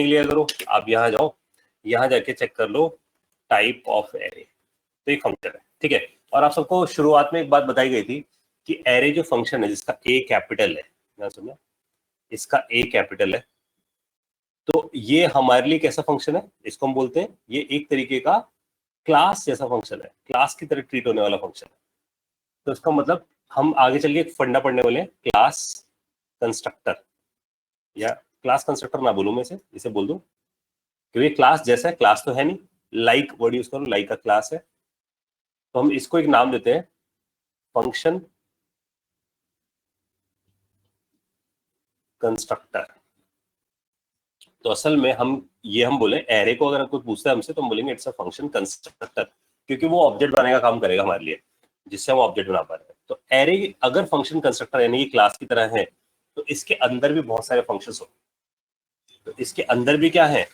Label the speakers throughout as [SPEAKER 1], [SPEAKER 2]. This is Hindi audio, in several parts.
[SPEAKER 1] लिया करो, आप यहाँ जाओ, यहाँ जाके चेक कर लो टाइप ऑफ एरे, तो एक फंक्शन है, ठीक है। और आप सबको शुरुआत में एक बात बताई गई थी कि एरे जो फंक्शन है जिसका ए कैपिटल है, ना सुना, इसका ए कैपिटल है, तो ये हमारे लिए कैसा फंक्शन है, इसको हम बोलते हैं ये एक तरीके का क्लास जैसा फंक्शन है, क्लास की तरह ट्रीट होने वाला फंक्शन है। तो इसका मतलब हम आगे चल के एक फंडा पढ़ने वाले हैं, क्लास कंस्ट्रक्टर, या क्लास कंस्ट्रक्टर ना बोलूं मैं इसे बोल दूं क्योंकि क्लास जैसा है, क्लास तो है नहीं, लाइक वर्ड यूज करो, लाइक का क्लास है, तो हम इसको एक नाम देते हैं फंक्शन कंस्ट्रक्टर। तो असल में हम बोले एरे को, अगर कोई पूछता है हमसे तो हम बोलेंगे इट्स अ फंक्शन कंस्ट्रक्टर, क्योंकि वो ऑब्जेक्ट बनाने का काम करेगा हमारे लिए, जिससे हम ऑब्जेक्ट बना पा रहे हैं। तो एरे अगर फंक्शन कंस्ट्रक्टर यानी कि क्लास की तरह है, तो इसके अंदर भी बहुत सारे फंक्शंस होते हैं। तो इसके अंदर भी क्या है,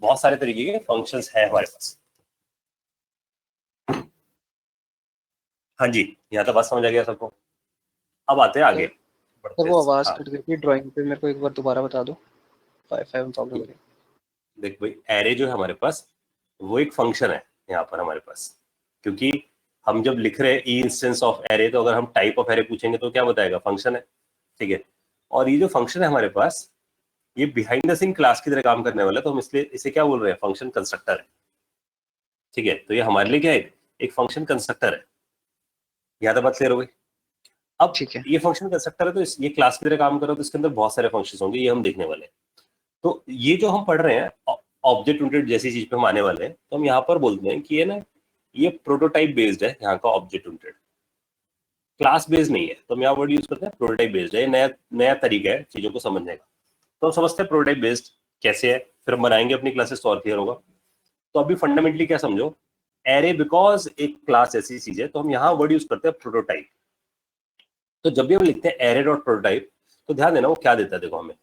[SPEAKER 1] बहुत सारे तरीके के फंक्शंस है हमारे पास। हाँ जी, यहाँ तो बात समझ आ गया सबको। अब आते हैं आगे,
[SPEAKER 2] तो वो आवाज कट गई थी ड्राइंग पे, मेरे को एक बार दोबारा बता दो, वाईफाई में प्रॉब्लम है।
[SPEAKER 1] देख भाई, एरे जो है हमारे पास वो एक फंक्शन है यहाँ पर हमारे पास, क्योंकि हम जब लिख रहे हैं ई इंस्टेंस ऑफ एरे, तो अगर हम टाइप ऑफ एरे पूछेंगे तो क्या बताएगा, फंक्शन है, ठीक है। और ये जो फंक्शन है हमारे पास, ये बिहाइंड द सीन क्लास की तरह काम करने वाला है, तो हम इसलिए इसे क्या बोल रहे हैं, फंक्शन कंस्ट्रक्टर है, ठीक है। तो ये हमारे लिए क्या है, एक फंक्शन कंस्ट्रक्टर है। यहाँ तक बात क्लियर हो गई। अब ये फंक्शन कंस्ट्रक्टर है, तो ये क्लास की तरह काम कर रहा है, तो इसके अंदर बहुत सारे फंक्शंस होंगे, ये हम देखने वाले हैं। तो ये जो हम पढ़ रहे हैं ऑब्जेक्ट ओरिएंटेड जैसी चीज पे हम आने वाले हैं, तो हम यहाँ पर बोलते हैं कि ये ना, ये प्रोटोटाइप बेस्ड है यहाँ का ऑब्जेक्ट ओरिएंटेड, क्लास बेस्ड नहीं है। तो हम यहाँ वर्ड यूज करते हैं प्रोटोटाइप बेस्ड है, नया तरीका है चीजों को समझने का। तो हम समझते हैं प्रोटोटाइप बेस्ड कैसे है, फिर हम बनाएंगे अपनी क्लासेस तो और क्लियर होगा। तो अभी फंडामेंटली क्या समझो, एरे बिकॉज एक क्लास ऐसी चीज है, तो हम यहाँ वर्ड यूज करते हैं प्रोटोटाइप। तो जब भी हम लिखते हैं एरे डॉट प्रोटोटाइप, तो ध्यान देना वो क्या देता है, देखो हमें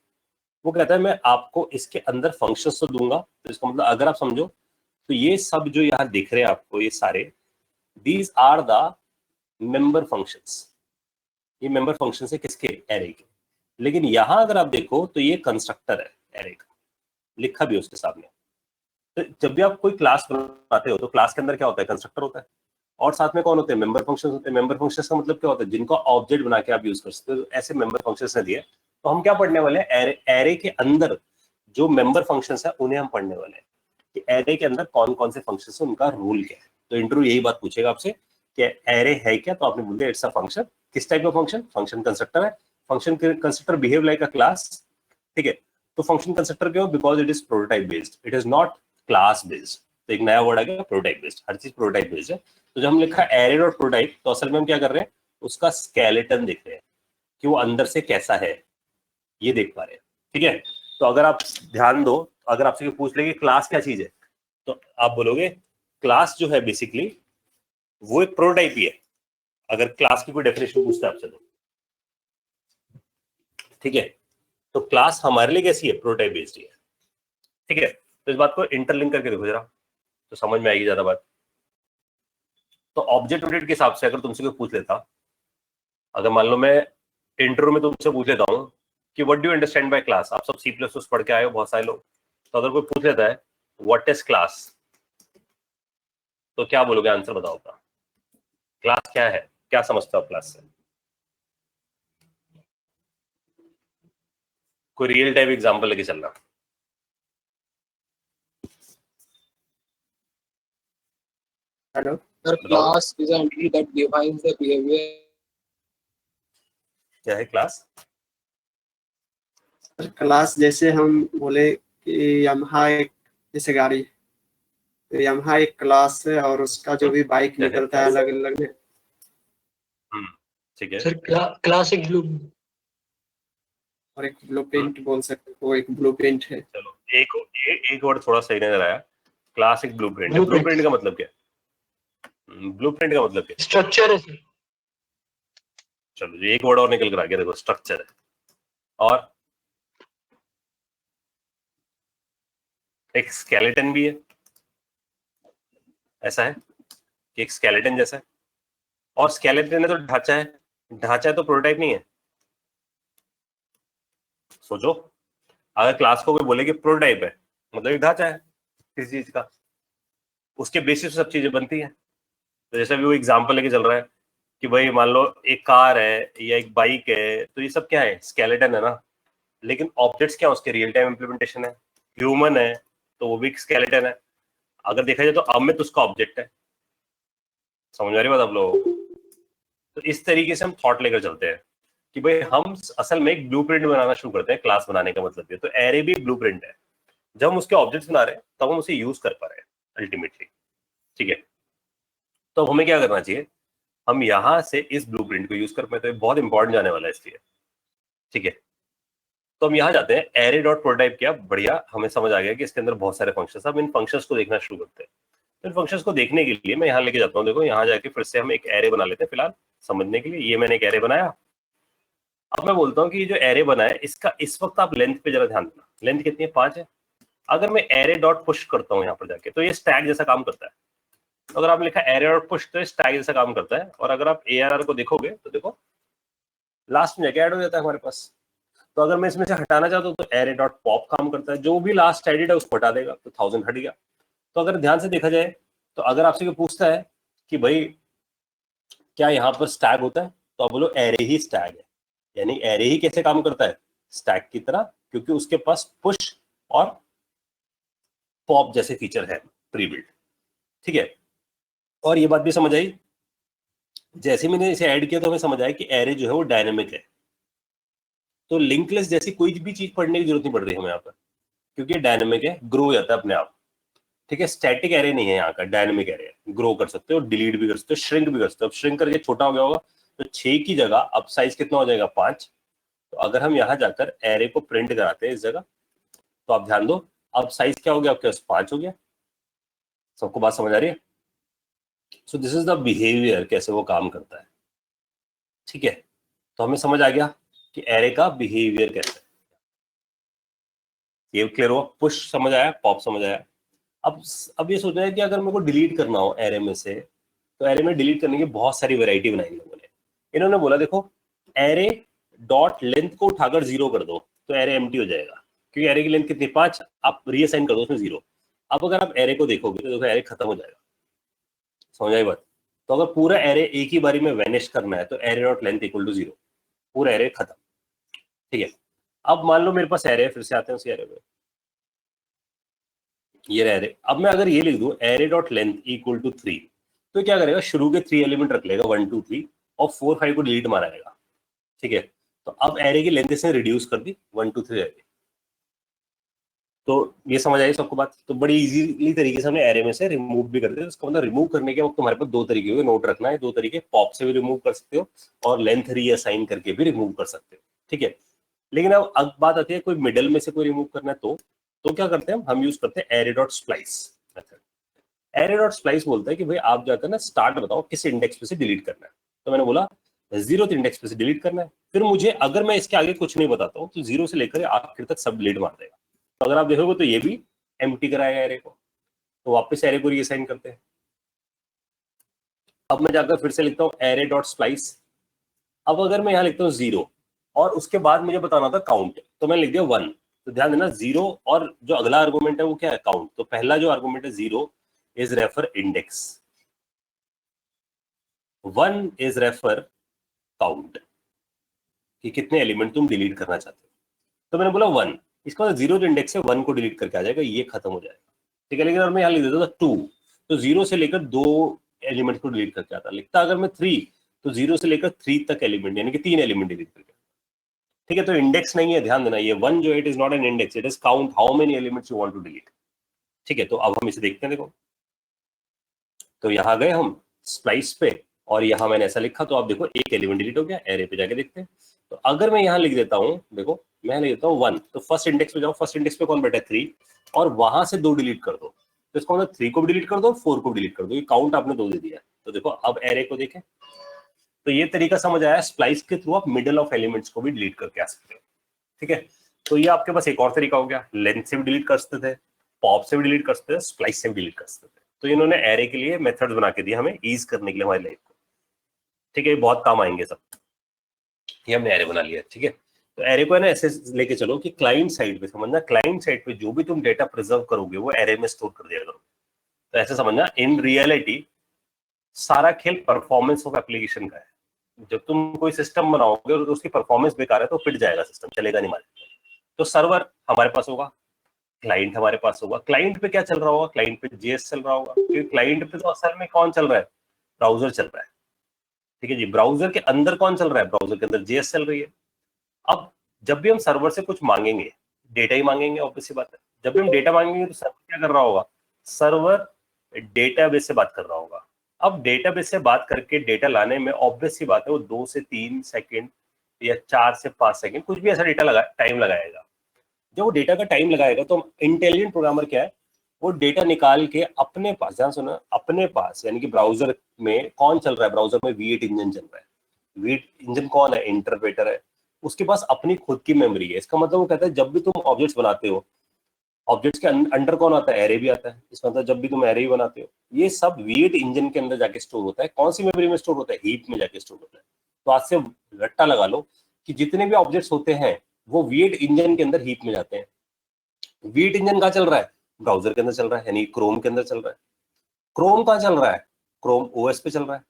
[SPEAKER 1] वो कहता है मैं आपको इसके अंदर फंक्शंस तो दूंगा। तो इसका मतलब अगर आप समझो तो ये सब जो यहाँ दिख रहे हैं आपको, ये सारे these are the member functions, ये मेंबर फंक्शंस है किसके, एरे के। लेकिन यहाँ अगर आप देखो तो ये कंस्ट्रक्टर है एरे का, लिखा भी उसके सामने। तो जब भी आप कोई क्लास बनाते हो तो क्लास के अंदर क्या होता है, कंस्ट्रक्टर होता है, और साथ में कौन होते हैं, मेंबर फंक्शंस होते हैं। मेंबर फंक्शंस का मतलब क्या होता है, जिनको ऑब्जेक्ट बना के आप यूज कर सकते हो, ऐसे मेंबर फंक्शंस ने दिए। तो हम क्या पढ़ने वाले हैं, एरे के अंदर जो मेंबर फंक्शंस है उन्हें हम पढ़ने वाले हैं कि एरे के अंदर कौन कौन से फंक्शंस है, उनका रूल क्या है। तो इंटरव्यू यही बात पूछेगा आपसे कि एरे है क्या, तो आपने बोल दिया इट्स अ फंक्शन। किस टाइप का फंक्शन, फंक्शन कंस्ट्रक्टर है। फंक्शन कंस्ट्रक्टर बिहेव लाइक अ क्लास, ठीक है। तो फंक्शन कंस्ट्रक्टर क्यों, because it is prototype based, it is not class based. तो एक नया वर्ड आ गया प्रोटोटाइप बेस्ड, हर चीज प्रोटोटाइप बेस्ड है। तो जब हम लिखा एरे डॉट प्रोटोटाइप, तो असल में हम क्या कर रहे हैं, उसका स्केलेटन देख रहे हैं कि वो अंदर से कैसा है, ये देख पा रहे हैं, ठीक है। तो अगर आप ध्यान दो, अगर आपसे पूछ ले कि क्लास क्या चीज है, तो आप बोलोगे क्लास जो है बेसिकली वो एक प्रोटोटाइप ही है, अगर क्लास की कोई डेफिनेशन पूछता है आपसे तो, ठीक है। तो क्लास हमारे लिए कैसी है, प्रोटोटाइप बेस्ड ही है, ठीक है। तो इस बात को इंटरलिंक करके देखो जरा, तो समझ में आएगी ज्यादा बात। तो ऑब्जेक्ट ओरिएंटेड के हिसाब से अगर तुमसे कोई पूछ लेता, अगर मान लो मैं इंटरव्यू में तुमसे पूछ लेता हूँ कि what do you understand by class, आप सब सी प्लस प्लस पढ़ के आए हो बहुत सारे लोग, तो अगर कोई पूछ लेता है व्हाट इज क्लास, तो क्या बोलोगे, आंसर बताओ अपना, क्लास क्या है, क्या समझते हो क्लास से। कोई रियल टाइप एग्जांपल लेके चलना।
[SPEAKER 2] Hello sir, class is an entity that defines the behaviour.
[SPEAKER 1] क्या है क्लास,
[SPEAKER 3] क्लास जैसे हम बोले कि यमहा एक जैसे गाड़ी, तो यमहा एक क्लास है और उसका जो भी बाइक निकलता है अलग अलग है।
[SPEAKER 1] ठीक है
[SPEAKER 2] सर, क्लास एक ब्लू
[SPEAKER 3] और एक ब्लूप्रिंट बोल सकते हो, वो एक ब्लूप्रिंट है।
[SPEAKER 1] चलो एक वर्ड थोड़ा सही नजर आया, क्लास एक ब्लूप्रिंट है। ब्लूप्रिंट का मतलब क्या है, ब्लूप्रिंट का मतलब क्या है,
[SPEAKER 2] स्ट्रक्चर है सर।
[SPEAKER 1] चलो एक वर्ड और निकल कर आ गया, देखो स्ट्रक्चर है। और एक स्केलेटन भी है, ऐसा है कि एक स्केलेटन जैसा है, और स्केलेटन है तो ढांचा है, ढांचा है तो प्रोटोटाइप नहीं है। सोचो, अगर क्लास को कोई बोले कि प्रोटोटाइप है, मतलब एक ढांचा है किसी चीज का, उसके बेसिस पे सब चीजें बनती हैं। तो जैसे भी वो एग्जांपल लेके चल रहा है कि भाई मान लो एक कार है या एक बाइक है, तो ये सब क्या है, स्केलेटन है ना, लेकिन ऑब्जेक्ट्स क्या है, उसके रियल टाइम इम्प्लीमेंटेशन है। ह्यूमन है तो वो भी एक स्केलेटन है, अगर देखा जाए तो अमित उसका ऑब्जेक्ट है। समझ आ रही बात आप लोगों को? तो इस तरीके से हम थॉट लेकर चलते हैं कि भाई हम असल में एक ब्लूप्रिंट बनाना शुरू करते हैं। क्लास बनाने का मतलब ये, तो एरे भी ब्लूप्रिंट है। जब हम उसके ऑब्जेक्ट्स बना रहे हैं तब हम उसे यूज कर पा रहे हैं अल्टीमेटली, ठीक है। तो अब हमें क्या करना चाहिए, हम यहां से इस ब्लूप्रिंट को यूज कर पाए, तो ये बहुत इंपॉर्टेंट जाने वाला है इसलिए, ठीक है। तो हम यहाँ जाते हैं, एरे डॉट प्रोटोटाइप किया, बढ़िया, हमें समझ आ गया कि इसके अंदर बहुत सारे फंक्शंस। अब इन फंक्शंस को देखना शुरू करते हैं। तो इन फंक्शंस को देखने के लिए मैं यहाँ लेके जाता हूँ, देखो यहाँ जाके फिर से हम एक एरे बना लेते हैं फिलहाल समझने के लिए। ये मैंने एक एरे बनाया। अब मैं बोलता हूँ कि जो एरे बना है इसका इस वक्त आप लेंथ पे जरा ध्यान देना। लेंथ कितनी है, 5 है। अगर मैं एरे डॉट पुश करता हूँ यहाँ पर जाके, तो ये स्टैक जैसा काम करता है। अगर आप लिखा एरे डॉट पुश तो स्टैक जैसा काम करता है। और अगर आप ARR को देखोगे तो देखो लास्ट में जाके ऐड हो जाता है हमारे पास। तो अगर मैं इसमें से हटाना चाहता हूँ तो एरे डॉट पॉप काम करता है, जो भी लास्ट एडिड है उसको हटा देगा, तो 1000 हट गया। तो अगर ध्यान से देखा जाए तो अगर आपसे कोई पूछता है कि भाई क्या यहाँ पर स्टैक होता है, तो आप बोलो एरे ही स्टैक है। यानी एरे ही कैसे काम करता है, स्टैक की तरह, क्योंकि उसके पास पुश और पॉप जैसे फीचर है प्री बिल्ट, ठीक है। और ये बात भी समझ आई, जैसे मैंने इसे ऐड किया तो हमें समझ आया कि एरे जो है वो डायनेमिक है। तो लिंक लिस्ट जैसी कोई भी चीज पढ़ने की जरूरत नहीं पड़ रही है हमें यहाँ पर, क्योंकि ये डायनेमिक है, ग्रो हो जाता है अपने आप, ठीक है। स्टैटिक एरे नहीं है यहाँ का, डायनेमिक एरे है। ग्रो कर सकते हो, डिलीट भी कर सकते हो, श्रिंक भी कर सकते हो। अब श्रिंक करके छोटा हो गया होगा तो 6 की जगह अब साइज कितना हो जाएगा, 5। तो अगर हम यहाँ जाकर एरे को प्रिंट कराते हैं इस जगह, तो आप ध्यान दो अब साइज क्या हो गया आपके पास, 5 हो गया। सबको बात समझ आ रही है? So this is the behaviour, कैसे वो काम करता है, ठीक है। तो हमें समझ आ गया कि एरे का बिहेवियर कैसा है। ये क्लियर हुआ? पुश समझ आया, पॉप समझ आया। अब ये सोचना है कि अगर मेरे को डिलीट करना हो एरे में से, तो एरे में डिलीट करने की बहुत सारी वैरायटी बनाई लोगों ने। इन्होंने बोला देखो एरे डॉट लेंथ को उठाकर 0 कर दो तो एरे एम्प्टी हो जाएगा, क्योंकि एरे की लेंथ कितनी, 5। आप रीअसाइन कर दो उसमें 0। अब अगर आप एरे को देखोगे तो देखो एरे खत्म हो जाएगा। समझ आई बात? तो अगर पूरा एरे एक ही बारी में वैनिश करना है तो array dot length equal to 0, पूरा एरे खत्म, ठीक है। अब मान लो मेरे पास एरे, फिर से आते हैं उसी एरे में, ये एरे। अब मैं अगर ये लिख दूं array dot length equal to 3, तो क्या करेगा, शुरू के 3 एलिमेंट रख लेगा 1 2 3 और 4 5 को डिलीट मारेगा, ठीक है। तो अब एरे की लेंथ इसने रिड्यूस कर दी, 1 2 3 रह गई। तो ये समझ आई सबको बात? तो बड़ी इजीली तरीके से हमने एरे में से रिमूव भी कर दिया। इसका मतलब रिमूव करने के वक्त तुम्हारे पास 2 तरीके होंगे, नोट रखना है। 2 तरीके, पॉप से भी रिमूव कर सकते हो और लेंथ रीअसाइन करके भी रिमूव कर सकते हो, ठीक है। लेकिन अब बात आती है कोई मिडल में से कोई रिमूव करना है तो क्या करते हैं हम यूज करते हैं array dot splice method. Array dot splice बोलता है कि भाई आप जाकर ना स्टार्ट बताओ किस इंडेक्स पे से डिलीट करना है। तो मैंने बोला 0th इंडेक्स पे से डिलीट करना है। फिर मुझे अगर मैं इसके आगे कुछ नहीं बताता हूँ तो 0 से लेकर आखिर तक सब डिलीट मार देगा। तो अगर आप देखोगे तो ये भी एम्प्टी कराएगा एरे को। तो वापस एरे को रीअसाइन करते हैं। अब मैं जाकर फिर से लिखता हूँ एरे डॉट स्प्लाइस। अब अगर मैं यहाँ लिखता हूँ 0 और उसके बाद मुझे बताना था काउंट, तो मैंने लिख दिया 1। तो ध्यान देना 0 और जो अगला आर्गुमेंट है वो क्या है, काउंट। तो पहला जो आर्गुमेंट है 0 is refer index, 1 is refer count, कि कितने एलिमेंट तुम डिलीट करना चाहते हो। तो मैंने बोला 1, इसका मतलब 0 जो इंडेक्स है 1 को डिलीट करके आ जाएगा, ये खत्म हो जाएगा, ठीक है। लेकिन अगर मैं यहाँ लिख देता था 2, तो 0 से लेकर 2 एलिमेंट को डिलीट करके आता। लिखता अगर मैं 3, तो 0 से लेकर 3 तक एलिमेंट, यानी कि 3 एलिमेंट डिलीट करके, ठीक है। तो इंडेक्स नहीं है, ध्यान देना, ये 1 जो it is not an index, it is count how many elements you want to delete, ठीक है। तो अब हम इसे देखते हैं, देखो। तो यहाँ गए हम स्प्लाइस पे और यहाँ मैंने ऐसा लिखा, तो आप देखो एक एलिमेंट डिलीट हो गया। एरे पे जाके देखते हैं। तो अगर मैं यहाँ लिख देता हूँ, देखो मैं लिख देता हूँ 1, तो फर्स्ट इंडेक्स पे जाओ, फर्स्ट इंडेक्स पे कौन बैठा है, 3, और वहां से 2 डिलीट कर दो। तो इसका मतलब 3 को भी डिलीट कर दो, 4 को भी डिलीट कर दो, ये काउंट आपने 2 दे दिया। तो देखो अब एरे को देखें, तो ये तरीका समझ आया, स्प्लाइस के थ्रू आप मिडल ऑफ एलिमेंट्स को भी डिलीट करके आ सकते हो, ठीक है। तो ये आपके पास एक और तरीका हो गया, लेंथ से भी डिलीट कर सकते थे, पॉप से भी डिलीट कर सकते थे, स्प्लाइस से भी डिलीट कर सकते थे। तो इन्होंने एरे के लिए मेथड्स बना के दिए हमें ईज करने के लिए हमारी लाइफ को, ठीक है। बहुत काम आएंगे सब, ये हमने एरे बना लिया, ठीक है। तो एरे को है ना ऐसे लेके चलो कि क्लाइंट साइड पे समझना, क्लाइंट साइड पे जो भी तुम डेटा प्रिजर्व करोगे वो एरे में स्टोर कर दिया करो। तो ऐसे समझना, इन रियलिटी सारा खेल परफॉर्मेंस ऑफ एप्लीकेशन का है। जब तुम कोई सिस्टम बनाओगे और उसकी परफॉर्मेंस बेकार है तो फिट जाएगा सिस्टम, चलेगा नहीं मारे। तो सर्वर हमारे पास होगा, क्लाइंट हमारे पास होगा। क्लाइंट पे क्या चल रहा होगा? क्लाइंट पे जेएस चल रहा होगा, क्योंकि क्लाइंट पे तो असल में कौन चल रहा है? ब्राउजर चल रहा है। ठीक है जी, ब्राउजर के अंदर कौन चल रहा है? ब्राउजर के अंदर जेएस चल रही है। अब जब भी हम सर्वर से कुछ मांगेंगे, डेटा ही मांगेंगे, ऑब्वियस सी बात है। जब भी हम डेटा मांगेंगे तो सर्वर क्या कर रहा होगा? सर्वर डेटाबेस से बात कर रहा होगा। अब डेटाबेस से बात करके डेटा लाने में ऑब्वियस सी बात है वो 2 से 3 सेकंड या 4 से 5 सेकंड कुछ भी ऐसा डेटा टाइम लगाएगा। जब वो डेटा का टाइम लगाएगा तो इंटेलिजेंट प्रोग्रामर क्या है, वो डेटा निकाल के अपने पास, ध्यान सुना, अपने पास यानी कि ब्राउजर में कौन चल रहा है? ब्राउजर में V8 इंजन चल रहा है। V8 इंजन कौन है? इंटरप्रेटर है। उसके पास अपनी खुद की मेमोरी है। इसका मतलब वो कहता है जब भी तुम ऑब्जेक्ट्स बनाते हो, ऑब्जेक्ट्स के अंडर कौन आता है? एरे भी आता है। इसका मतलब जब भी तुम एरे ही बनाते हो, ये सब V8 इंजन के अंदर जाके स्टोर होता है। कौन सी मेमोरी में स्टोर होता है? हीप में जाके स्टोर होता है। तो आज से रट्टा लगा लो कि जितने भी ऑब्जेक्ट्स होते हैं वो V8 इंजन के अंदर हीप में जाते हैं। V8 इंजन कहाँ चल रहा है? ब्राउजर के अंदर चल रहा है, यानी क्रोम के अंदर चल रहा है। क्रोम कहाँ चल रहा है? क्रोम OS पे चल रहा है।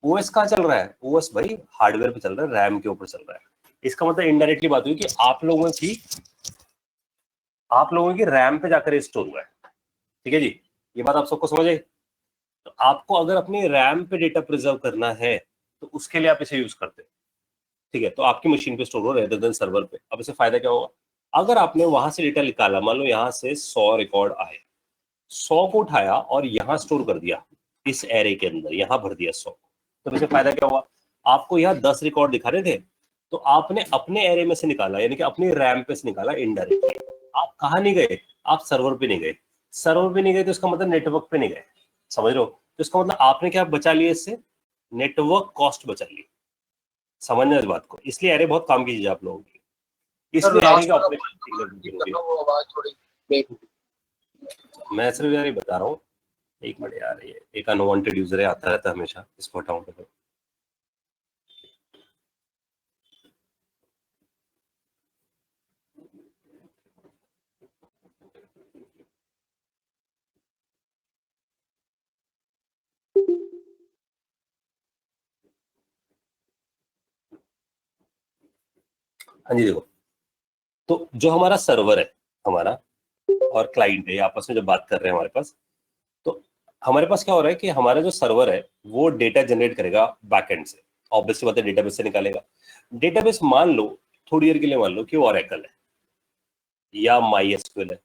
[SPEAKER 1] OS कहाँ चल रहा है? OS भाई हार्डवेयर पे चल रहा है, रैम के ऊपर चल रहा है। इसका मतलब इनडायरेक्टली बात हुई कि आप लोगों की रैम पे जाकर स्टोर हुआ है। ठीक है जी, ये बात आप सबको समझ आई? तो आपको अगर अपनी रैम पे डेटा प्रिजर्व करना है तो उसके लिए आप इसे यूज करते हैं। ठीक है, तो आपकी मशीन पे स्टोर हो रेदर देन सर्वर पे। अब इससे फायदा क्या होगा? अगर आपने वहां से डेटा निकाला, मान लो यहाँ से 100 रिकॉर्ड आए, 100 को उठाया और यहाँ स्टोर कर दिया इस एरे के अंदर, यहाँ भर दिया 100, तो इससे फायदा क्या हुआ? आपको यहाँ 10 रिकॉर्ड दिखा रहे थे, तो आपने अपने एरे में से निकाला, यानी कि अपनी रैम पे से निकाला इनडायरेक्टली। आप कहाँ नहीं गए? आप सर्वर पे नहीं गए। सर्वर पे नहीं गए तो इसका मतलब नेटवर्क पे नहीं गए। समझ रहे हो? तो इसका मतलब आपने क्या बचा लिया? इससे नेटवर्क कॉस्ट बचा ली। समझना इस बात को। इसलिए एरे बहुत काम की चीज है आप लोगों की। इसलिए एरे का ऑपरेशन मैं सिर्फ यार ये बता रहा हूँ। एक मिनट यार, ये एक अनवांटेड यूजर है, आता रहता है हमेशा, इसको हटाऊं तो। हाँ जी, देखो, तो जो हमारा सर्वर है हमारा और क्लाइंट है, आपस में जब बात कर रहे हैं हमारे पास, तो हमारे पास क्या हो रहा है कि हमारा जो सर्वर है वो डेटा जनरेट करेगा बैकएंड से। ऑब्वियसली बात है, डेटाबेस से निकालेगा। डेटाबेस मान लो थोड़ी देर के लिए मान लो कि ओरेकल है या MySQL है,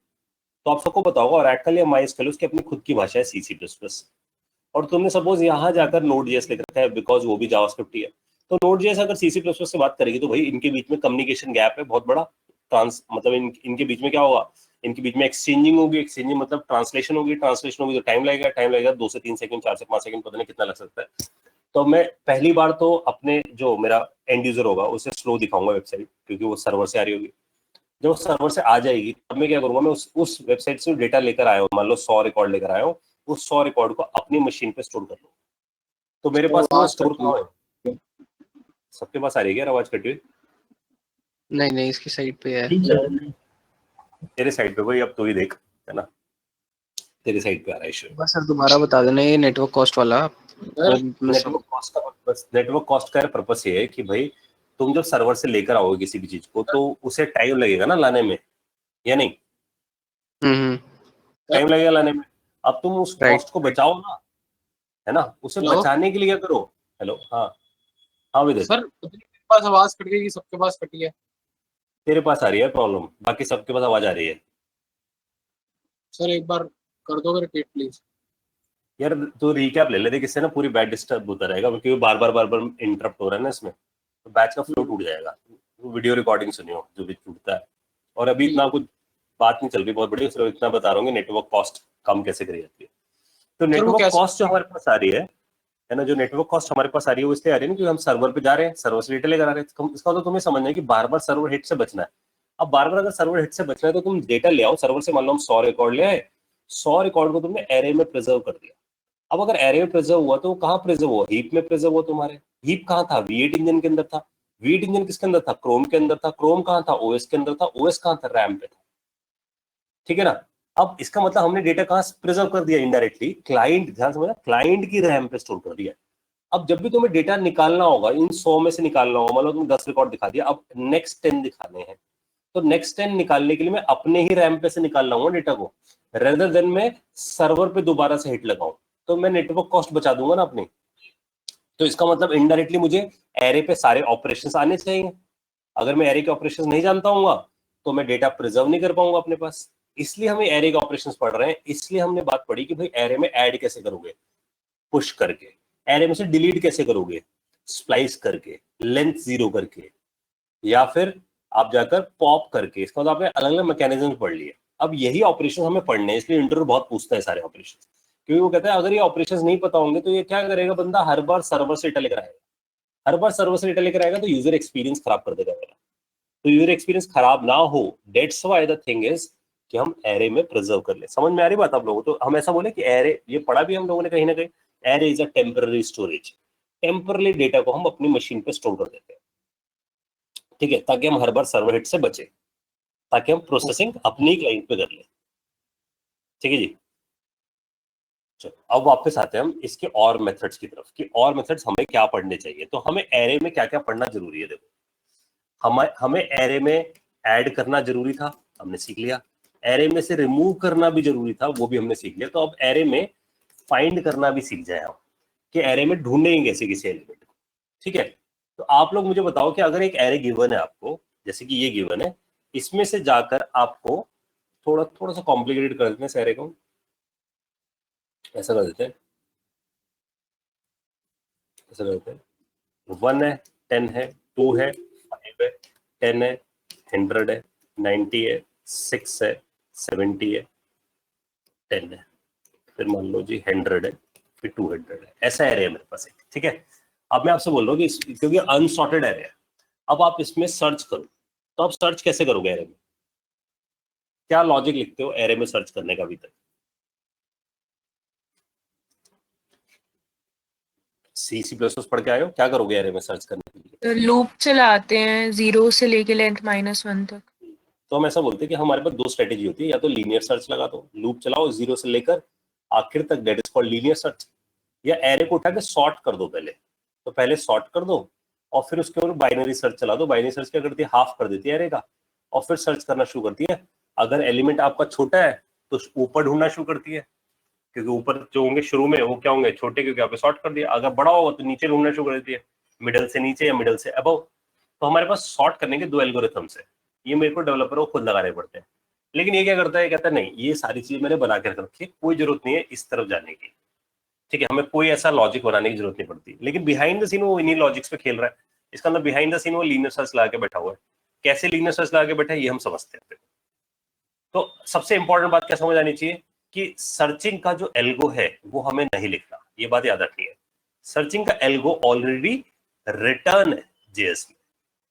[SPEAKER 1] तो आप सबको पता होगा ओरेकल या MySQL उसकी अपनी खुद की भाषा है C++, और तुमने सपोज यहाँ जाकर Node.js लिख रखा है बिकॉज वो भी जावास्क्रिप्ट ही है। तो Node.js अगर C++ से बात करेगी तो भाई इनके बीच में कम्युनिकेशन गैप है बहुत बड़ा। मतलब इनके बीच में क्या होगा? इनके बीच में एक्सचेंजिंग होगी, एक्सचेंजिंग मतलब ट्रांसलेशन होगी, ट्रांसलेशन होगी तो टाइम लगेगा 2 से 3 सेकंड, 4 से 5 सेकंड, पता नहीं कितना लग सकता है। तो मैं पहली बार तो अपने जो मेरा एंड यूजर होगा उसे स्लो दिखाऊंगा वेबसाइट, क्योंकि वो सर्वर से आ रही होगी। जब सर्वर से आ जाएगी तब मैं क्या करूंगा, मैं उस वेबसाइट से डेटा लेकर आया हूँ, मान लो 100 रिकॉर्ड लेकर आया हूँ, उस 100 रिकॉर्ड को अपनी मशीन पे स्टोर कर लूँ। तो मेरे पास वो स्टोर कहाँ है? सबके पास आ रही है क्या आवाज कटी हुई?
[SPEAKER 2] नहीं, इसकी साइड पे है।
[SPEAKER 1] तेरे साइड पे भाई, अब तो ही देख, है ना, तेरे साइड पे आ रहा है इशू।
[SPEAKER 2] बस सर दोबारा बता देना, ये नेटवर्क कॉस्ट वाला।
[SPEAKER 1] नेटवर्क कॉस्ट का पर्पस ये है कि भाई तुम जब सर्वर से लेकर आओगे किसी भी चीज को तो उसे टाइम लगेगा ना लाने में, या नहीं? टाइम लगेगा लाने में। अब तुम उस कॉस्ट को बचाओ ना, है ना? उसे बचाने के लिए क्या करो? हेलो, हाँ विदय
[SPEAKER 4] सर, मेरे पास आवाज कट गई, सबके पास कटी है।
[SPEAKER 1] तेरे पास आ रही है प्रॉब्लम, बाकी सबके पास आवाज आ रही है।
[SPEAKER 4] सर एक बार कर दोगे रिपीट प्लीज?
[SPEAKER 1] यार तो रिकैप ले लेते, किससे ना पूरी बैच डिस्टर्ब होता रहेगा, क्योंकि बार बार इंटरप्ट हो रहा है ना इसमें, तो बैच का फ्लो टूट जाएगा। वीडियो रिकॉर्डिंग सुनियो जो भी टूटता है। और अभी इतना कुछ बात नहीं चल रही बहुत बड़ी, सिर्फ इतना बता रहा हूँ नेटवर्क कॉस्ट कम कैसे करी जाती है। तो नेटवर्क कॉस्ट जो हमारे पास आ रही है ना, जो नेटवर्क कॉस्ट हमारे पास आ रही है वो इसलिए आ रही है ना क्योंकि हम सर्वर पे जा रहे हैं, सर्वर से डेटा लेकर आ रहे हैं। तो इसका तो तुम्हें समझना है कि बार बार सर्वर हिट से बचना है। अब बार बार अगर सर्वर हिट से बचना है तो तुम डेटा ले आओ सर्वर से, मान लो हम 100 रिकॉर्ड ले आए, 100 रिकॉर्ड को तुमने एरे में प्रिजर्व कर दिया। अब अगर एरे में प्रिजर्व हुआ तो वो कहाँ प्रिजर्व हुआ? हीप में प्रिजर्व हुआ। तुम्हारे हीप कहाँ था? V8 इंजन के अंदर था। वीट इंजन किसके अंदर था? क्रोम के अंदर था। क्रोम कहाँ था? ओएस के अंदर था। ओएस कहाँ था? रैम पे था। ठीक है ना? अब इसका मतलब हमने डेटा कहाँ प्रिजर्व कर दिया? इनडायरेक्टली क्लाइंट, ध्यान समझना, क्लाइंट की रैम पे स्टोर कर दिया। अब जब भी तुम्हें डेटा निकालना होगा, इन 100 में से निकालना होगा, मान लो तुम 10 रिकॉर्ड दिखा दिया, अब नेक्स्ट 10 दिखाने हैं, तो नेक्स्ट 10 निकालने के लिए मैं अपने ही रैम पे से निकाल लाऊंगा डेटा को, रेदर देन मैं सर्वर पे दोबारा से हिट लगाऊं, तो मैं नेटवर्क कॉस्ट बचा दूंगा ना अपनी। तो इसका मतलब इनडायरेक्टली मुझे एरे पे सारे ऑपरेशंस आने चाहिए। अगर मैं एरे के ऑपरेशंस नहीं जानता हूँ तो मैं डेटा प्रिजर्व नहीं कर पाऊंगा अपने पास। इसलिए हमें एरे के ऑपरेशंस पढ़ रहे हैं। इसलिए हमने बात पढ़ी कि भाई एरे में ऐड कैसे करोगे, पुश करके, एरे में से डिलीट कैसे करोगे, स्प्लाइस करके, लेंथ जीरो करके, या फिर आप जाकर पॉप करके। इसका मतलब आपने अलग अलग मैकेनिज्म पढ़ लिए। अब यही ऑपरेशन हमें पढ़ने हैं, इसलिए इंटरव्यू बहुत पूछता है सारे ऑपरेशन, क्योंकि वो कहता है अगर ये ऑपरेशंस नहीं पता होंगे तो ये क्या करेगा बंदा, हर बार सर्वर से डेटा लेकर आएगा, हर बार सर्वर से डेटा लेकर आएगा तो यूजर एक्सपीरियंस खराब कर देगा मेरा। तो यूजर एक्सपीरियंस खराब ना हो, that's why the thing is कि हम एरे में प्रिजर्व कर ले। समझ में आ रही बात आप लोगों को? तो हम ऐसा बोले कि एरे, ये पढ़ा भी हम लोगों ने कहीं ना कहीं, array is a temporary storage. Temporary data को हम अपनी मशीन पे स्टोर कर देते हैं, ठीक है, ताकि हम हर बार सर्वर हिट से बचे, ताकि हम प्रोसेसिंग अपनी क्लाइंट पे कर ले। ठीक है जी। चलो अब वापस आते हैं हम इसके और मेथड्स की तरफ कि और मेथड्स हमें क्या पढ़ने चाहिए। तो हमें एरे में क्या क्या पढ़ना जरूरी है? देखो, हमें एरे में ऐड करना जरूरी था, हमने सीख लिया। एरे में से रिमूव करना भी जरूरी था, वो भी हमने सीख लिया। तो अब एरे में फाइंड करना भी सीख जाए हम, कि एरे में ढूंढेंगे कैसे किसी एलिमेंट को। ठीक है, तो आप लोग मुझे बताओ कि अगर एक एरे गिवन है आपको, जैसे कि ये गिवन है, इसमें से जाकर आपको थोड़ा सा कॉम्प्लिकेटेड कर देते हैं इस एरे को, ऐसा कर देते हैं, ऐसा कर देते हैं, 1 है, 10 है, 2 है, 5 है, 10 है, 100 है, 90 है, 6 है, 70 है, 10 है, फिर मान लो जी 100 है, फिर 200 है। ऐसा एरे है मेरे पास एक। ठीक है, अब मैं आपसे बोल रहा हूँ कि क्योंकि अनसॉर्टेड एरे है, अब आप इसमें सर्च करो, तो आप सर्च कैसे करोगे एरे में? क्या लॉजिक लिखते हो एरे में सर्च करने का? अभी तक सी प्लस पढ़ के आए हो, क्या करोगे एरे में सर्च करने के लिए?
[SPEAKER 5] लूप चलाते हैं 0 से लेके लेंथ -1 तक।
[SPEAKER 1] तो हम ऐसा बोलते हैं कि हमारे पास दो स्ट्रेटेजी होती है, या तो लीनियर सर्च लगा दो, लूप चलाओ 0 से लेकर आखिर तक, that is called linear search. या एरे को उठा के सॉर्ट कर दो पहले, तो पहले सॉर्ट कर दो और फिर उसके ऊपर बाइनरी सर्च चला दो। बाइनरी सर्च क्या करती है? हाफ कर देती है एरे का, और फिर सर्च करना शुरू करती है। अगर एलिमेंट आपका छोटा है तो ऊपर ढूंढना शुरू करती है, क्योंकि ऊपर जो होंगे शुरू में वो क्या होंगे? छोटे, क्योंकि आपने सॉर्ट कर दिया। अगर बड़ा होगा तो नीचे ढूंढना शुरू कर देती है, मिडल से नीचे या मिडल से अबव। तो हमारे पास सॉर्ट करने के दो एल्गोरिथम्स है, ये मेरे को डेवलपर को खुद लगाने पड़ते हैं। लेकिन ये क्या करता है? कहता है नहीं, ये सारी चीजें मैंने बना के रख रखी है, कोई जरूरत नहीं है इस तरफ जाने की। ठीक है, हमें कोई ऐसा लॉजिक बनाने की जरूरत नहीं पड़ती। लेकिन बिहाइंड द सीन वो इन्हीं लॉजिक्स पे खेल रहा है। इसका अंदर बिहाइंड द सीन वो लीनियर सर्च लगा के बैठा हुआ है। कैसे लीनियर सर्च लगा के बैठा है ये हम समझते हैं। तो सबसे इंपॉर्टेंट बात क्या समझ आनी चाहिए कि सर्चिंग का जो एल्गो है वो हमें नहीं लिखना, ये बात याद रखनी है। सर्चिंग का एल्गो ऑलरेडी रिटर्न है जेएस में,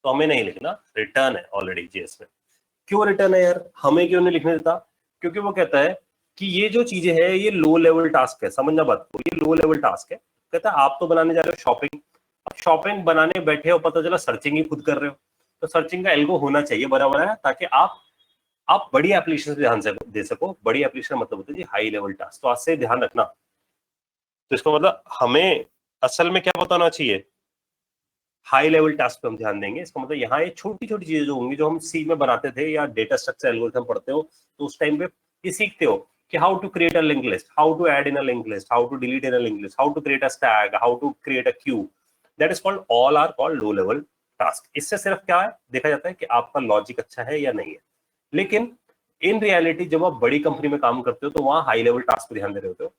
[SPEAKER 1] तो हमें नहीं लिखना, रिटर्न है ऑलरेडी जेएस में। क्यों रिटर्न है यार? हमें क्यों नहीं लिखने देता? क्योंकि वो कहता है कि ये जो चीजें है ये लो लेवल टास्क है। समझना बात को, ये लो लेवल टास्क है। कहता है आप तो बनाने जा रहे हो शॉपिंग, अब शॉपिंग बनाने बैठे हो, पता चला सर्चिंग ही खुद कर रहे हो, तो सर्चिंग का एल्गो होना चाहिए बराबर है, ताकि आप बड़ी एप्लीकेशन ध्यान से दे सको। बड़ी एप्लीकेशन मतलब होता है जी हाई लेवल टास्क, तो आज से ध्यान रखना। तो इसका मतलब हमें असल में क्या बताना चाहिए? हाई लेवल टास्क पे हम ध्यान देंगे। इसका मतलब यहाँ ये छोटी छोटी चीजें जो होंगी, जो हम सी में बनाते थे या डेटा स्ट्रक्चर एल्गोरिथम पढ़ते हो, तो उस टाइम पे ये सीखते हो कि how to create a link list, how to add in a link list, how to delete in a link list, how to create a stack, how to create a queue. That is called, all are called low level task. इससे सिर्फ क्या है देखा जाता है कि आपका लॉजिक अच्छा है या नहीं है। लेकिन इन रियलिटी जब आप बड़ी कंपनी में काम करते हो तो वहां हाई लेवल टास्क पे ध्यान दे रहे होते हो।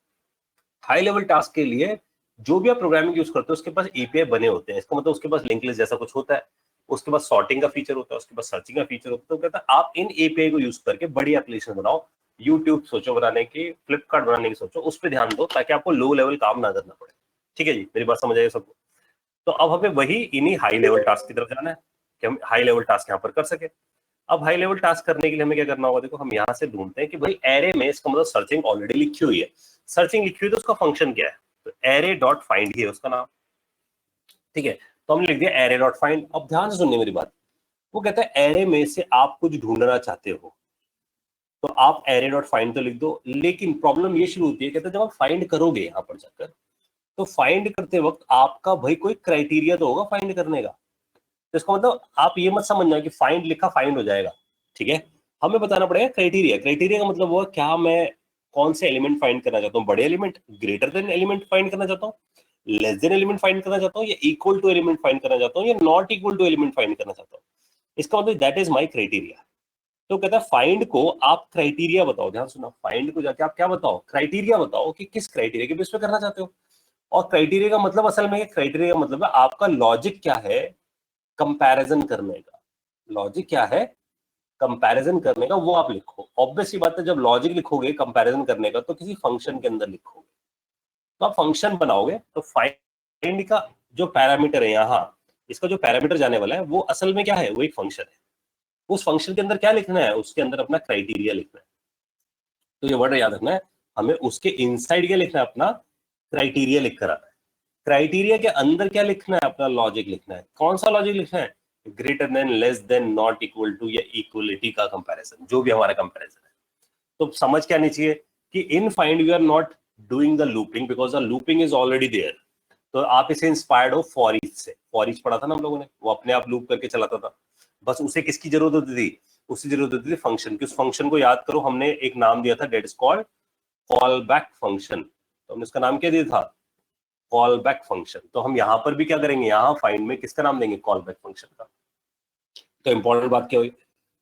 [SPEAKER 1] हाई लेवल टास्क के लिए जो भी आप प्रोग्रामिंग यूज करते हो उसके पास एपीआई बने होते हैं। इसका मतलब उसके पास लिंक लिस्ट जैसा कुछ होता है, उसके पास सॉर्टिंग का फीचर होता है, उसके पास सर्चिंग का फीचर होता है। तो कहता है आप इन एपीआई को यूज करके बड़ी एप्लीकेशन बनाओ। यूट्यूब सोचो बनाने की, फ्लिपकार्ट बनाने की सोचो, उस पर ध्यान दो ताकि आपको लो लेवल काम ना करना पड़े। ठीक है जी, मेरी बात समझ आई सबको? तो अब हमें वही इन्हीं हाई लेवल टास्क की तरफ जाना है कि हम हाई लेवल टास्क यहाँ पर कर सके। अब हाई लेवल टास्क करने के लिए हमें क्या करना होगा? देखो हम यहाँ से ढूंढते हैं कि भाई एरे में, इसका मतलब सर्चिंग ऑलरेडी लिखी हुई है। सर्चिंग लिखी हुई तो उसका फंक्शन क्या है? तो एरे डॉट फाइंड ही है उसका नाम। ठीक है, तो हमने लिख दिया एरे डॉट फाइंड। अब ध्यान से सुनने मेरी बात, वो कहता है एरे में से आप कुछ ढूंढना चाहते हो तो आप एरे डॉट फाइंड तो लिख दो, लेकिन प्रॉब्लम ये शुरू होती है, कहता है जब आप फाइंड करोगे यहां पर जाकर तो फाइंड करते वक्त आपका भाई कोई क्राइटेरिया तो होगा फाइंड करने का। तो इसका मतलब आप ये मत समझना कि फाइंड लिखा फाइंड हो जाएगा, ठीक है, हमें बताना पड़ेगा क्राइटेरिया। क्राइटेरिया का मतलब वो क्या मैं कौन से एलिमेंट फाइंड करना चाहता हूँ, बड़े element, greater than element find करना चाहता हूँ, लेस देन एलिमेंट फाइंड करना चाहता हूँ, या इक्वल टू एलिमेंट फाइंड करना चाहता हूँ, या not equal to element find करना चाहता हूँ। इसका मतलब दैट इज माई क्राइटेरिया। तो कहता है फाइंड को आप क्राइटेरिया बताओ, ध्यान सुनो, फाइंड को जाके आप क्या बताओ, क्राइटेरिया बताओ कि किस क्राइटेरिया के बेस पे करना चाहते हो। और क्राइटेरिया का मतलब असल में क्राइटेरिया का मतलब है आपका लॉजिक क्या है कंपैरिजन करने का, लॉजिक क्या है कंपैरिजन करने का, वो आप लिखो। ऑब्वियस सी बात है, जब लॉजिक लिखोगे कंपैरिजन करने का तो किसी फंक्शन के अंदर लिखोगे, तो आप फंक्शन बनाओगे। तो फाइंड का जो पैरामीटर है यहाँ, इसका जो पैरामीटर जाने वाला है वो असल में क्या है, वो एक फंक्शन है। उस फंक्शन के अंदर क्या लिखना है, उसके अंदर अपना क्राइटेरिया लिखना है। तो ये वर्ड याद रखना है, हमें उसके इनसाइड क्या लिखना है, अपना क्राइटेरिया लिख कर आना है। क्राइटेरिया के अंदर क्या लिखना है, अपना लॉजिक लिखना है। कौन सा लॉजिक लिखना है, greater than, less than, not equal to या इक्वलिटी का कंपैरिजन, जो भी हमारा कंपैरिजन है। तो समझ क्या आनी चाहिए कि in find we are not doing the looping because the looping is already there. तो आप इसे इंस्पायर्ड हो फॉर ईच से, फॉर ईच पढ़ा था ना हम लोगों ने, वो अपने आप लूप करके चलाता था। बस उसे किसकी जरूरत होती थी, उसकी जरूरत होती थी फंक्शन की। उस फंक्शन को याद करो, हमने एक नाम दिया था, that is called call back function. तो हमने उसका नाम क्या दिया था, कॉल बैक फंक्शन। तो हम यहाँ पर भी क्या करेंगे, यहाँ फाइंड में किसका नाम देंगे, कॉल बैक फंक्शन का। तो इंपॉर्टेंट बात क्या हुई,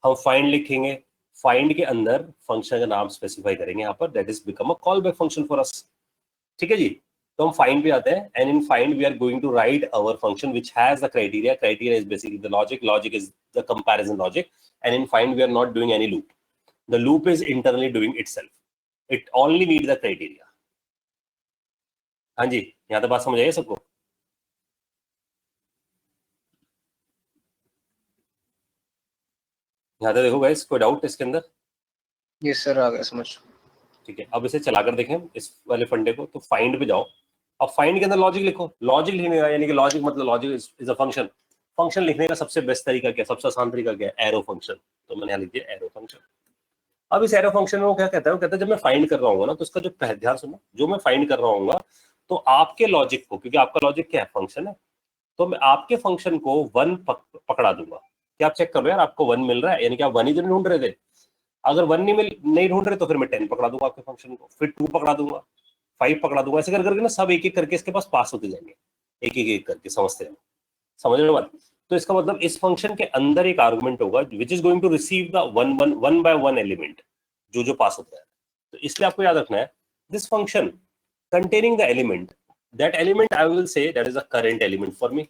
[SPEAKER 1] हम फाइंड लिखेंगे, फाइंड के अंदर फंक्शन का नाम स्पेसिफाई करेंगे यहाँ पर, that is become a callback function for us. ठीक है जी। तो हम फाइंड पे आते हैं, and in find we are going to write our function which has the criteria. Criteria is basically the logic, logic is the comparison logic, and in find we are not doing any loop, the loop is internally doing itself, it only need the criteria. हाँ जी, यहाँ तो बात समझ आई सबको। यहाँ तो देखो गाइस, कोई डाउट इसके अंदर?
[SPEAKER 2] यस सर, आ गया समझ।
[SPEAKER 1] ठीक है, अब इसे चलाकर देखें इस वाले फंडे को। तो फाइंड पे जाओ, अब फाइंड के अंदर लॉजिक लिखो। लॉजिक लिखने का यानी कि लॉजिक मतलब logic is a function. Function लिखने का सबसे बेस्ट तरीका क्या, सबसे आसान तरीका क्या है, एरो फंक्शन। तो मैंने यहाँ लिख दिया एरो फंक्शन। अब इस एरो फंक्शन में वो क्या कहता है, वो कहता है जब मैं फाइंड कर रहा हूँ ना, तो उसका जो ध्यान सुनो, जो मैं फाइंड कर रहा हूँ तो आपके लॉजिक को, क्योंकि आपका लॉजिक क्या है, फंक्शन है, तो मैं आपके फंक्शन को 1 पकड़ा दूंगा। क्या आप चेक कर रहे हो यार, आपको 1 मिल रहा है, यानी कि आप 1 ही तो ढूंढ रहे थे। अगर 1 नहीं ढूंढ रहे तो फिर मैं 10 पकड़ा दूंगा आपके फंक्शन को, फिर 2 पकड़ा दूंगा, 5 पकड़ा दूंगा, ऐसे कर करके ना सब एक एक करके इसके पास पास होते जाएंगे, एक करके। समझते हैं, समझ रहे हो बात? तो इसका मतलब इस फंक्शन के अंदर एक आर्गुमेंट होगा which is going to receive the one by one element, जो पास होता है। तो इसलिए आपको याद रखना है, this function containing the element, that element I will say that is a current element for me.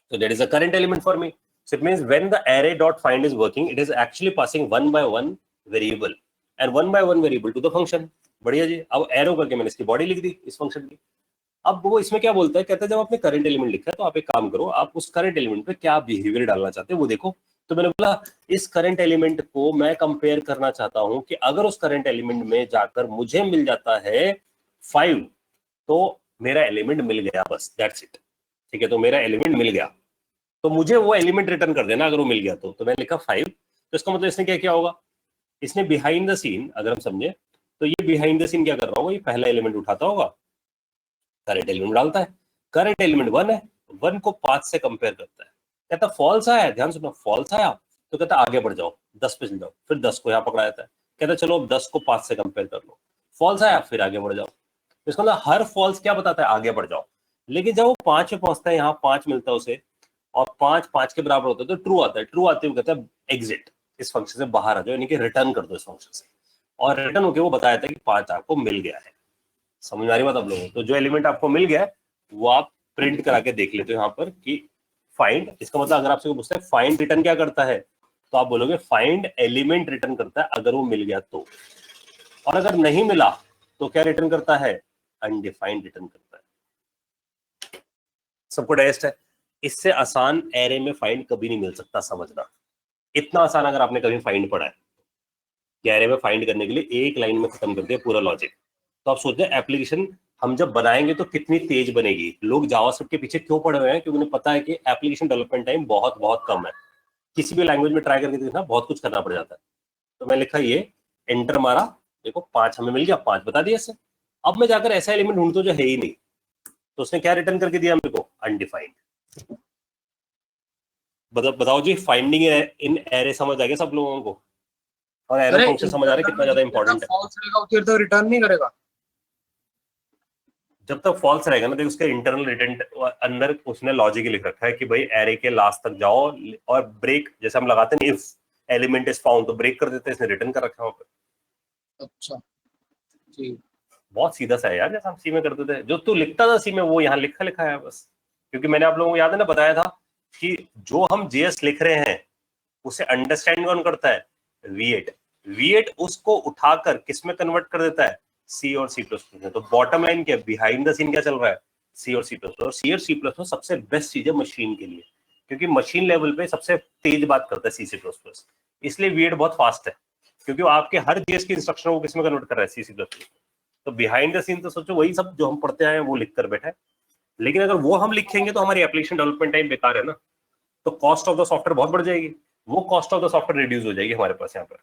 [SPEAKER 1] So that is a current element for me. So it means when the array dot find is working, it is actually passing 1 by 1 variable and 1 by 1 variable to the function. बढ़िया जी। अब एरो करके मैंने इसकी बॉडी लिख दी इस फंक्शन की। अब वो इसमें क्या बोलता है, कहता है जब आपने करंट एलिमेंट लिखा है तो आप एक काम करो, आप उस करंट एलिमेंट पे क्या बिहेवियर डालना चाहते हैं वो देखो। तो मैंने बोला इस करंट एलिमेंट को मैं कंपेयर करना चाहता हूं कि अगर उस करंट एलिमेंट में जाकर मुझे मिल जाता है 5 तो मेरा एलिमेंट मिल गया, बस दैट्स इट। ठीक है, तो मेरा एलिमेंट मिल गया तो मुझे वो एलिमेंट रिटर्न कर देना अगर वो मिल गया तो मैंने लिखा 5। तो इसका मतलब इसने क्या किया होगा, इसने बिहाइंड द सीन, अगर हम समझे तो ये बिहाइंड द सीन क्या कर रहा होगा, ये पहला एलिमेंट उठाता होगा, करंट एलिमेंट डालता है, करंट एलिमेंट 1 है, 1 को 5 से कंपेयर करता है, कहता फॉल्स आया, ध्यान सुनो, फॉल्स आया तो कहता आगे बढ़ जाओ 10 पे चल जाओ, फिर 10 को यहाँ पकड़ा जाता है, कहता चलो अब 10 को 5 से कंपेयर कर लो, फॉल्स आया फिर आगे बढ़ जाओ। तो इसका मतलब हर फॉल्स क्या बताता है, आगे बढ़ जाओ। लेकिन जब वो 5 पे पहुंचता है, यहाँ 5 मिलता है उसे और 5 के बराबर होता है तो ट्रू आता है, ट्रू आते हुए कहता है एग्जिट, इस फंक्शन से बाहर आ जाओ, यानी कि रिटर्न कर दो इस फंक्शन से, और रिटर्न होकर वो बताया था कि 5 आपको मिल गया है। समझ में आ रही बात आप लोगों को? तो जो एलिमेंट आपको मिल गया है वो आप प्रिंट करा के देख लेते हो यहाँ पर कि फाइंड, इसका मतलब अगर आपसे पूछता है फाइंड रिटर्न क्या करता है तो आप बोलोगे फाइंड एलिमेंट रिटर्न करता है अगर वो मिल गया तो, और अगर नहीं मिला तो क्या रिटर्न करता है, अनडिफाइंड रिटर्न करता है। सबको डाइजेस्ट है? इससे आसान एरे में फाइंड कभी नहीं मिल सकता, समझना। इतना आसान अगर आपने कभी फाइंड पढ़ा है कि एरे में फाइंड करने के लिए एक लाइन में खत्म कर दिया पूरा लॉजिक, तो आप सोचते हैं एप्लीकेशन हम जब बनाएंगे तो कितनी तेज बनेगी। लोग जावास्क्रिप्ट के पीछे क्यों पड़े हुए हैं? क्योंकि उन्हें पता है कि एप्लीकेशन डेवलपमेंट टाइम बहुत बहुत कम है। किसी भी लैंग्वेज में ट्राई करके देखना, बहुत कुछ करना पड़ जाता है। तो मैं लिखा ये, एंटर मारा, देखो 5 हमें मिल गया, 5 बता दिया इससे। अब मैं जाकर ऐसा एलिमेंट ढूंढता जो है ही नहीं, तो उसने क्या रिटर्न करके दिया मेरे को? अनडिफाइंड। बताओ जी, फाइंडिंग इन एरे समझ आ गया सब लोगों को? और एरे फंक्शन समझ आ रहा है कितना ज्यादा इंपॉर्टेंट है?
[SPEAKER 4] फॉल्स रहेगा फिर तो रिटर्न नहीं करेगा।
[SPEAKER 1] जब तक फॉल्स रहेगा ना, देखो उसके इंटरनल रिटर्न अंदर उसने लॉजिक लिख रखा है कि भाई एरे के लास्ट तक जाओ और ब्रेक, जैसे हम लगाते हैं इफ एलिमेंट इज फाउंड, तो ब्रेक कर देते हैं, इसने रिटर्न कर रखा है वहां पे।
[SPEAKER 4] अच्छा जी,
[SPEAKER 1] बहुत सीधा सा है यार, जैसे हम सी में करते थे। जो तू लिखता था सी में वो यहाँ लिखा है बस। क्योंकि मैंने आप लोगों को याद है ना बताया था कि जो हम जेएस लिख रहे हैं उसे अंडरस्टैंड कौन करता है? V8। V8 उसको उठाकर किस में कन्वर्ट कर देता है? सी और C++ में। तो बॉटम लाइन क्या, बिहाइंड द सीन क्या चल रहा है? C और C++। और C और C++ सबसे बेस्ट चीज है मशीन के लिए, क्योंकि मशीन लेवल पे सबसे तेज बात करता है C++। इसलिए V8 बहुत फास्ट है, क्योंकि वो आपके हर जेएस की इंस्ट्रक्शन को किस में कन्वर्ट कर रहा है? C++। तो बिहाइंड द सीन तो सोचो वही सब जो हम पढ़ते आए हैं वो लिख कर बैठे हैं। लेकिन अगर वो हम लिखेंगे तो हमारी एप्लीकेशन डेवलपमेंट टाइम बेकार है ना, तो कॉस्ट ऑफ द सॉफ्टवेयर बहुत बढ़ जाएगी। वो cost of the software reduce हो जाएगी हमारे पास यहाँ पर।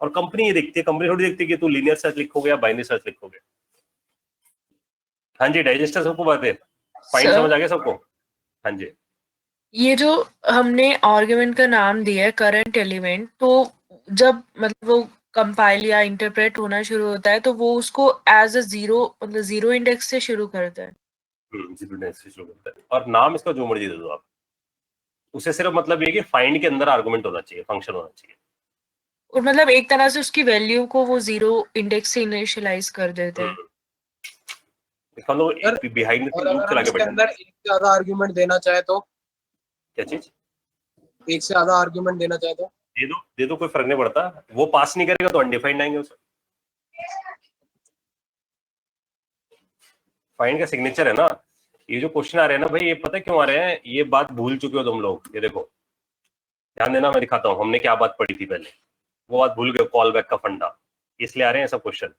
[SPEAKER 1] और कंपनी ये देखती है, कंपनी थोड़ी देखती है कि तू लीनियर सर्च लिखोगे या बाइनरी सर्च लिखोगे। हाँ जी, डाइजेस्टर सबको बात है, फाइंड समझ आ गया सबको? हाँ जी।
[SPEAKER 5] ये जो हमने आर्गुमेंट का नाम दिया है करंट एलिमेंट, तो जब मतलब वो कंपाइल या इंटरप्रेट होना शुरू होता है तो वो उसको एज अ जीरो, मतलब जीरो इंडेक्स से शुरू करता है।
[SPEAKER 1] जीरो इंडेक्स से शुरू करता है, और नाम इसका जो मर्जी दे दो आप, उसे सिर्फ मतलब ये कि फाइंड के अंदर आर्गुमेंट होना चाहिए, फंक्शन होना चाहिए।
[SPEAKER 5] और मतलब एक तरह से उसकी वैल्यू को वो जीरो इंडेक्स से इनिशियलाइज कर देते हैं।
[SPEAKER 1] इसका मतलब
[SPEAKER 4] सर,
[SPEAKER 1] बिहाइंड द
[SPEAKER 4] और
[SPEAKER 1] सीन लूप
[SPEAKER 4] अगर
[SPEAKER 1] चला
[SPEAKER 4] हम
[SPEAKER 1] के
[SPEAKER 4] इसके
[SPEAKER 1] बैठा।
[SPEAKER 4] अंदर एक से ज्यादा आर्ग्यूमेंट देना चाहे तो?
[SPEAKER 1] क्या चीज?
[SPEAKER 4] एक से ज्यादा आर्ग्यूमेंट देना चाहे तो?
[SPEAKER 1] दे दो, कोई फर्क नहीं पड़ता। वो पास नहीं करेगा तो अनडिफाइंड आएंगे उसे। फाइंड का सिग्नेचर है ना। ये जो क्वेश्चन आ रहे हैं ना भाई, ये पता है क्यों आ रहे हैं? ये बात भूल चुके हो तुम लोग। ये देखो, ध्यान देना, मैं दिखाता हूँ हमने क्या बात पढ़ी थी पहले। वो बात भूल गए, कॉल बैक का फंडा, इसलिए आ रहे हैं सब क्वेश्चन।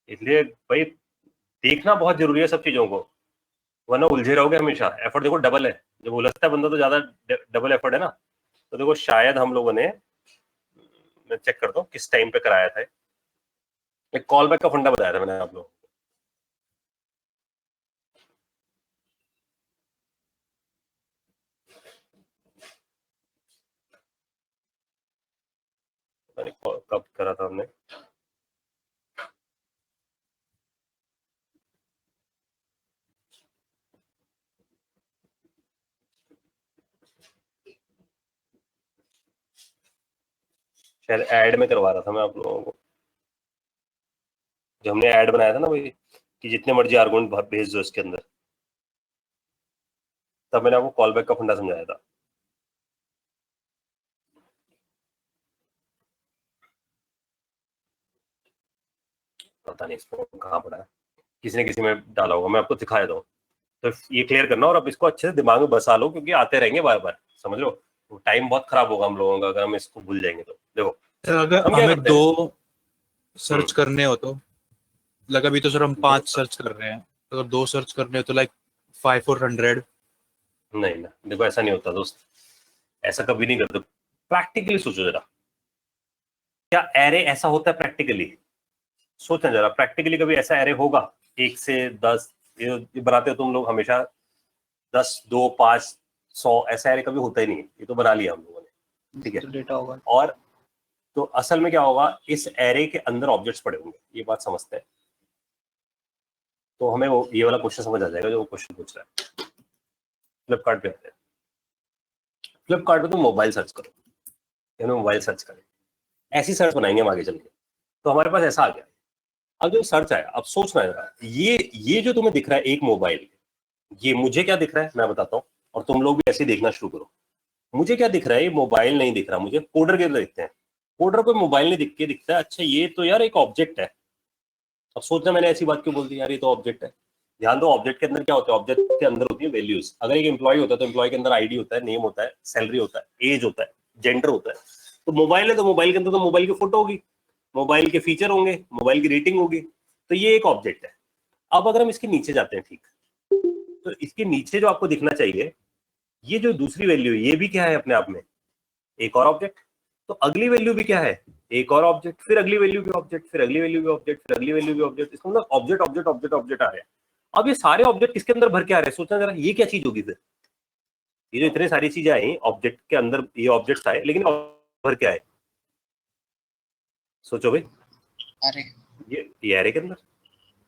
[SPEAKER 1] इसलिए भाई देखना बहुत जरूरी है सब चीजों को, वरना उलझे रहोगे हमेशा। एफर्ट देखो डबल है, जब उलझता है बंदा तो ज्यादा डबल एफर्ट है ना। तो देखो शायद हम लोगों ने, मैं चेक करता हूँ किस टाइम पे कराया था। एक कॉल बैक का फंडा बताया था मैंने आप लोगों को। कब करा था हमने? शायद ऐड में करवा रहा था मैं आप लोगों को, जो हमने ऐड बनाया था ना भाई, कि जितने मर्जी आर्गुमेंट भेज दो इसके अंदर, तब मैंने आपको कॉल बैक का फंडा समझाया था। पता नहीं इसको कहाँ पड़ा है, किसी ने किसी में डाला होगा, मैं आपको दिखाया दूँ। तो ये क्लियर करना और अब इसको अच्छे से दिमाग में बसा लो, क्योंकि आते रहेंगे बार बार, समझ लो। टाइम बहुत खराब होगा हम लोगों का अगर हम इसको भूल जाएंगे तो। देखो
[SPEAKER 6] अगर
[SPEAKER 1] हम क्या
[SPEAKER 6] हमें
[SPEAKER 1] करते हैं?
[SPEAKER 6] 2 सर्च करने हो तो लगा, अभी तो सर हम 5 सर्च कर रहे हैं, अगर 2 सर्च करने हो तो लाइक 5 और 100।
[SPEAKER 1] नहीं ना, देखो ऐसा नहीं होता दोस्त, ऐसा कभी नहीं करते। प्रैक्टिकली सोचो जरा, क्या एरे ऐसा होता है प्रैक्टिकली? सोचना जरा, प्रैक्टिकली कभी ऐसा एरे होगा? 1 से 10 ये बनाते हो तुम लोग हमेशा, 10, 2, 5, 100, ऐसा एरे कभी होता ही नहीं है। ये तो बना लिया हम लोगों ने, ठीक है।
[SPEAKER 2] डेटा होगा।
[SPEAKER 1] और तो असल में क्या होगा, इस एरे के अंदर ऑब्जेक्ट्स पड़े होंगे, ये बात समझते हैं। तो हमें वो ये वाला क्वेश्चन समझ आ जाएगा जो वो क्वेश्चन पूछ रहा है। फ्लिपकार्ट पे आते हैं, फ्लिपकार्ट पे तुम मोबाइल सर्च करो, यानी मोबाइल सर्च करें, ऐसी सर्च बनाएंगे हम आगे चल के। तो हमारे पास ऐसा आ गया। अब जो सर्च आया, अब सोचना है, ये जो तुम्हें दिख रहा है एक मोबाइल, ये मुझे क्या दिख रहा है मैं बताता हूँ, और तुम लोग भी ऐसे देखना शुरू करो। मुझे क्या दिख रहा है? ये मोबाइल नहीं दिख रहा मुझे, कोडर के अंदर दिखते हैं। कोडर को मोबाइल नहीं दिख के दिखता है, अच्छा ये तो यार एक ऑब्जेक्ट है। अब सोचना मैंने ऐसी बात क्यों बोल दी यार, ये तो ऑब्जेक्ट है। ध्यान दो, ऑब्जेक्ट के अंदर क्या होता है? ऑब्जेक्ट के अंदर होती है वैल्यूज। अगर एक एम्प्लॉय होता है तो एम्प्लॉय के अंदर आईडी होता है, नेम होता है, सैलरी होता है, एज होता है, जेंडर होता है। तो मोबाइल है तो मोबाइल के अंदर तो मोबाइल की फोटो होगी, मोबाइल के फीचर होंगे, मोबाइल की रेटिंग होगी, तो ये एक ऑब्जेक्ट है। अब अगर हम इसके नीचे जाते हैं, ठीक, तो इसके नीचे जो आपको दिखना चाहिए, ये जो दूसरी वैल्यू है, ये भी क्या है अपने आप में, एक और ऑब्जेक्ट। तो अगली वैल्यू भी क्या है, एक और ऑब्जेक्ट, फिर अगली वैल्यू भी ऑब्जेक्ट, फिर अगली वैल्यू भी ऑब्जेक्ट, फिर अगली वैल्यू भी ऑब्जेक्ट। इसका मतलब ऑब्जेक्ट ऑब्जेक्ट ऑब्जेक्ट ऑब्जेक्ट आ रहे हैं। अब ये सारे ऑब्जेक्ट किसके अंदर भर के आ रहे हैं, सोचना जरा, ये क्या चीज होगी फिर? ये जो इतने सारी चीजें आई ऑब्जेक्ट के अंदर, ये ऑब्जेक्ट्स आए, लेकिन भर के आए, सोचो भाई।
[SPEAKER 2] अरे
[SPEAKER 1] ये एरे के अंदर,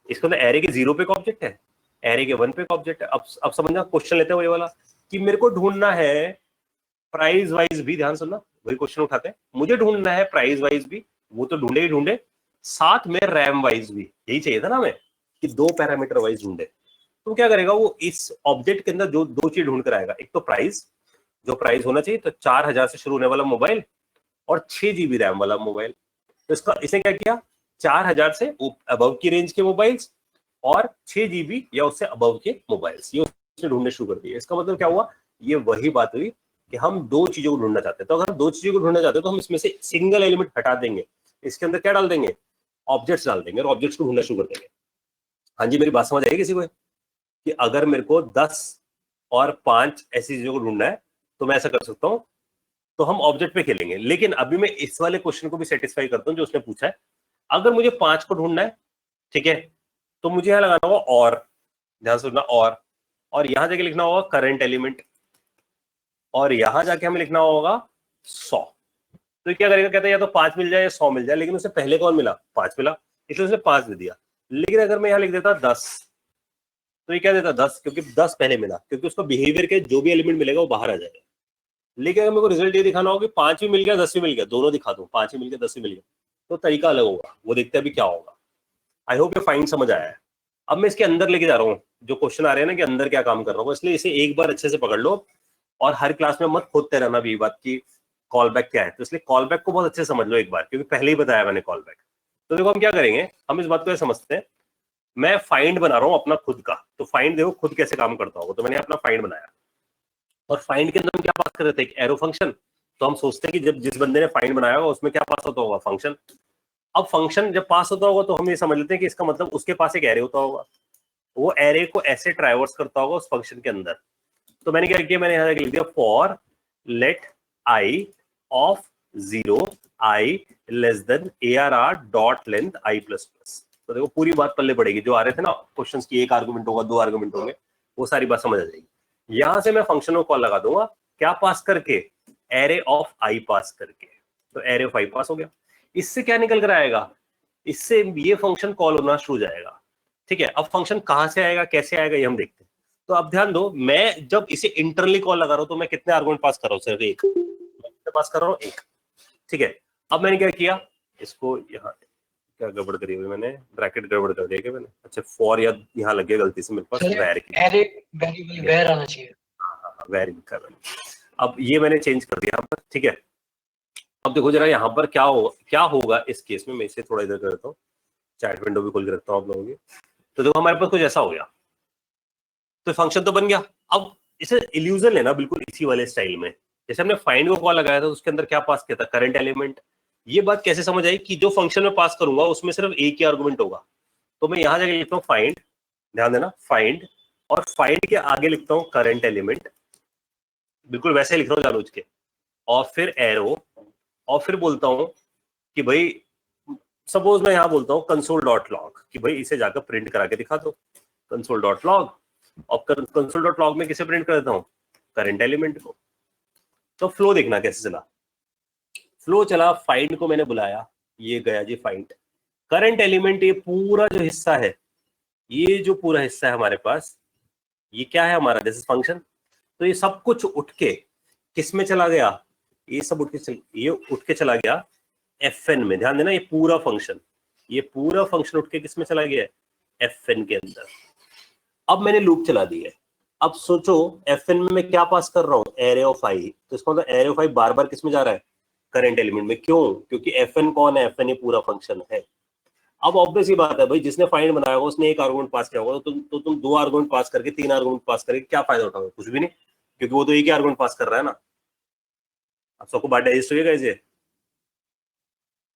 [SPEAKER 1] इसका मतलब एरे के 0 पे एक ऑब्जेक्ट है, एरे के 1 पे एक ऑब्जेक्ट है। अब समझना, क्वेश्चन लेते हैं वही वाला कि मेरे को ढूंढना है प्राइस वाइज भी, ध्यान सुनना, वही क्वेश्चन उठाते हैं, मुझे ढूंढना है प्राइस वाइज भी, वो तो ढूंढे ही ढूंढे, साथ में रैम वाइज भी, यही चाहिए था ना हमें कि 2 पैरामीटर वाइज ढूंढे। तो क्या करेगा वो, इस ऑब्जेक्ट के अंदर जो 2 चीज ढूंढ कर आएगा, एक तो प्राइस, जो प्राइस होना चाहिए, तो 4000 से शुरू होने वाला मोबाइल और 6 GB रैम वाला मोबाइल। तो इसने क्या किया, 4000 से अबव की रेंज के मोबाइल्स और 6 GB या उससे अबव के मोबाइल्स, ये उसने ढूंढने शुरू कर दिए। इसका मतलब क्या हुआ, ये वही बात हुई कि हम 2 चीजों को ढूंढना चाहते हैं। तो अगर हम 2 चीजों को ढूंढना चाहते हैं तो हम इसमें से सिंगल एलिमेंट हटा देंगे, इसके अंदर क्या डाल देंगे, ऑब्जेक्ट्स डाल देंगे और ऑब्जेक्ट्स को ढूंढना शुरू कर देंगे। हाँ जी, मेरी बात समझ आई किसी को कि अगर मेरे को 10 और 5 ऐसी चीजों को ढूंढना है तो मैं ऐसा कर सकता हूँ, तो हम ऑब्जेक्ट पे खेलेंगे। लेकिन अभी मैं इस वाले क्वेश्चन को भी सेटिस्फाई करता हूँ जो उसने पूछा है। अगर मुझे 5 को ढूंढना है, ठीक है, तो मुझे यहां लगाना होगा और, ध्यान से सुनना, और यहां जाके लिखना होगा करंट एलिमेंट, और यहां जाके हमें लिखना होगा 100। तो क्या करेगा, कहता है या तो 5 मिल जाए या 100 मिल जाए, लेकिन उसे पहले कौन मिला, 5 मिला, इसलिए उसने 5 दे दिया। लेकिन अगर मैं यहां लिख देता 10, तो ये क्या देता 10, क्योंकि 10 पहले मिला, क्योंकि उसको बिहेवियर के जो भी एलिमेंट मिलेगा वो बाहर आ जाएगा। लेकिन अगर मेरे को रिजल्ट ये दिखाना होगा कि 5 भी मिल गया 10 भी मिल गया, दोनों दिखा दूं, 5 भी मिल गया 10 भी मिल गया, तो तरीका अलग होगा, वो देखते हैं अभी क्या होगा। आई होप ये फाइन समझ आया है। अब मैं इसके अंदर लेके जा रहा हूँ, जो क्वेश्चन आ रहे हैं ना कि अंदर क्या काम कर रहा हूँ, इसलिए इसे एक बार अच्छे से पकड़ लो और हर क्लास में मत खोदते रहना भी बात की कॉल बैक क्या है। तो इसलिए कॉल बैक को बहुत अच्छे से समझ लो एक बार, क्योंकि पहले ही बताया मैंने कॉल बैक। तो देखो हम क्या करेंगे, हम इस बात को समझते हैं। मैं फाइंड बना रहा हूँ अपना खुद का, तो फाइंड देखो खुद कैसे काम करता होगा। तो मैंने अपना फाइंड बनाया और फाइंड के अंदर हम क्या पास कर रहे थे, एक एरो फंक्शन। तो हम सोचते हैं कि जब जिस बंदे ने फाइंड बनाया होगा उसमें क्या पास होता होगा, फंक्शन। अब फंक्शन जब पास होता होगा तो हम ये समझ लेते हैं कि इसका मतलब उसके पास एक एरे होता होगा, वो एरे को ऐसे ट्रैवर्स करता होगा उस फंक्शन के अंदर। तो मैंने क्या किया, मैंने यहाँ लिख दिया for let i of 0 i less than ARR dot length i plus plus. तो देखो पूरी बात पल्ले पड़ेगी, जो आ रहे थे ना क्वेश्चंस की, एक आर्गुमेंट होगा 2 आर्गुमेंट होंगे, वो सारी बात समझ आ जाएगी। यहां से मैं फंक्शन को कॉल लगा दूंगा, क्या पास करके, एरे ऑफ i पास करके। तो एरे ऑफ i पास हो गया। इससे क्या निकल कर आएगा, इससे ये फंक्शन कॉल होना शुरू हो जाएगा। ठीक है, अब फंक्शन कहां से आएगा कैसे आएगा ये हम देखते हैं। तो अब ध्यान दो, मैं जब इसे इंटरनली कॉल लगा रहा हूं तो मैं कितने आर्गुमेंट पास कर रहा हूं, सिर्फ एक पास कर रहा हूं, एक। ठीक है, अब मैंने क्या किया, इसको यहाँ क्या गड़बड़ करी हुई मैंने, ब्रैकेट गड़बड़ कर दिया क्या मैंने, अच्छा फॉर या यहाँ लग गया गलती से मेरे पास वैर की,
[SPEAKER 7] एरे वेरिएबल वैर आना चाहिए।
[SPEAKER 1] वैर कर रहा हूं। अब ये मैंने चेंज कर दिया यहाँ पर। ठीक है, अब देखो जरा यहाँ पर क्या होगा इस केस में। मैं इसे थोड़ा इधर कर देता हूँ, चैट विंडो भी खोल के रखता हूँ आप लोगों की। तो देखो हमारे पास कुछ ऐसा हो गया, तो फंक्शन तो बन गया। अब इसे इल्यूजन लेना बिल्कुल इसी वाले स्टाइल में, जैसे हमने फाइंड को कॉल लगाया था उसके अंदर क्या पास किया था, करंट एलिमेंट। ये बात कैसे समझ आई कि जो फंक्शन में पास करूंगा उसमें सिर्फ एक ही आर्गुमेंट होगा। तो मैं यहां जाके लिखता हूँ फाइंड, ध्यान देना फाइंड, और फाइंड के आगे लिखता हूँ करंट एलिमेंट, बिल्कुल वैसे लिख रहा हूँ जानबूझ के, और फिर एरो, और फिर बोलता हूँ कि भाई सपोज मैं यहाँ बोलता हूँ कंसोल डॉट लॉग, कि भाई इसे जाकर प्रिंट करा के दिखा दो, कंसोल डॉट लॉग। और कंसोल डॉट लॉग में किसे प्रिंट कर देता हूँ, करंट एलिमेंट को। तो फ्लो देखना कैसे चला, फ्लो चला, फाइंड को मैंने बुलाया, ये गया जी फाइंड, करंट एलिमेंट, ये पूरा जो हिस्सा है, ये जो पूरा हिस्सा है हमारे पास, ये क्या है हमारा, दिस इज फंक्शन। तो ये सब कुछ उठ के किस में चला गया, ये सब उठ के चला गया FN में। ध्यान देना, ये पूरा फंक्शन उठ के किस में चला गया, FN के अंदर। अब मैंने लूप चला दी है। अब सोचो FN में मैं क्या पास कर रहा हूँ, एरे ऑफ i। तो इसका मतलब एरे ऑफ i बार बार किस में जा रहा है, करंट एलिमेंट में। क्यों, क्योंकि FN कौन है, FN ये पूरा फंक्शन है। अब ऑब्वियस ही बात है भाई, जिसने फाइंड बनाया होगा उसने एक आर्गुमेंट पास किया होगा, तो तुम 2 आर्गुमेंट पास करके 3 आर्गुमेंट पास करके क्या फायदा उठाओगे, कुछ भी नहीं, क्योंकि वो तो एक ही आर्गुमेंट पास कर रहा है ना। अब सबको बात डाइजेस्ट होगी कैसे,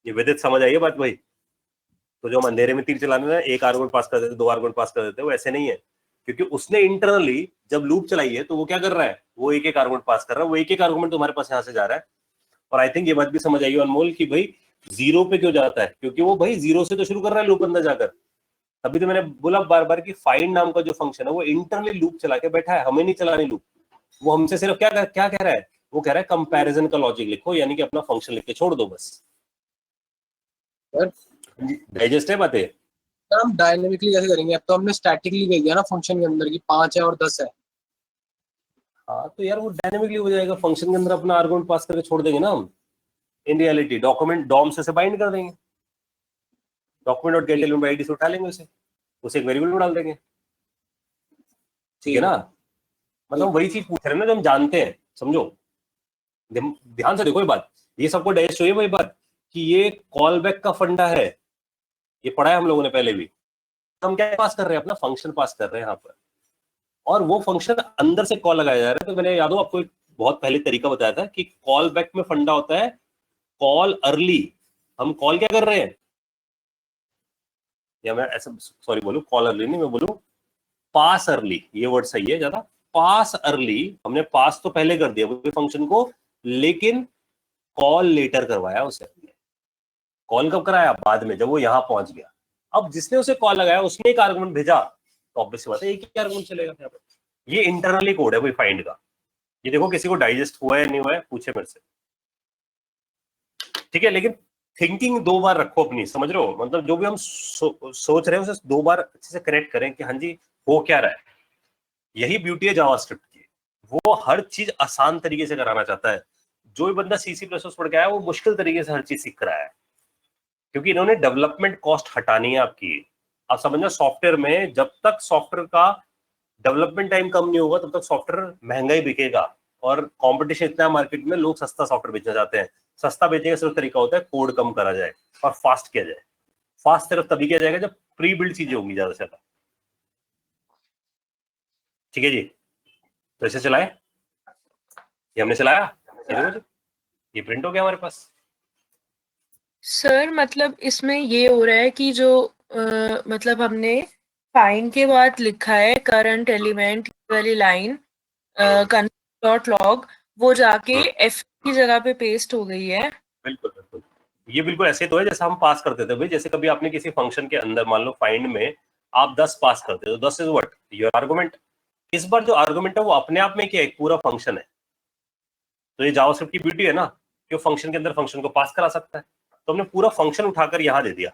[SPEAKER 1] ये विदित समझ आइए बात भाई। तो जो हम अंधेरे में तीर चलाने में एक आर्गुमेंट पास कर देते, दो आर्गुमेंट पास कर देते, वो ऐसे नहीं है, क्योंकि उसने इंटरनली जब लूप चलाई है तो वो क्या कर रहा है, वो एक एक आर्गुमेंट पास कर रहा है, वो एक एक आर्गुमेंट तुम्हारे पास यहाँ से जा रहा है। और आई थिंक ये बात भी समझ आई अनमोल कि भाई जीरो पे क्यों जाता है, क्योंकि वो भाई जीरो से तो शुरू कर रहा है लूप अंदर जाकर। तभी तो मैंने बोला बार बार कि फाइंड नाम का जो फंक्शन है वो इंटरनली लूप चला के बैठा है, हमें नहीं चलानी लूप। वो हमसे सिर्फ क्या कह रहा है, वो कह रहा है कंपैरिजन का लॉजिक लिखो, यानी कि अपना फंक्शन लिख के छोड़ दो बस। डाइजेस्ट है बातें?
[SPEAKER 4] सर हम डायनेमिकली कैसे करेंगे? अब तो हमने स्टैटिकली दे दिया ना फंक्शन के अंदर की 5 है और 10 है।
[SPEAKER 1] हाँ तो यार वो डायनेमिकली हो जाएगा, फंक्शन के अंदर अपना आर्गुमेंट पास करके छोड़ देंगे ना हम। इन रियलिटी डॉक्यूमेंट डॉम से बाइंड कर देंगे, डॉक्यूमेंट और गेट एलिमेंट आईडी से उठा लेंगे उसे एक वेरिएबल में डाल देंगे, ठीक है ना। मतलब वही चीज पूछ रहे हैं ना जो हम जानते हैं, समझो ध्यान से देखो ये बात, ये सबको डाइजेस्ट हुई वही बात कि ये कॉल बैक का फंडा है, ये पढ़ा है हम लोगों ने पहले भी। हम क्या पास कर रहे हैं, अपना फंक्शन पास कर रहे हैं यहाँ पर, और वो फंक्शन अंदर से कॉल लगाया जा रहा है। तो मैंने याद हो आपको एक बहुत पहले तरीका बताया था कि कॉल बैक में फंडा होता है कॉल अर्ली। हम कॉल क्या कर रहे हैं, या मैं ऐसा सॉरी बोलूं, कॉल अर्ली नहीं, मैं बोलूं पास अर्ली, ये वर्ड सही है ज्यादा। पास अर्ली, हमने पास तो पहले कर दिया वो फंक्शन को, लेकिन कॉल लेटर करवाया उसे। कॉल कब कराया, बाद में, जब वो यहां पहुंच गया। अब जिसने उसे कॉल लगाया उसने एक आर्गुमेंट भेजा, तो ऑब्वियस बात है एक ही आर्गुमेंट चलेगा यहाँ पर। ये इंटरनली कोड है कोई फाइंड का। ये देखो किसी को डाइजेस्ट हुआ है नहीं हुआ है पूछे मेरे से, ठीक है। लेकिन थिंकिंग दो बार रखो अपनी, समझ रहे हो, मतलब जो भी हम सोच रहे हैं उसे दो बार अच्छे से कनेक्ट करें कि हाँ जी हो क्या रहा है। यही ब्यूटी है जावास्क्रिप्ट की, वो हर चीज आसान तरीके से कराना चाहता है। जो भी बंदा सीसी प्लस पढ़ के आया वो मुश्किल तरीके से हर चीज सीख कर आया है, क्योंकि इन्होंने डेवलपमेंट कॉस्ट हटानी है आपकी। आप समझना, सॉफ्टवेयर में जब तक सॉफ्टवेयर का डेवलपमेंट टाइम कम नहीं होगा तब तक सॉफ्टवेयर महंगा ही बिकेगा, और कंपटीशन इतना है मार्केट में, लोग सस्ता सॉफ्टवेयर बेचना चाहते हैं। सस्ता बेचने का सिर्फ तरीका होता है कोड कम करा जाए और फास्ट किया जाए। फास्ट सिर्फ तभी किया जाएगा जब प्री बिल्ड चीजें होंगी ज्यादा से ज्यादा, ठीक है जी। तो ऐसे चलाए, ये हमने चलाया, ये प्रिंट हो गया हमारे पास।
[SPEAKER 5] सर मतलब इसमें ये हो रहा है कि जो मतलब हमने फाइंड के बाद लिखा है करंट एलिमेंट वाली लाइन डॉट लॉग, वो जाके एफ की जगह पे पेस्ट हो गई है।
[SPEAKER 1] बिल्कुल बिल्कुल, ये बिल्कुल ऐसे तो है जैसे हम पास करते थे भाई। जैसे कभी आपने किसी फंक्शन के अंदर मान लो फाइंड में आप 10 पास करते हो, 10 इज व्हाट, योर आर्गुमेंट। इस बार जो आर्गुमेंट है वो अपने आप में क्या है, एक पूरा फंक्शन है। तो ये जावास्क्रिप्ट की ब्यूटी है ना कि फंक्शन के अंदर फंक्शन को पास करा सकता है। तो हमने पूरा फंक्शन उठाकर यहाँ दे दिया,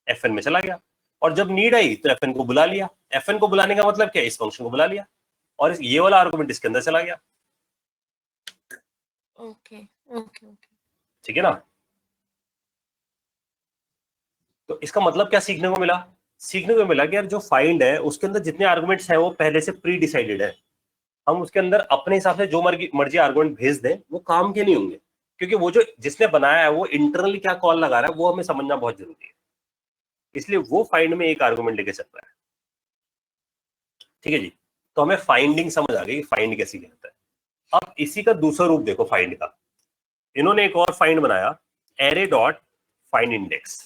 [SPEAKER 1] एफएन में चला गया, और जब नीड आई तो एफएन को बुला लिया। एफएन को बुलाने का मतलब क्या है, इस फंक्शन को बुला लिया, और ये वाला आर्गुमेंट इसके अंदर चला गया।
[SPEAKER 5] ओके ओके ओके,
[SPEAKER 1] ठीक है ना। तो इसका मतलब क्या सीखने को मिला, सीखने को मिला कि यार जो फाइंड है उसके अंदर जितने आर्गुमेंट्स हैं वो पहले से प्री डिसाइडेड है। हम उसके अंदर अपने हिसाब से जो मर्जी आर्गुमेंट भेज दें वो काम के नहीं होंगे, क्योंकि वो जो जिसने बनाया है वो इंटरनली क्या कॉल लगा रहा है वो हमें समझना बहुत जरूरी है। इसलिए वो फाइंड में एक आर्गुमेंट लेके चल रहा है, ठीक है जी। तो हमें फाइंडिंग समझ आ गई कि फाइंड कैसे कहता है। अब इसी का दूसरा रूप देखो फाइंड का। इन्होंने एक और फाइंड बनाया, एरे डॉट फाइंड इंडेक्स।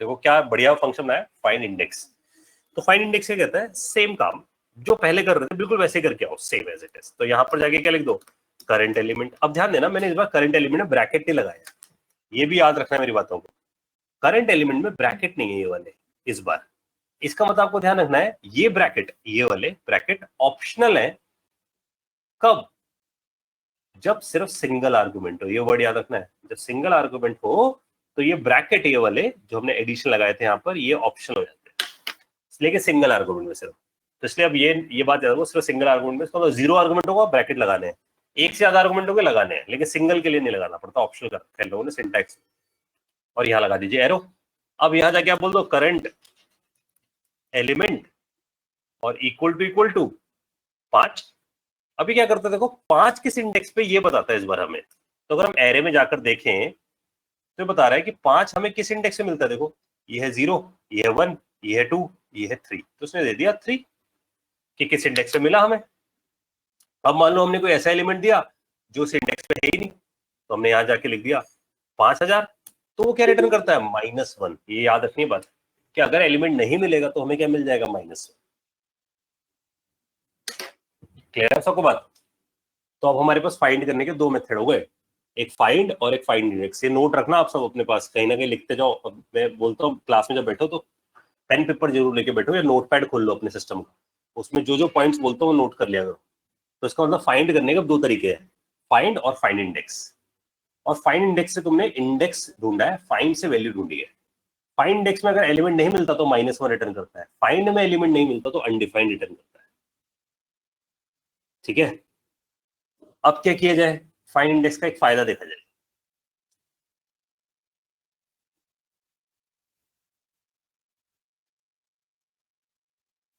[SPEAKER 1] देखो क्या बढ़िया फंक्शन बनाया, फाइंड इंडेक्स। तो फाइंड इंडेक्स क्या कहता है, सेम काम जो पहले कर रहे थे बिल्कुल वैसे करके आओ, सेम एज इट इज। तो यहाँ पर जाके क्या लिख दो, करंट एलिमेंट। अब ध्यान देना मैंने इस बार करंट एलिमेंट में ब्रैकेट नहीं लगाया, ये भी याद रखना है मेरी बातों को। करंट एलिमेंट में ब्रैकेट नहीं है ये वाले इस बार। इसका मतलब आपको ध्यान रखना है ये ब्रैकेट, ये वाले ब्रैकेट ऑप्शनल है। कब, जब सिर्फ सिंगल आर्गुमेंट हो, ये वर्ड याद रखना है। जब सिंगल आर्गुमेंट हो तो ये ब्रैकेट, ये वाले जो हमने एडिशन लगाए थे यहाँ पर, ये ऑप्शनल हो जाते हैं, इसलिए कि सिंगल आर्गुमेंट में सिर्फ। तो इसलिए अब ये बात याद रखो, सिर्फ सिंगल आर्गुमेंट में। इसका जीरो आर्गुमेंट होगा ब्रैकेट लगाने हैं, एक से ज्यादा आर्गुमेंट होंगे लगाने हैं, लेकिन सिंगल के लिए नहीं लगाना पड़ता, ऑप्शनल कर रखा है लोगों ने सिंटैक्स। और यहाँ लगा दीजिए एरो। अब यहाँ जाके आप बोल दो करंट एलिमेंट और इक्वल टू 5। अभी क्या करते हैं देखो, 5 किस इंडेक्स पे ये बताता है इस बार हमें। तो अगर हम एरे में जाकर देखें तो बता रहा है कि 5 हमें किस इंडेक्स से मिलता है। देखो ये है 0, ये है 1, ये है 2, ये है 3। तो उसने दे दिया 3 कि किस इंडेक्स से मिला हमें। अब मान लो हमने कोई ऐसा एलिमेंट दिया जो उस इंडेक्स पे है ही नहीं, तो हमने यहाँ जाके लिख दिया 5000, तो वो क्या रिटर्न करता है, -1। ये याद रखनी बात, कि अगर एलिमेंट नहीं मिलेगा तो हमें क्या मिल जाएगा, माइनस। क्लियर है सबको बात? तो अब हमारे पास फाइंड करने के दो मेथड हो गए, एक फाइंड और एक फाइंड इंडेक्स। ये नोट रखना आप सब अपने पास, कहीं ना कहीं लिखते जाओ। अब मैं बोलता हूँ क्लास में जब बैठो तो पेन पेपर जरूर लेके बैठो, या नोटपैड खोल लो अपने सिस्टम का, उसमें जो जो पॉइंट्स बोलता हूँ नोट कर लिया करो। तो इसका मतलब फाइंड करने के दो तरीके हैं, फाइंड और फाइंड इंडेक्स। और फाइंड इंडेक्स से तुमने इंडेक्स ढूंढा है, फाइंड से वैल्यू ढूंढी है। फाइंड इंडेक्स में अगर एलिमेंट नहीं मिलता तो -1 रिटर्न करता है, फाइंड में एलिमेंट नहीं मिलता तो अनडिफाइंड रिटर्न करता है। ठीक है, अब क्या किया जाए, फाइंड इंडेक्स का एक फायदा देखा जाए।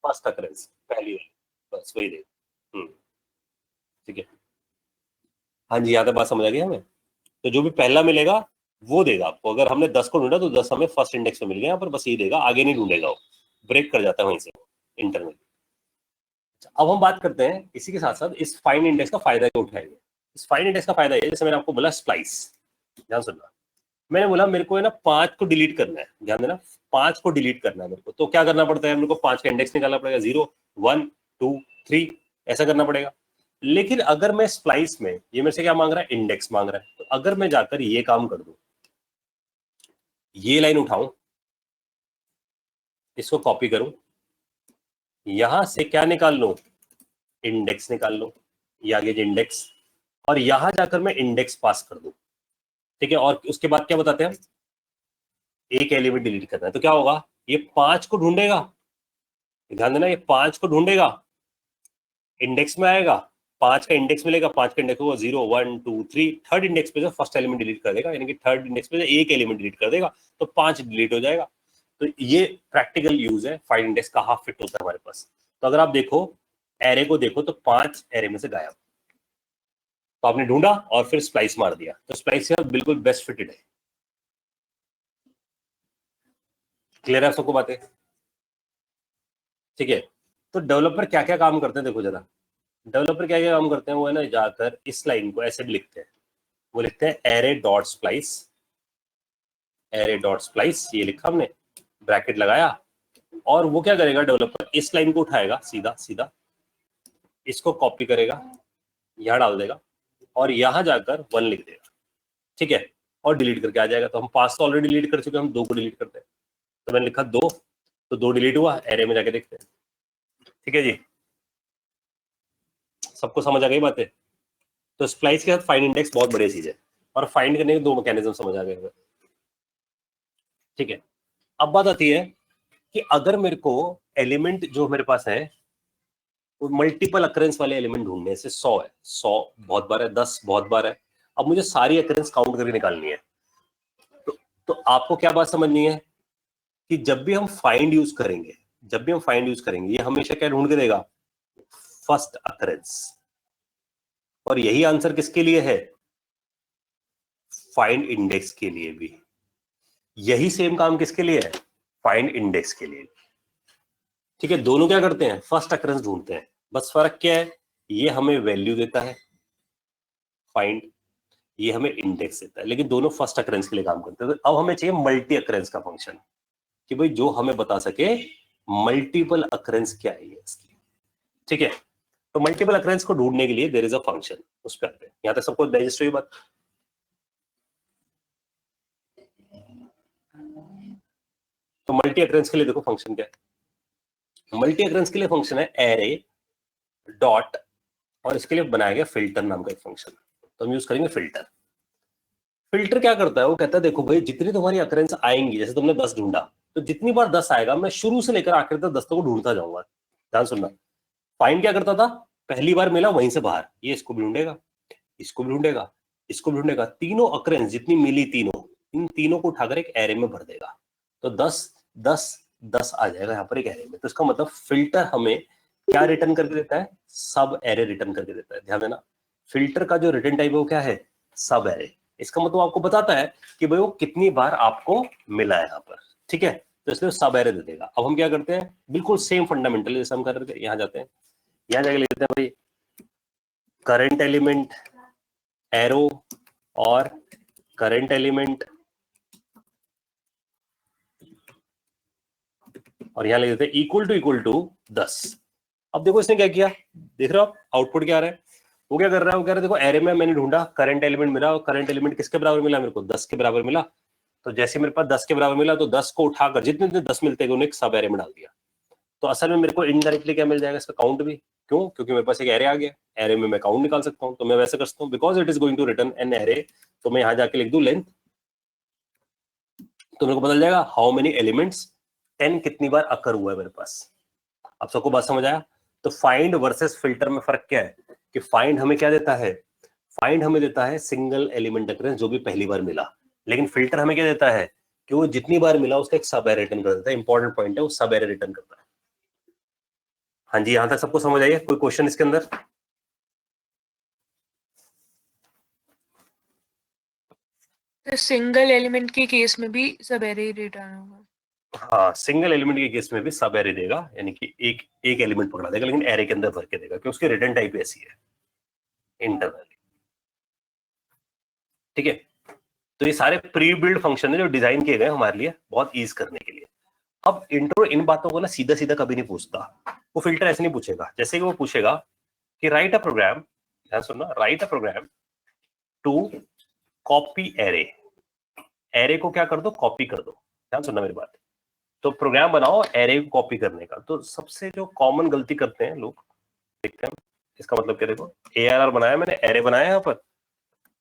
[SPEAKER 1] फर्स्ट अकरेंस, पहली वाली, बस वही दे। ठीक है, हाँ जी, यहाँ तक बात समझ आ गई हमें। तो जो भी पहला मिलेगा वो देगा आपको। अगर हमने 10 को ढूंढा तो 10 हमें फर्स्ट इंडेक्स में मिल गया, पर बस ये देगा, आगे नहीं ढूंढेगा, वो ब्रेक कर जाता है वहीं से इंटरनल। अब हम बात करते हैं इसी के साथ साथ इस फाइंड इंडेक्स का फायदा क्या उठाएंगे। इस फाइंड इंडेक्स का फायदा ये, जैसे मैंने आपको बोला स्प्लाइस, ध्यान सुनना। मैंने बोला मेरे को है ना 5 को डिलीट करना है, ध्यान देना, 5 को डिलीट करना है मेरे को, तो क्या करना पड़ता है, मेरे को 5 का इंडेक्स निकालना पड़ेगा, 0 1 2 3 ऐसा करना पड़ेगा। लेकिन अगर मैं स्प्लाइस में, ये मेरे से क्या मांग रहा है, इंडेक्स मांग रहा है, तो अगर मैं जाकर ये काम कर दूं, ये लाइन उठाऊं, इसको कॉपी करूं, यहां से क्या निकाल लूं, इंडेक्स निकाल लूं, ये आगे इंडेक्स, और यहां जाकर मैं इंडेक्स पास कर दूं। ठीक है, और उसके बाद क्या बताते हैं हम, एक एलिमेंट डिलीट करना है, तो क्या होगा, ये 5 को ढूंढेगा, ध्यान देना, ये 5 को ढूंढेगा, इंडेक्स में आएगा, 5 का इंडेक्स मिलेगा, 5 का इंडेक्स होगा 0 1 2 3, थर्ड इंडेक्स पे से फर्स्ट एलिमेंट डिलीट कर देगा, यानी कि थर्ड इंडेक्स पे से एक एलिमेंट डिलीट कर देगा, तो 5 डिलीट हो जाएगा। तो ये प्रैक्टिकल यूज है फाइंड इंडेक्स का, हाफ फिट होता है हमारे पास। तो अगर आप देखो एरे को देखो तो 5 एरे में से गायब, तो आपने ढूंढा और फिर स्प्लाइस मार दिया, तो स्प्लाइस से बिल्कुल बेस्ट फिटेड है। क्लियर है सबको बातें? ठीक है, तो डेवलपर क्या क्या काम करते हैं देखो जरा। डेवलपर क्या क्या काम करते हैं, वो है ना, जाकर इस लाइन को ऐसे भी लिखते हैं, वो लिखते हैं array dot splice, array dot splice, ये लिखा हमने, ब्रैकेट लगाया, और वो क्या करेगा डेवलपर, इस लाइन को उठाएगा सीधा सीधा, इसको कॉपी करेगा, यहां डाल देगा, और यहां जाकर 1 लिख देगा। ठीक है, और डिलीट करके आ जाएगा। तो हम 5 तो ऑलरेडी डिलीट कर चुके हैं, हम 2 को डिलीट करते हैं, तो मैंने लिखा 2, तो 2 डिलीट हुआ, एरे में जाके देखते हैं। ठीक है जी, सबको समझ आ गई बातें? तो स्प्लाइस के साथ फाइंड इंडेक्स बहुत बढ़िया चीज है, और फाइंड करने के 2 मैकेनिज्म समझ आ गए। ठीक है, अब बात आती है कि अगर मेरे को एलिमेंट जो मेरे पास है वो मल्टीपल अकरेंस वाले एलिमेंट ढूंढने से 100 है, 100 बहुत बार है, 10 बहुत बार है, अब मुझे सारी अकरेंस काउंट करके निकालनी है। तो आपको क्या बात समझनी है कि जब भी हम फाइंड यूज करेंगे, ये हमेशा क्या ढूंढ के देगा, फर्स्ट अकरेंस। और यही आंसर किसके लिए है, फाइंड इंडेक्स के लिए भी। यही सेम काम किसके लिए है, फाइंड इंडेक्स के लिए। ठीक है, दोनों क्या करते हैं, फर्स्ट अकरेंस ढूंढते हैं, बस फर्क क्या है, ये हमें वैल्यू देता है फाइंड, ये हमें इंडेक्स देता है, लेकिन दोनों फर्स्ट अकरेंस के लिए काम करते हैं। तो अब हमें चाहिए मल्टी अकरेंस का फंक्शन, कि भाई जो हमें बता सके मल्टीपल अकरेंस क्या है इसकी। ठीक है, तो मल्टीपल अकरेंस को ढूंढने के लिए देयर इज अ फंक्शन, उस पर आते हैं। यहां तक सबको डाइजेस्ट हुई बात? तो मल्टी अकरेंस के लिए देखो फंक्शन क्या है। मल्टी अकरेंस के लिए फंक्शन है एरे डॉट, और इसके लिए बनाया गया फिल्टर नाम का एक फंक्शन, तो हम यूज करेंगे फिल्टर। फिल्टर क्या करता है, वो कहता है देखो भाई जितनी तुम्हारी अकरेंस आएंगी, जैसे तुमने 10 ढूंढा, तो जितनी बार 10 आएगा मैं शुरू से लेकर आखिर तक 10 को ढूंढता जाऊंगा। ध्यान सुनना, फाइंड क्या करता था, पहली बार मिला वहीं से बाहर, ये इसको भी ढूंढेगा, इसको भी ढूंढेगा, इसको भी ढूंढेगा, तीनों अकरेंस जितनी मिली तीनों, इन तीनों को उठाकर एक एरे में भर देगा, तो 10 10 10 आ जाएगा यहाँ पर एक एरे में। तो इसका मतलब फिल्टर हमें क्या रिटर्न करके देता है, सब एरे रिटर्न करके देता है। ध्यान देना, फिल्टर का जो रिटर्न टाइप है वो क्या है, सब एरे। इसका मतलब आपको बताता है कि भाई वो कितनी बार आपको मिला है यहाँ पर। ठीक है, तो इसलिए सब एरे दे देगा। अब हम क्या करते हैं, बिल्कुल सेम फंडामेंटल जैसे हम कर रहे थे, यहाँ जाते हैं, यहाँ जाके लेते हैं भाई करंट एलिमेंट एरो और करंट एलिमेंट और यहाँ लिख देते हैं इक्वल टू 10। अब देखो इसने क्या किया, देख रहे हो आप आउटपुट क्या आ रहा है, वो क्या कर रहा है, वो कह रहा है देखो एरे में मैंने ढूंढा, करंट एलिमेंट मिला, और करंट एलिमेंट किसके बराबर मिला, मेरे को 10 के बराबर मिला। तो जैसे मेरे पास 10 के बराबर मिला तो 10 को उठाकर जितने 10 मिलते हैं उन्हें एक सब एरे में डाल दिया। तो असल में मेरे को इनडायरेक्टली क्या मिल जाएगा, इसका काउंट भी। क्यों? क्योंकि मेरे पास एक एरे आ गया, एरे में मैं काउंट निकाल सकता हूं। तो मैं वैसे कर सकता हूं, because it is going to return an array, तो मैं यहां जाके लिख दूं लेंथ, तो मेरे को बदल जाएगा हाउ मेनी एलिमेंट्स, 10 कितनी बार अकर हुआ है मेरे पास। अब सबको बात समझ आया? तो फाइंड वर्सेस फिल्टर में फर्क क्या है कि फाइंड हमें क्या देता है, फाइंड हमें देता है सिंगल एलिमेंट अकरेंस जो भी पहली बार मिला, लेकिन फिल्टर हमें क्या देता है कि वो जितनी बार मिला उसका एक सब एरे रिटर्न कर देता है। इंपॉर्टेंट पॉइंट है, वो सब एरे रिटर्न करता है। हाँ जी, यहां तक सबको समझ आइए? कोई क्वेश्चन इसके अंदर?
[SPEAKER 5] तो सिंगल एलिमेंट के केस में भी सब एरे रिटर्न होगा।
[SPEAKER 1] हाँ, सिंगल एलिमेंट के केस में भी सब एरे देगा, यानी कि एक एलिमेंट पकड़ा देगा, लेकिन एरे के अंदर भर के देगा, क्योंकि उसकी रिटर्न टाइप ऐसी है इंटरनली। ठीक है, तो ये सारे प्री बिल्ड फंक्शन है जो डिजाइन किए गए हमारे लिए बहुत ईज करने के लिए। अब इंट्रो इन बातों को ना सीधा सीधा कभी नहीं पूछता, वो फिल्टर ऐसे नहीं पूछेगा। जैसे कि वो पूछेगा कि राइट अ प्रोग्राम, ध्यान सुनना, write a program to copy array, array को क्या कर दो, कॉपी कर दो। ध्यान सुनना मेरी बात। तो प्रोग्राम बनाओ एरे को कॉपी करने का। तो सबसे जो कॉमन गलती करते हैं लोग, देखते हैं इसका मतलब क्या, देखो ARR बनाया मैंने, एरे बनाया यहाँ पर,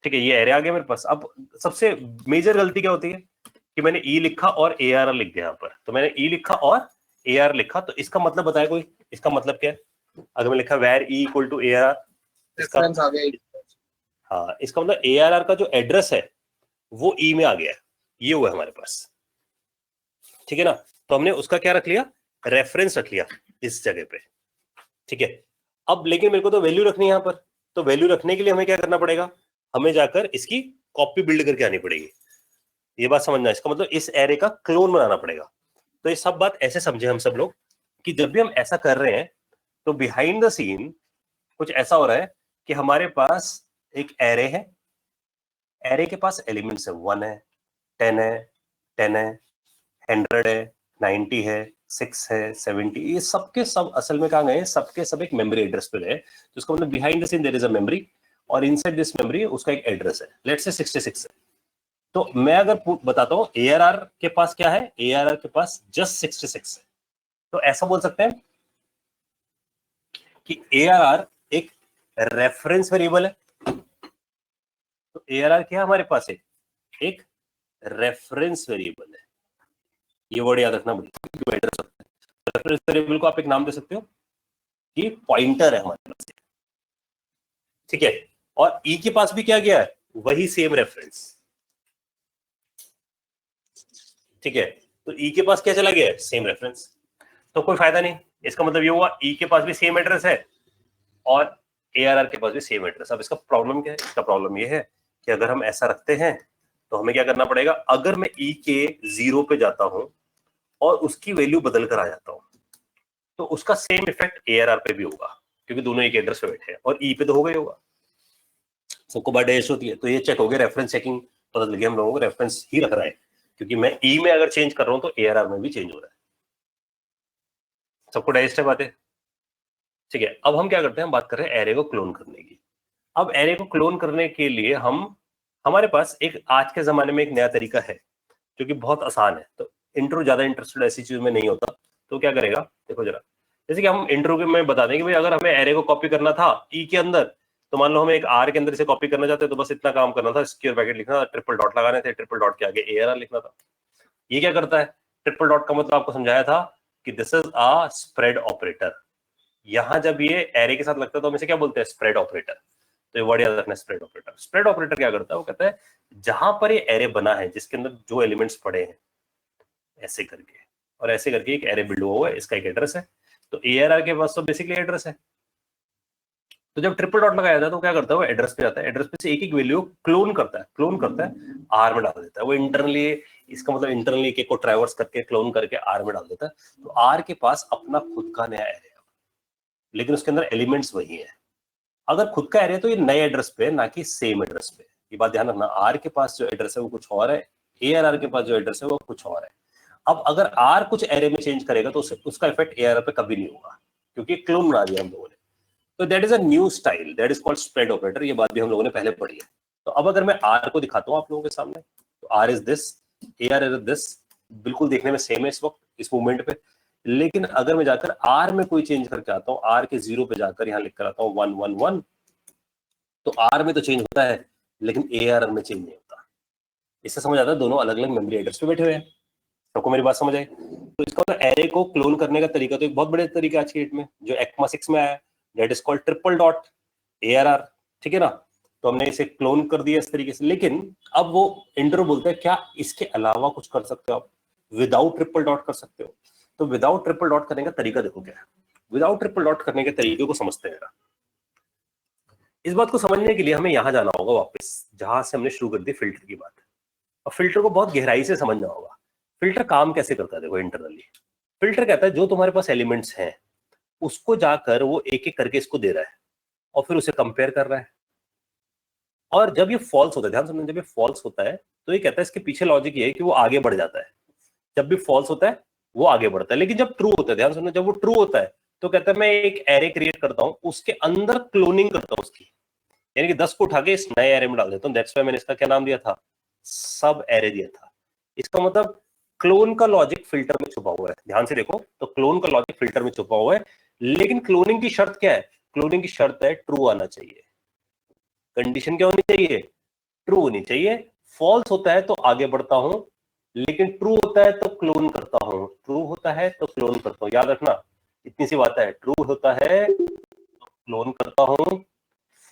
[SPEAKER 1] ठीक है, ये एरे आ गया मेरे पास। अब सबसे मेजर गलती क्या होती है कि मैंने ई लिखा और ARR लिख दिया यहाँ पर। तो मैंने ई लिखा और ARR लिखा, तो इसका मतलब बताया कोई, इसका मतलब क्या है? अगर मैं लिखा where e equal to ARR,
[SPEAKER 4] reference आ गया।
[SPEAKER 1] हाँ, इसका मतलब ARR का जो एड्रेस है वो ई में आ गया है, ये हुआ है हमारे पास, ठीक है ना। तो हमने उसका क्या रख लिया, रेफरेंस रख लिया इस जगह पे, ठीक है। अब लेकिन मेरे को तो वैल्यू रखनी है यहाँ पर, तो वैल्यू रखने के लिए हमें क्या करना पड़ेगा, हमें जाकर इसकी कॉपी बिल्ड करके आनी पड़ेगी। ये बात समझना, इसका मतलब इस एरे का क्लोन बनाना पड़ेगा। तो ये सब बात ऐसे समझे हम सब लोग कि जब भी हम ऐसा कर रहे हैं तो बिहाइंड द सीन कुछ ऐसा हो रहा है कि हमारे पास एक एरे है, एरे के पास एलिमेंट्स है, 1 है, 10 है, 10 है, 100 है, 90 है, 6 है, 70, ये सबके सब असल में कहाँ गए, सबके सब एक मेमोरी एड्रेस पे गए। तो इसका मतलब behind the scene there is a memory, और इनसाइड दिस मेमोरी उसका एक एड्रेस है, लेट्स से 66 है। तो मैं अगर बताता हूँ ARR के पास क्या है, ARR के पास जस्ट 66 है, तो ऐसा बोल सकते हैं कि ARR एक रेफरेंस वेरिएबल है। तो ARR क्या है हमारे पास, एक रेफरेंस वेरिएबल है। ये वर्ड याद रखना बढ़िया, रेफरेंस वेरिएबल को आप एक नाम दे सकते हो कि पॉइंटर है हमारे पास, ठीक है। और ई के पास भी क्या गया है, वही सेम रेफरेंस, ठीक है। तो ई के पास क्या चला गया है, सेम रेफरेंस। तो कोई फायदा नहीं, इसका मतलब ये हुआ ई के पास भी सेम एड्रेस है और ARR के पास भी सेम एड्रेस। अब इसका प्रॉब्लम क्या है, इसका प्रॉब्लम ये है कि अगर हम ऐसा रखते हैं तो हमें क्या करना पड़ेगा, अगर मैं ई के 0 पे जाता हूं और उसकी वैल्यू बदल कर आ जाता हूं तो उसका सेम इफेक्ट ARR पे भी होगा, क्योंकि दोनों एक एड्रेस पे बैठे हैं, और ई पे तो होगा ही होगा। सबको बात डैश होती है। तो ये चेक हो गया, रेफरेंस चेकिंग पता लग गया हम लोगों को, रेफरेंस ही रख रहा है, क्योंकि मैं ई में अगर चेंज कर रहा हूं तो ARR में भी चेंज हो रहा है। सबको डाइजेस्ट है बातें, ठीक है। अब हम क्या करते हैं, हम बात कर रहे हैं एरे को क्लोन करने की। अब एरे को क्लोन करने के लिए हमारे पास एक आज के जमाने में एक नया तरीका है जो कि बहुत आसान है। तो इंट्रो ज्यादा इंटरेस्टेड ऐसी चीज में नहीं होता, तो क्या करेगा, देखो जरा, जैसे कि हम इंट्रो के में बता दें कि भाई अगर हमें एरे को कॉपी करना था ई के अंदर, तो मान लो हमें एक आर के अंदर से कॉपी करना चाहते हैं, तो बस इतना काम करना था, स्क्वायर ब्रैकेट लिखना था, ट्रिपल डॉट लगाने थे, ट्रिपल डॉट के आगे ARR लिखना था। ये क्या करता है, ट्रिपल डॉट का मतलब आपको समझाया था कि this is a spread operator. यहां जब ये एरे के साथ लगता है तो हम इसे क्या बोलते हैं, स्प्रेड ऑपरेटर। तो ये वर्ड याद रखना, स्प्रेड ऑपरेटर। स्प्रेड ऑपरेटर क्या करता है, वो कहता है जहां पर ये एरे बना है, जिसके अंदर जो एलिमेंट्स पड़े हैं, ऐसे करके और ऐसे करके एक एरे बिल्ड हुआ है, इसका एक एड्रेस है। तो ARR के पास तो बेसिकली एड्रेस है। तो जब ट्रिपल डॉट लगाया जाता है तो क्या करता है, वो एड्रेस पे जाता है, एड्रेस पे से एक एक वैल्यू क्लोन करता है, R में डाल देता है। वो इंटरनली, इसका मतलब इंटरनली एक को ट्रैवर्स करके क्लोन करके R में डाल देता है। तो R के पास अपना खुद का नया एरे है, लेकिन उसके अंदर एलिमेंट्स वही है। अगर खुद का एरे तो ये नए एड्रेस पे, ना कि सेम एड्रेस पे। ये बात ध्यान रखना, R के पास जो एड्रेस है वो कुछ और है, ARR के पास जो एड्रेस है वो कुछ और है। अब अगर आर कुछ एरे में चेंज करेगा तो उसका इफेक्ट एआर पे कभी नहीं होगा, क्योंकि क्लोन बना दिया हम लोगों ने। तो that is a new style, that is called spread operator. ये बात भी हम लोगों ने पहले पढ़ी है। तो अब अगर मैं आर को दिखाता हूँ आप लोगों के सामने, तो arr is this, AR is this, बिल्कुल देखने में सेम है इस वक्त इस मूवमेंट पे। लेकिन अगर मैं जाकर आर में कोई चेंज करके आता हूँ, आर के 0 पे जाकर यहाँ लिख कर आता हूँ 1 1 1, तो आर में तो चेंज होता है लेकिन एआर में चेंज नहीं होता। इससे समझ आता है दोनों अलग अलग मेमोरी एड्रेस पे बैठे हुए हैं। सबको मेरी बात समझ आई? तो इसका मतलब एरे को क्लोन करने का तरीका तो एक बहुत बड़े तरीका आज की डेट में जो ECMA 6 में आया, that is called triple dot ARR, ठीक है ना। तो हमने इसे क्लोन कर दिया इस तरीके से। लेकिन अब वो इंटरो बोलते हैं क्या इसके अलावा कुछ कर सकते हो आप, विदाउट ट्रिपल डॉट कर सकते हो। तो विदाउट ट्रिपल डॉट करने का तरीका देखो क्या है। विदाउट ट्रिपल डॉट करने के तरीके को समझते हैं। इस बात को समझने के लिए हमें यहां जाना होगा वापस, जहां से हमने शुरू कर दी फिल्टर की बात। और फिल्टर को बहुत गहराई से समझना होगा। फिल्टर काम कैसे करता है देखो इंटरनली। फिल्टर कहता है जो तुम्हारे पास एलिमेंट्स हैं उसको जाकर वो एक एक करके इसको दे रहा है और फिर उसे कंपेयर कर रहा है। और जब ये फॉल्स होता है, ध्यान समझना, जब ये फॉल्स होता है तो ये कहता है इसके पीछे लॉजिक ये है कि वो आगे बढ़ जाता है। जब भी फॉल्स होता है वो आगे बढ़ता है। लेकिन जब ट्रू होता है, ध्यान सुनना, जब वो ट्रू होता है तो कहता है मैं एक एरे क्रिएट करता हूं, उसके अंदर क्लोनिंग करता हूं उसकी, यानी कि 10 को उठा के इस नए एरे में डाल देता हूं। दैट्स व्हाई मैंने इसका क्या नाम दिया था, सब एरे दिया था। इसका मतलब क्लोन का लॉजिक फिल्टर में छुपा हुआ है। ध्यान से देखो, तो क्लोन का लॉजिक फिल्टर में छुपा हुआ है। लेकिन क्लोनिंग की शर्त क्या है? क्लोनिंग की शर्त है ट्रू आना चाहिए। कंडीशन क्या होनी चाहिए? ट्रू होनी चाहिए। फॉल्स होता है तो आगे बढ़ता हूं, लेकिन ट्रू होता है तो क्लोन करता हूं। ट्रू होता है तो क्लोन करता हूं, याद रखना इतनी सी बात है। ट्रू होता है तो क्लोन करता हूं,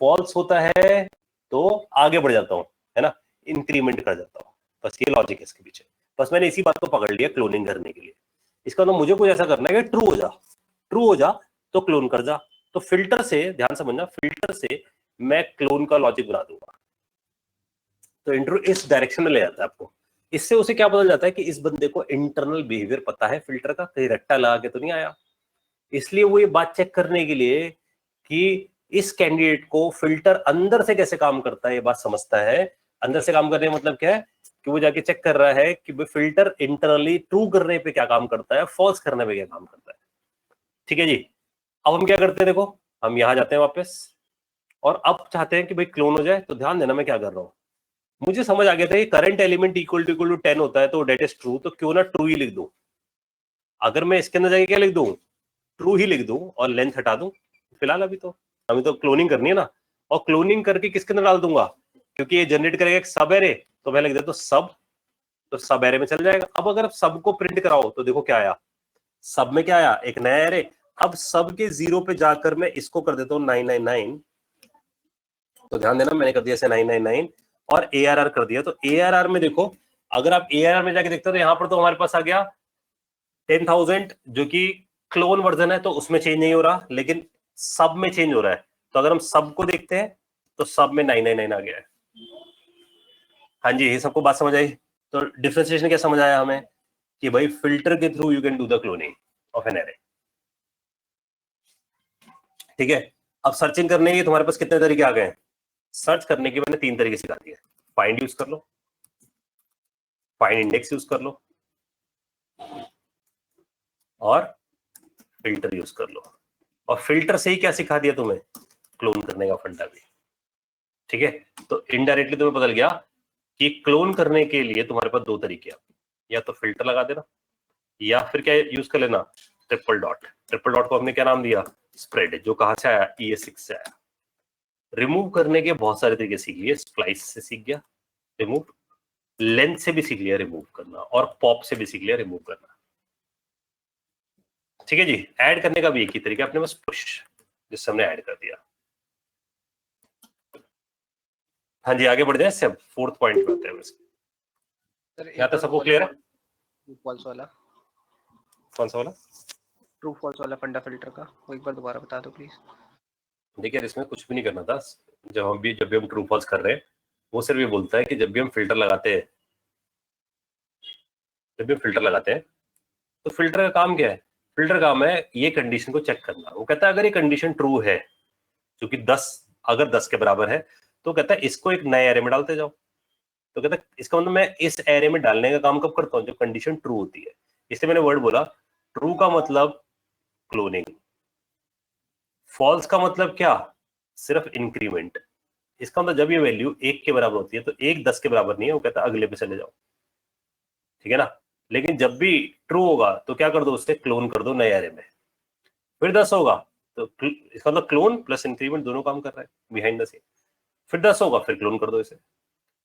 [SPEAKER 1] फॉल्स होता है तो आगे बढ़ जाता हूं, है ना, इंक्रीमेंट कर जाता हूं। बस ये लॉजिक है इसके पीछे। बस मैंने इसी बात को पकड़ लिया क्लोनिंग करने के लिए। इसका मतलब मुझे कुछ ऐसा करना है कि ट्रू हो जा, ट्रू हो जा तो क्लोन कर जा। तो फिल्टर से, ध्यान समझना, फिल्टर से मैं क्लोन का लॉजिक बना दूंगा। तो इंट्रो इस डायरेक्शन में ले जाता है आपको। इससे उसे क्या पता जाता है कि इस बंदे को इंटरनल बिहेवियर पता है फिल्टर का, कहीं रट्टा लगा के तो नहीं आया। इसलिए वो ये बात चेक करने के लिए कि इस कैंडिडेट को फिल्टर अंदर से कैसे काम करता है ये बात समझता है। अंदर से काम करने का मतलब क्या है कि वो जाके चेक कर रहा है कि फिल्टर इंटरनली ट्रू करने पे क्या काम करता है, फॉल्स करने पे क्या काम करता है। ठीक है जी। अब हम क्या करते हैं, देखो हम यहां जाते हैं वापस और अब चाहते हैं कि भाई क्लोन हो जाए। तो ध्यान देना मैं क्या कर रहा हूं। मुझे समझ आ गया था कि करंट एलिमेंट इक्वल टू 10 होता है तो डेट इज ट्रू। तो क्यों ना ट्रू ही लिख दूं। अगर मैं इसके अंदर जाके क्या लिख दूं, ट्रू ही लिख दूं और लेंथ हटा दूं। फिलहाल अभी तो क्लोनिंग करनी है ना, और क्लोनिंग करके किसके अंदर डाल दूंगा, क्योंकि ये जनरेट करेगा एक सब एरे। तो मैं लिख देता हूं तो सब एरे में चल जाएगा। अब अगर सब को प्रिंट कराओ तो देखो क्या आया, सब में क्या आया, एक नया एरे। अब सब के 0 पे जाकर मैं इसको कर देता हूं 999। तो ध्यान देना मैंने कर दिया इसे 999 और ARR कर दिया। तो ARR में देखो, अगर आप ARR में जाके देखते हो तो यहां पर तो हमारे पास आ गया 10,000 जो कि क्लोन वर्जन है, तो उसमें चेंज नहीं हो रहा, लेकिन सब में चेंज हो रहा है। तो अगर हम सब को देखते हैं तो सब में 999 आ गया है। हाँ जी, ये सबको बात समझ आई। तो डिफरेंशिएशन क्या समझ आया हमें कि भाई फिल्टर के through you can do the cloning of an array. ठीक है। अब सर्चिंग करने के तुम्हारे पास कितने तरीके आ गए हैं। सर्च करने के मैंने 3 तरीके सिखा दिए। फाइंड यूज कर लो, फाइंड इंडेक्स यूज कर लो और फिल्टर यूज कर लो। और फिल्टर से ही क्या सिखा दिया तुम्हें, क्लोन करने का फंडा भी। ठीक है। तो इनडायरेक्टली तुम्हें बदल गया कि क्लोन करने के लिए तुम्हारे पास 2 तरीके हैं, या तो फिल्टर लगा देना या फिर क्या यूज कर लेना, ट्रिपल डॉट। ट्रिपल डॉट को हमने क्या नाम दिया, स्प्रेड, जो कहां से आया, ES6 से आया। रिमूव करने के बहुत सारे तरीके सीख लिए, स्प्लाइस से सीख गया रिमूव, लेंथ से भी सीख लिया रिमूव करना, और पॉप से भी सीख लिया रिमूव करना। ठीक है जी। ऐड करने का भी एक ही तरीका अपने पास, पुश, जिससे हमने ऐड कर दिया। हाँ जी, आगे बढ़ जाए। सब 4th पॉइंट पे आते हैं।
[SPEAKER 2] सर
[SPEAKER 1] यहाँ तक सबको क्लियर है?
[SPEAKER 2] ट्रू फॉल्स वाला,
[SPEAKER 1] कौन सा वाला?
[SPEAKER 2] ट्रू फॉल्स वाला फंडा फिल्टर का, वो एक बार दोबारा बता दो प्लीज।
[SPEAKER 1] देखिए इसमें कुछ भी नहीं करना था। जब भी हम ट्रू फॉल्स कर रहे हैं, वो सिर्फ ये बोलता है कि जब भी हम फिल्टर लगाते हैं, तो फिल्टर का काम क्या है, फिल्टर का काम है ये कंडीशन को चेक करना। वो कहता है अगर ये कंडीशन ट्रू है, जो कि 10 अगर 10 के बराबर है, तो कहता है इसको एक नए एरे में डालते जाओ। तो कहता है इसका मतलब मैं इस एरे में डालने का काम कब करता हूँ, जब कंडीशन ट्रू होती है। इसलिए मैंने वर्ड बोला ट्रू का मतलब क्लोनिंग, फॉल्स का मतलब क्या, सिर्फ इंक्रीमेंट। इसका मतलब जब ये वैल्यू 1 के बराबर होती है तो 1 10 के बराबर नहीं है, वो कहता है अगले पे चले जाओ, ठीक है ना। लेकिन जब भी ट्रू होगा तो क्या कर दो, उससे क्लोन कर दो नए एरे में। फिर 10 होगा तो इसका मतलब क्लोन प्लस इंक्रीमेंट दोनों काम कर रहा है बिहाइंड द सीन। फिर 10 होगा फिर क्लोन कर दो इसे।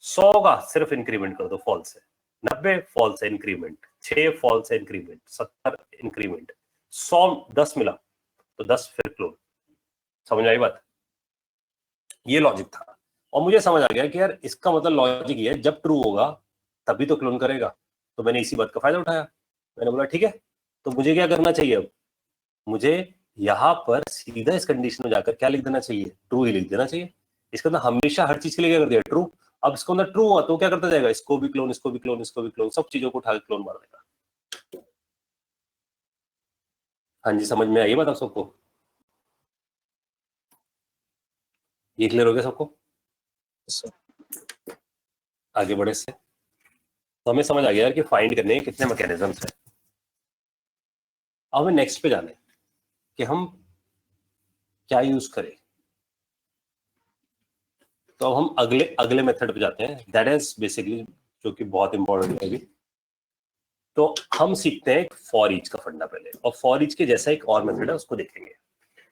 [SPEAKER 1] 100 होगा सिर्फ इंक्रीमेंट कर दो, फॉल्स है। 90 फॉल्स है इंक्रीमेंट, 6 फॉल्स है इंक्रीमेंट, 70 इंक्रीमेंट, 100 10 मिला तो 10 फिर क्लोन। समझ आई बात? ये लॉजिक था और मुझे समझ आ गया कि यार इसका मतलब लॉजिक ये है जब ट्रू होगा तभी तो क्लोन करेगा। तो मैंने इसी बात का फायदा उठाया, मैंने बोला ठीक है तो मुझे क्या करना चाहिए, अब मुझे यहाँ पर सीधा इस कंडीशन में जाकर क्या लिख देना चाहिए, ट्रू ही लिख देना चाहिए। इसका मतलब हमेशा हर चीज के लिए क्या कर दिया, ट्रू। अब इसको अंदर ट्रू हुआ तो क्या करता जाएगा, इसको भी क्लोन, इसको भी क्लोन, इसको भी क्लोन, सब चीजों को उठा के क्लोन मार देगा। हाँ जी, समझ में आई बात आप सबको? ये क्लियर हो गया सबको? आगे बढ़े से तो हमें समझ आ गया यार कि फाइंड करने के कितने मैकेनिज्म्स हैं। अब हमें नेक्स्ट पे जाने कि हम क्या यूज करें। तो अब हम अगले मेथड पे जाते हैं, दैट इज बेसिकली जो कि बहुत इंपॉर्टेंट है अभी। तो हम सीखते हैं फॉर ईच का फंडा पहले, और फॉर ईच के जैसा एक और मेथड है उसको देखेंगे।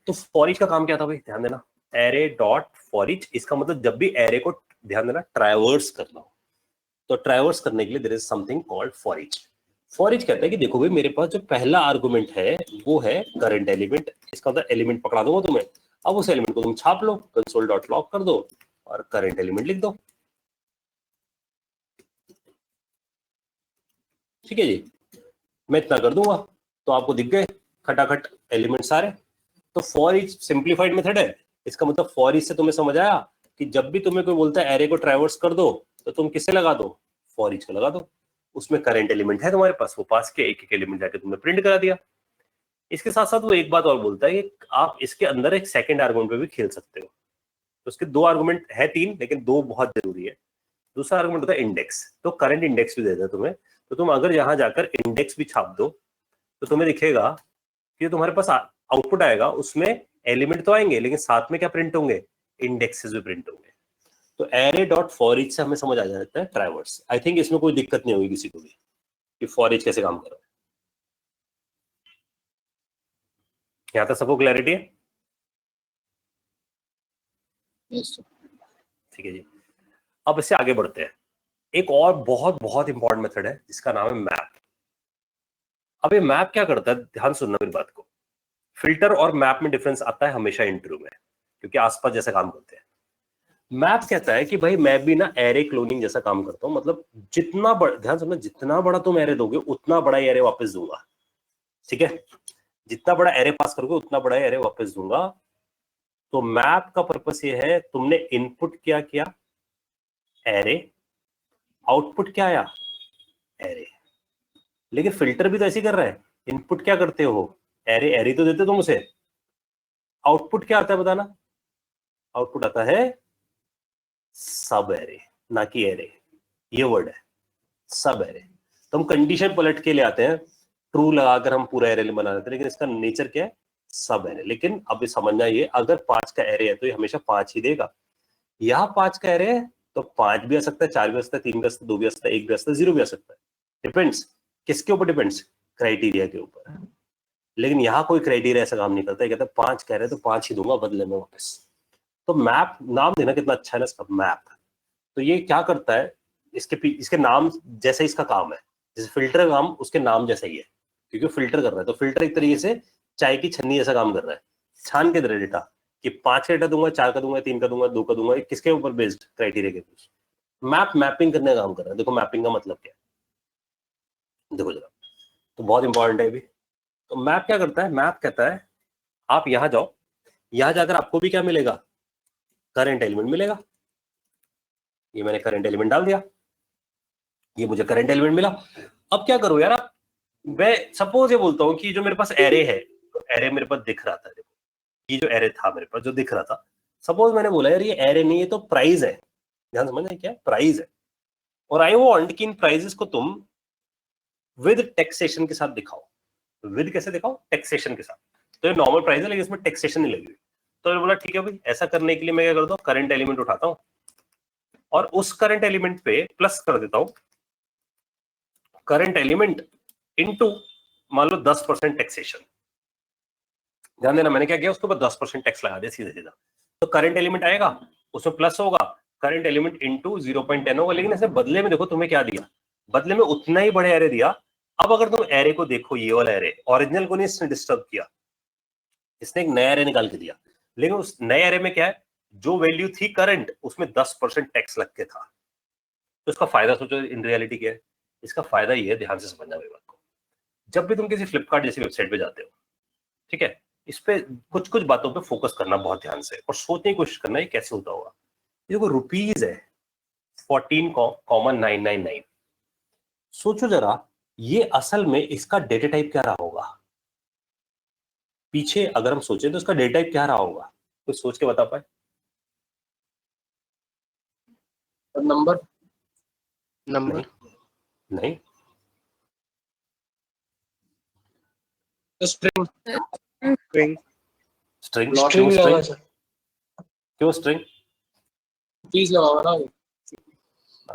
[SPEAKER 1] तो फॉर ईच का काम क्या था भाई, ध्यान देना, एरे डॉट फॉर ईच। इसका मतलब जब भी एरे को, ध्यान देना, ट्रैवर्स करना हो तो ट्रैवर्स करने के लिए there is something called for each. For each कहता है कि देखो भाई मेरे पास जो पहला आर्गुमेंट है वो है करंट एलिमेंट। इसका मतलब एलिमेंट पकड़ा दूंगा तुम्हें, अब उस एलिमेंट को तुम छाप लो, कंसोल डॉट लॉग कर दो और करंट एलिमेंट लिख दो। ठीक है जी, मैं इतना कर दूंगा तो आपको दिख गए खटाखट एलिमेंट सारे। तो फॉर ईच सिंप्लीफाइड मेथड है। इसका मतलब फॉर ईच से तुम्हें समझ आया कि जब भी तुम्हें कोई बोलता है एरे को ट्रैवर्स कर दो तो तुम किससे लगा दो, फॉर ईच को लगा दो। उसमें करंट एलिमेंट है तुम्हारे पास, वो पास के एक एक एलिमेंट जाके तुमने प्रिंट करा दिया। इसके साथ साथ वो एक बात और बोलता है कि आप इसके अंदर एक सेकंड आर्गुमेंट पे भी खेल सकते हो। तो उसके 2 आर्गुमेंट है, 3, लेकिन 2 बहुत जरूरी है। दूसरा आर्गुमेंट होता है इंडेक्स, तो करंट इंडेक्स भी देता है तुम्हें। तो तुम अगर यहाँ जाकर इंडेक्स भी छाप दो तो तुम्हें दिखेगा कि तुम्हारे पास आउटपुट आएगा, उसमें एलिमेंट तो आएंगे लेकिन साथ में क्या प्रिंट होंगे, इंडेक्सेस भी प्रिंट होंगे। तो एरे डॉट फॉर ईच से हमें समझ आ जाता है ट्रैवर्स। आई थिंक इसमें कोई दिक्कत नहीं होगी किसी को भी कि फॉर ईच कैसे काम कर रहा है। यहाँ तक सबको क्लैरिटी है? ठीक है जी, अब इससे आगे बढ़ते हैं। एक और बहुत बहुत इंपॉर्टेंट मेथड है जिसका नाम है मैप। अब ये मैप क्या करता है, ध्यान सुनना मेरी बात को। फिल्टर और मैप में डिफरेंस आता है हमेशा इंटरव्यू में, क्योंकि आसपास जैसा काम करते हैं। मैप कहता है कि भाई मैं भी ना एरे क्लोनिंग जैसा काम करता हूं, मतलब जितना बड़ा, ध्यान सुनना, जितना बड़ा तुम एरे दोगे उतना बड़ा एरे वापस दूंगा। ठीक है, जितना बड़ा एरे पास करोगे उतना बड़ा एरे वापस दूंगा। तो मैप का पर्पस ये है, तुमने इनपुट क्या किया, एरे, आउटपुट क्या आया, एरे। लेकिन फिल्टर भी तो ऐसे कर रहा है, इनपुट क्या करते हो, एरे, एरे तो देते तुम उसे, आउटपुट क्या आता है बताना, आउटपुट आता है सब एरे, ना कि एरे। ये वर्ड है सब एरे। तो हम कंडीशन पलट के ले आते हैं, ट्रू लगाकर हम पूरा एरे बना देते हैं, लेकिन इसका नेचर क्या है, सब एरे। लेकिन अब ये समझना, ये अगर 5 का एरे है तो ये हमेशा 5 ही देगा। यहाँ 5 का एरे है तो 5 भी आ सकता है, 4 भी आ सकता है, 3 भी आ सकता है, 2 भी आ सकता है, 1 भी आ सकता है, 0 भी आ सकता है। डिपेंड्स, किसके ऊपर डिपेंड्स, क्राइटेरिया के ऊपर। लेकिन यहाँ कोई क्राइटेरिया ऐसा काम नहीं करता है, कहता है 5 कह रहे तो 5 ही दूंगा बदले में वापस। तो मैप, नाम देना कितना अच्छा है ना इसका, मैप। तो ये क्या करता है, इसके नाम जैसे इसका काम है, जैसे फिल्टर का काम उसके नाम जैसा ही है, क्योंकि फिल्टर कर रहा है। तो फिल्टर एक तरीके से चाय की छन्नी जैसा काम कर रहा है, छान के दे रहा है डेटा कि 5 का डेटा दूंगा, 4 का दूंगा, 3 का दूंगा, 2 का दूंगा, किसके ऊपर बेस्ड, क्राइटेरिया के ऊपर। मैप मैपिंग करने का काम कर रहा है। देखो मैपिंग का मतलब क्या है, देखो जरा, तो बहुत इंपॉर्टेंट है भी। तो मैप क्या करता है, मैप कहता है आप यहां जाओ, यहां जाकर आपको भी क्या मिलेगा, करंट एलिमेंट मिलेगा। ये मैंने करंट एलिमेंट डाल दिया, ये मुझे करंट एलिमेंट मिला। अब क्या करूं यार, आप, मैं सपोज ये बोलता हूं कि जो मेरे पास एरे है, तो एरे मेरे पास दिख रहा था, देखो ये जो एरे था मेरे पास जो दिख रहा था, सपोज मैंने बोला यार ये एरे नहीं, ये तो प्राइस है। ध्यान समझना, क्या प्राइस है। और आई वांट कि इन प्राइजेस को तुम विद टैक्सेशन के साथ दिखाओ। विद कैसे दिखाओ? टैक्सेशन के साथ। तो ये नॉर्मल प्राइस है लेकिन इसमें टैक्सेशन नहीं लगी हुई। तो मैंने बोला ठीक है भाई, ऐसा करने के लिए मैं क्या करता हूँ, करंट एलिमेंट उठाता हूँ और उस करंट एलिमेंट पे प्लस कर देता हूँ करंट एलिमेंट इनटू मान लो 10% टैक्सेशन। ध्यान देना मैंने क्या किया, उसके ऊपर 10% टैक्स लगा दिया सीधे सीधा। तो करंट एलिमेंट आएगा, उसमें प्लस होगा, करंट एलिमेंट इनटू 0.10 होगा। लेकिन ऐसे बदले में देखो तुम्हें क्या दिया, बदले में उतना ही बड़े एरे दिया। अब अगर तुम एरे को देखो, ये वाला एरे ओरिजिनल को नहीं इसने डिस्टर्ब किया, इसने एक नया एरे निकाल के दिया। लेकिन उस नए एरे में क्या है, जो वैल्यू थी करंट उसमें 10% टैक्स लग के था। तो इसका फायदा सोचो इन रियलिटी क्या है। इसका फायदा ये है, ध्यान से समझना मेरी बात को, जब भी तुम किसी फ्लिपकार्ट जैसी वेबसाइट पे जाते हो, ठीक है, इस पे कुछ कुछ बातों पे फोकस करना बहुत ध्यान से और सोचने की कोशिश करना ये कैसे होता होगा। ये देखो रुपीज है 14,999। सोचो जरा, ये असल में इसका डेटा टाइप क्या रहा होगा पीछे, अगर हम सोचें तो इसका डेटा टाइप क्या रहा होगा, कुछ सोच के बता पाए?
[SPEAKER 4] नंबर
[SPEAKER 2] नंबर
[SPEAKER 1] नहीं,
[SPEAKER 4] स्ट्रिंग
[SPEAKER 2] स्ट्रिंग
[SPEAKER 1] स्ट्रिंग।
[SPEAKER 7] स्ट्रिंग लगा सर।
[SPEAKER 1] क्यों स्ट्रिंग?
[SPEAKER 4] प्लीज लगाओ ना।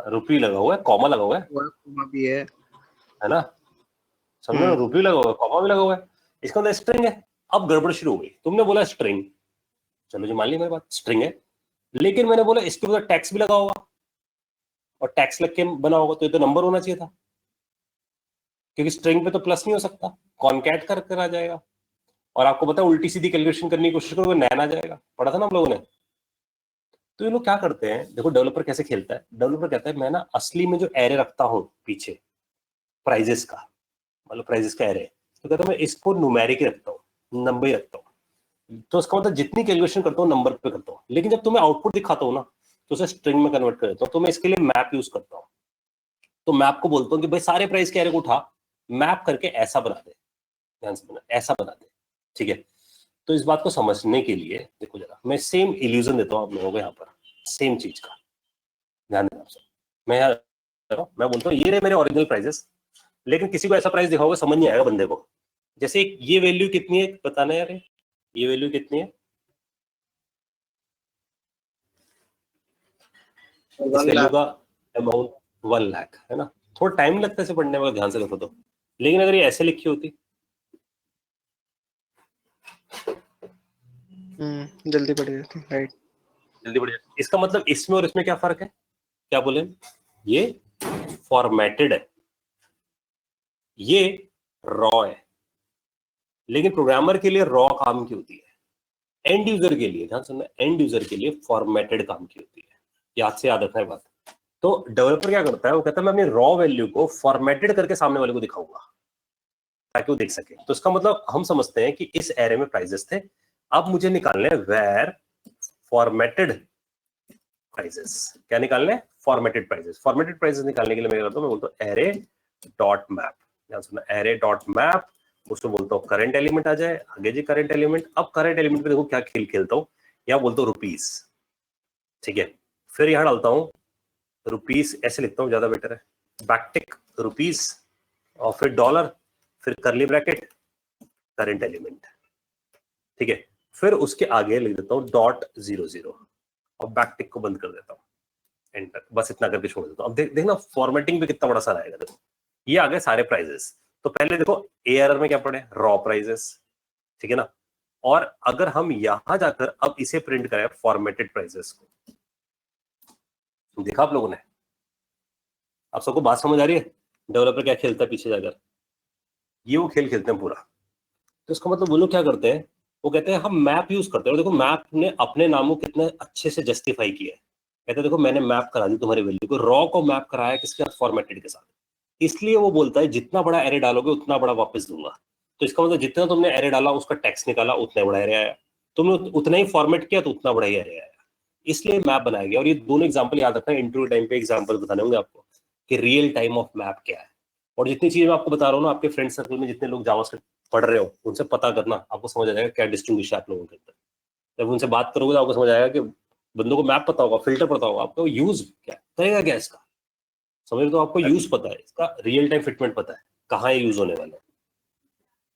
[SPEAKER 1] रुपी लगा हुआ है, कॉमा लगा हुआ
[SPEAKER 2] कॉमा भी है।
[SPEAKER 1] है ना, समझो ना, रुपी लगा हुआ है, कॉमा भी लगा हुआ है, इसका मतलब स्ट्रिंग है। अब गड़बड़ शुरू हो गई, तुमने बोला स्ट्रिंग, चलो जी मान ली मेरी बात, स्ट्रिंग है, लेकिन मैंने बोला इसके ऊपर टैक्स भी लगा होगा और टैक्स लग के बना होगा, तो ये तो नंबर होना चाहिए था, क्योंकि स्ट्रिंग पे तो प्लस नहीं हो सकता, कॉन्कैट कर आ जाएगा। और आपको पता है उल्टी सीधी कैलकुलेशन करने की कोशिश करोगे नैन आ जाएगा, पढ़ा था ना हम लोगों ने। तो ये लोग क्या करते हैं, देखो डेवलपर कैसे खेलता है। डेवलपर कहता है मैं ना असली में जो एरे रखता हूँ पीछे प्राइजेस का, मतलब प्राइजेस का एरे, तो कहता है मैं इसको न्यूमेरिक रखता हूँ, नंबर ही रखता हूँ। तो उसका मतलब जितनी कैलकुलेशन करता हूँ नंबर पे करता हूँ, लेकिन जब तुम्हें आउटपुट दिखाता हूँ ना तो उसे स्ट्रिंग में कन्वर्ट कर देता हूँ। तो मैं इसके लिए मैप यूज करता हूँ। तो मैप को बोलता हूँ कि भाई सारे प्राइस के एरे को उठा, मैप करके ऐसा बना दे, ध्यान से बना, ऐसा बना दे, ठीक है। तो इस बात को समझने के लिए देखो जरा, मैं सेम इल्यूजन देता हूँ आप लोगों को यहाँ पर, सेम चीज का ध्यान देना। मैं बोलता हूँ ये रहे मेरे ओरिजिनल प्राइजेस, लेकिन किसी को ऐसा प्राइस दिखाओगे समझ नहीं आएगा बंदे को। जैसे ये वैल्यू कितनी है बताना यार, ये वैल्यू कितनी है, इस वैल्यू का अमाउंट 1 लाख है ना। थोड़ा टाइम लगता है इसे पढ़ने में, ध्यान से देखो तो, लेकिन अगर ये ऐसे लिखी होती
[SPEAKER 2] जल्दी पड़ जाती, राइट,
[SPEAKER 1] जल्दी बढ़ जाती। इसका मतलब इसमें और इसमें क्या फर्क है, क्या बोले, ये फॉर्मेटेड है, ये रॉ है। लेकिन प्रोग्रामर के लिए रॉ काम की होती है, एंड यूजर के लिए, ध्यान सुनना, एंड यूजर के लिए फॉर्मेटेड काम की होती है। याद से याद रखना है बात। तो डेवलपर क्या करता है, वो कहता है मैं अपनी रॉ वैल्यू को फॉर्मेटेड करके सामने वाले को दिखाऊंगा ताकि वो देख सके। तो इसका मतलब हम समझते हैं कि इस एरे में प्राइजेस थे, अब मुझे निकालने वेर फॉर्मेटेड प्राइजेस। क्या निकालने? Formatted prices. फॉर्मेटेड प्राइजेस निकालने के लिए मैं करता हूँ, मैं बोलता हूँ एरे डॉट मैप, ध्यान सुनना, एरे डॉट मैप, उसमें बोलता हूँ करंट एलिमेंट आ जाए, आगे जी करंट एलिमेंट। अब करंट एलिमेंट पे देखो क्या खेल खेलता हूँ, या बोलता हूँ रुपीस, ठीक है। फिर यहाँ डालता हूँ रुपीस, ऐसे लिखता हूँ ज्यादा बेटर है, बैकटिक रुपीस, और फिर डॉलर, फिर करली ब्रैकेट करंट एलिमेंट, ठीक है। फिर उसके आगे लिख देता हूँ .00 और बैकटिक को बंद कर देता हूँ, एंटर, बस इतना करके छोड़ देता हूँ। अब देखना फॉर्मेटिंग पे कितना बड़ा सारा आएगा। देखो ये आ गए सारे प्राइजेस। तो पहले देखो एआरआर में क्या पड़े, रॉ प्राइजेस, ठीक है ना। और अगर हम यहां जाकर अब इसे प्रिंट करें फॉर्मेटेड प्राइजेस को, देखा आप लोगों ने, आप सबको बात समझ आ रही है डेवलपर क्या खेलता है पीछे जाकर, ये वो खेल खेलते हैं पूरा। तो इसका मतलब वो लोग क्या करते हैं, वो कहते हैं हम मैप यूज करते हैं। और देखो मैप ने अपने नामों कितने अच्छे से जस्टिफाई किया है, कहते हैं देखो मैंने मैप करा दी तुम्हारी वैल्यू को, रॉ को मैप कराया किसके साथ, फॉर्मेटेड के साथ। इसलिए वो बोलता है जितना बड़ा एरे डालोगे उतना बड़ा वापस दूंगा। तो इसका मतलब जितना तुमने एरे डाला उसका टैक्स निकाला उतना बड़ा एरे आया, तुमने उतना ही फॉर्मेट किया तो उतना बड़ा ही एरे आया, इसलिए मैप बनाया गया। और ये दोनों एग्जांपल याद रखना, इंटरव्यू टाइम पे एग्जांपल बताने होंगे आपको कि रियल टाइम ऑफ मैप क्या है। और जितनी चीजें मैं आपको बता रहा हूँ ना, आपके फ्रेंड सर्कल में जितने लोग जावास्क्रिप्ट पढ़ रहे हो उनसे पता करना, आपको समझ आ जाएगा क्या डिस्टिंग्विश है आप लोगों के अंदर। जब उनसे बात करोगे तो आपको समझ आएगा कि बंदों को मैप पता होगा, फिल्टर पता होगा, आपको यूज क्या करेगा क्या इसका, समझ रहे? तो आपको यूज पता है, इसका रियल टाइम फिटमेंट पता है, कहाँ यूज होने वाला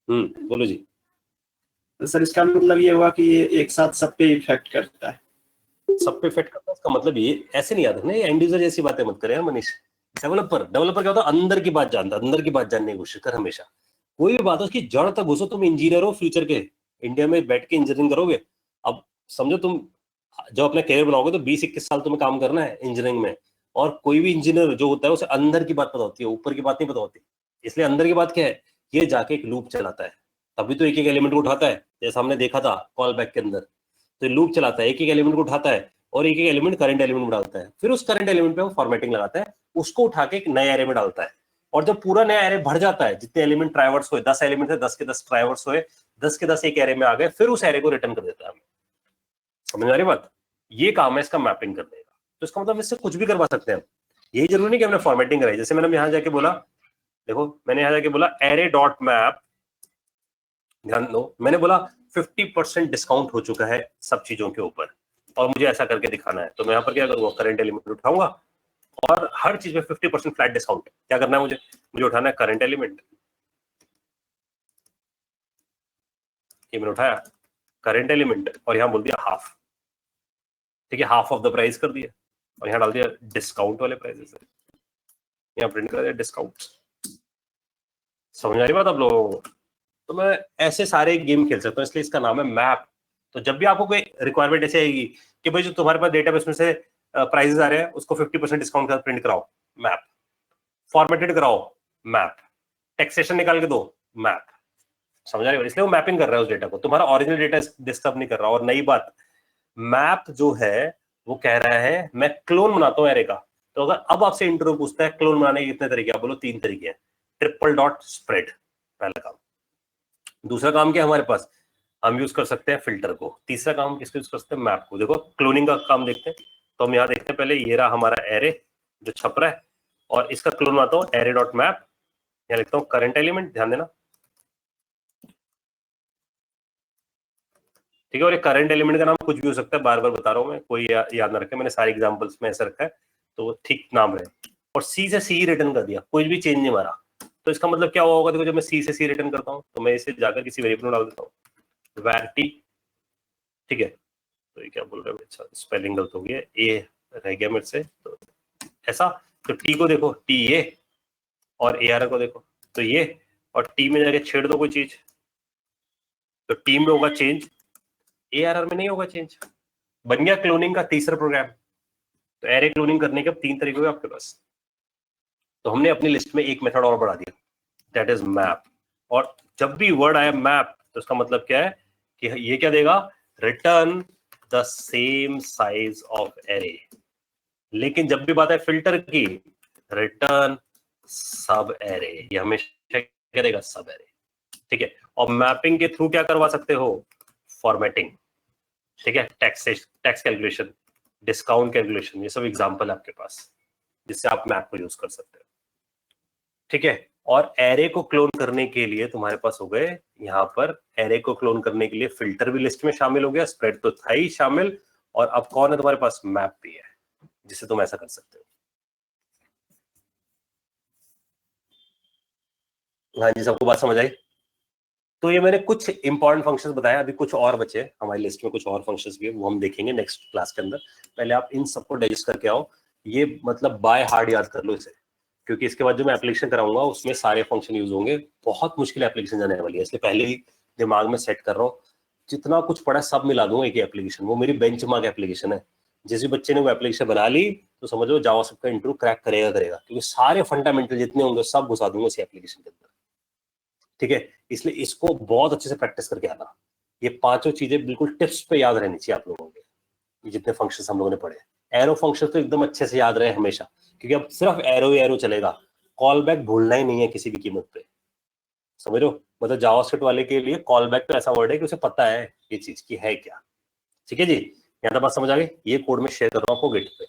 [SPEAKER 1] है। बोलो जी।
[SPEAKER 3] तो सर इसका मतलब ये हुआ कि ये एक साथ सब पे इफेक्ट करता है।
[SPEAKER 1] सब पे इफेक्ट करता है, इसका मतलब ये ऐसे नहीं याद रखना, ये एंड यूजर जैसी बातें मत करे यार मनीष। डेवलपर क्या होता है, अंदर की बात जानता है, अंदर की बात जानने की कोशिश कर हमेशा। कोई भी बात है उसकी जड़ तक घुसो। तुम इंजीनियर हो फ्यूचर के, इंडिया में बैठ के इंजीनियरिंग करोगे। अब समझो तुम जब अपना कैरियर बनाओगे तो 20-21 साल तुम्हें काम करना है इंजीनियरिंग में, और कोई भी इंजीनियर जो होता है उसे अंदर की बात पता होती है, ऊपर की बात नहीं पता होती। इसलिए अंदर की बात क्या है, ये जाके एक लूप चलाता है, तभी तो एक एक एलिमेंट को उठाता है, जैसा हमने देखा था कॉल बैक के अंदर। तो लूप चलाता है, एक एक एलिमेंट को उठाता है और एक एक एलिमेंट करंट एलिमेंट में डालता है, फिर उस करंट एलिमेंट पे वो फॉर्मेटिंग लगाता है, उसको उठा के एक नए एरे में डालता है। और जब पूरा नया एरे भर जाता है, जितने एलिमेंट ट्राइवर्स हुए, 10 एलिमेंट है, 10 के 10 ट्राइवर्स हुए, 10 के 10 एक एरे में आ गए, फिर उस एरे को रिटर्न कर देता है हमें। समझ आ रही बात? ये काम है इसका मैपिंग करने का। तो इसका मतलब इससे कुछ भी करवा सकते हैं हम, यही जरूरी नहीं कि हमने फॉर्मेटिंग कराई। जैसे मैंने यहाँ जाके बोला, देखो मैंने यहाँ जाके बोला एरे डॉट मैप, ध्यान दो, मैंने बोला 50% डिस्काउंट हो चुका है सब चीजों के ऊपर, और मुझे ऐसा करके दिखाना है। तो मैं यहाँ पर क्या करूंगा, करंट एलिमेंट उठाऊंगा और हर चीज में 50% फ्लैट डिस्काउंट। क्या करना है मुझे उठाना है करंट एलिमेंट, ये मैंने उठाया करंट एलिमेंट और यहाँ बोल दिया हाफ, ठीक है, हाफ ऑफ द प्राइस कर दिया, और यहाँ डाल दिया डिस्काउंट वाले प्राइसेस, यहाँ प्रिंट कर दिया डिस्काउंट। समझ आ रही बात आप लोगों को? तो मैं ऐसे सारे गेम खेल सकता हूँ, इसलिए इसका नाम है मैप। तो जब भी आपको कोई रिक्वायरमेंट ऐसे आएगी कि भाई जो तुम्हारे पास डेटाबेस में से प्राइसेस आ रहे हैं उसको 50% डिस्काउंट का प्रिंट कराओ, मैप, फॉर्मेटेड कराओ, मैप, टैक्सेशन निकाल के दो, मैप। समझ आ रही है? इसलिए वो मैपिंग कर रहा है उस डेटा को, तुम्हारा ओरिजिनल डेटा डिस्टर्ब नहीं कर रहा। और नई बात, मैप जो है वो कह रहा है मैं क्लोन बनाता हूँ एरे का। तो अगर अब आपसे इंटरव्यू पूछता है क्लोन बनाने के कितने तरीके, आप बोलो 3 तरीके हैं। ट्रिपल डॉट स्प्रेड पहला काम। दूसरा काम क्या है हमारे पास, हम यूज कर सकते हैं फिल्टर को। तीसरा काम किसको यूज कर सकते हैं, मैप को। देखो क्लोनिंग का काम देखते हैं, तो हम यहाँ देखते हैं पहले, ये रहा हमारा एरे जो छप रहा है, और इसका क्लोन बनाता हूँ एरे डॉट मैप, यहाँ लिखता हूँ करंट एलिमेंट, ध्यान देना, ठीक है। और ये करंट एलिमेंट का नाम कुछ भी हो सकता है, बार बार बता रहा हूँ मैं, कोई याद ना रखे, मैंने सारे एग्जांपल्स में ऐसा रखा है तो ठीक नाम रहे। और सी से सी रिटर्न कर दिया, कोई भी चेंज नहीं मारा। तो इसका मतलब क्या हुआ होगा, देखो जब मैं सी से सी रिटर्न करता हूँ तो मैं इसे जाकर किसी वेरिएबल में डाल देता हूँ, var t, ठीक है। तो ये क्या बोल रहे हैं, अच्छा स्पेलिंग गलत हो गई है, ए रह गया मेरे से, तो ऐसा। तो टी को देखो, टी ये, और ए आर को देखो तो ये, और टी में जाके छेड़ दो कोई चीज, तो टी में होगा चेंज, ARR में नहीं होगा चेंज। बन गया क्लोनिंग का तीसरा प्रोग्राम। तो एरे क्लोनिंग करने के अब 3 तरीके हुए आपके पास। तो हमने अपनी लिस्ट में एक मेथड और बढ़ा दिया, दैट इज मैप। और जब भी वर्ड आया मैप तो इसका मतलब क्या है कि ये क्या देगा, return the same size of array. लेकिन जब भी बात है फिल्टर की, रिटर्न सब एरे, ये हमेशा क्या देगा, सब एरे, ठीक है। और मैपिंग के थ्रू क्या करवा सकते हो, फॉर्मेटिंग, ठीक है, टैक्स कैलकुलेशन, डिस्काउंट कैलकुलेशन, ये सब एग्जांपल है आपके पास जिससे आप मैप को यूज कर सकते हो, ठीक है। और एरे को क्लोन करने के लिए तुम्हारे पास हो गए यहाँ पर, एरे को क्लोन करने के लिए फिल्टर भी लिस्ट में शामिल हो गया, स्प्रेड तो था ही शामिल, और अब कौन है तुम्हारे पास, मैप भी है, जिससे तुम ऐसा कर सकते हो। हाँ जी, सबको बात समझ आई? तो ये मैंने कुछ इंपॉर्टेंट फंक्शंस बताया, अभी कुछ और बचे हमारी लिस्ट में, कुछ और फंक्शंस भी है, वो हम देखेंगे नेक्स्ट क्लास के अंदर। पहले आप इन सबको डाइजेस्ट करके आओ, ये मतलब बाय हार्ट याद कर लो इसे, क्योंकि इसके बाद जो मैं एप्लीकेशन कराऊंगा उसमें सारे फंक्शन यूज होंगे। बहुत मुश्किल एप्लीकेशन जाने वाली है, इसलिए पहले ही दिमाग में सेट कर रहा हूँ। जितना कुछ पड़ा सब मिला दूंगा एक एप्लीकेशन, वो मेरी बेंचमार्क एप्लीकेशन है। जिस भी बच्चे ने वो एप्लीकेशन बना ली तो समझो जावास्क्रिप्ट का इंटरव्यू क्रैक करेगा, क्योंकि सारे फंडामेंटल जितने होंगे सब घुसा दूंगा इस एप्लीकेशन के अंदर, ठीक है। इसलिए इसको बहुत अच्छे से प्रैक्टिस करके आना। ये 5 चीजें बिल्कुल टिप्स पे याद रहनी चाहिए आप लोगों के, जितने फंक्शंस हम लोगों ने पढ़े। एरो फंक्शन तो एकदम अच्छे से याद रहे हमेशा, क्योंकि अब सिर्फ एरो ही एरो चलेगा, कॉल बैक भूलना ही नहीं है किसी भी कीमत पे, समझ रहे हो। मतलब जावास्क्रिप्ट वाले के लिए कॉल बैक तो ऐसा वर्ड है कि उसे पता है ये चीज की है क्या, ठीक है जी। यहाँ तक बात समझ आ गई? ये कोड में शेयर कर रहा हूँ आपको गिट पे।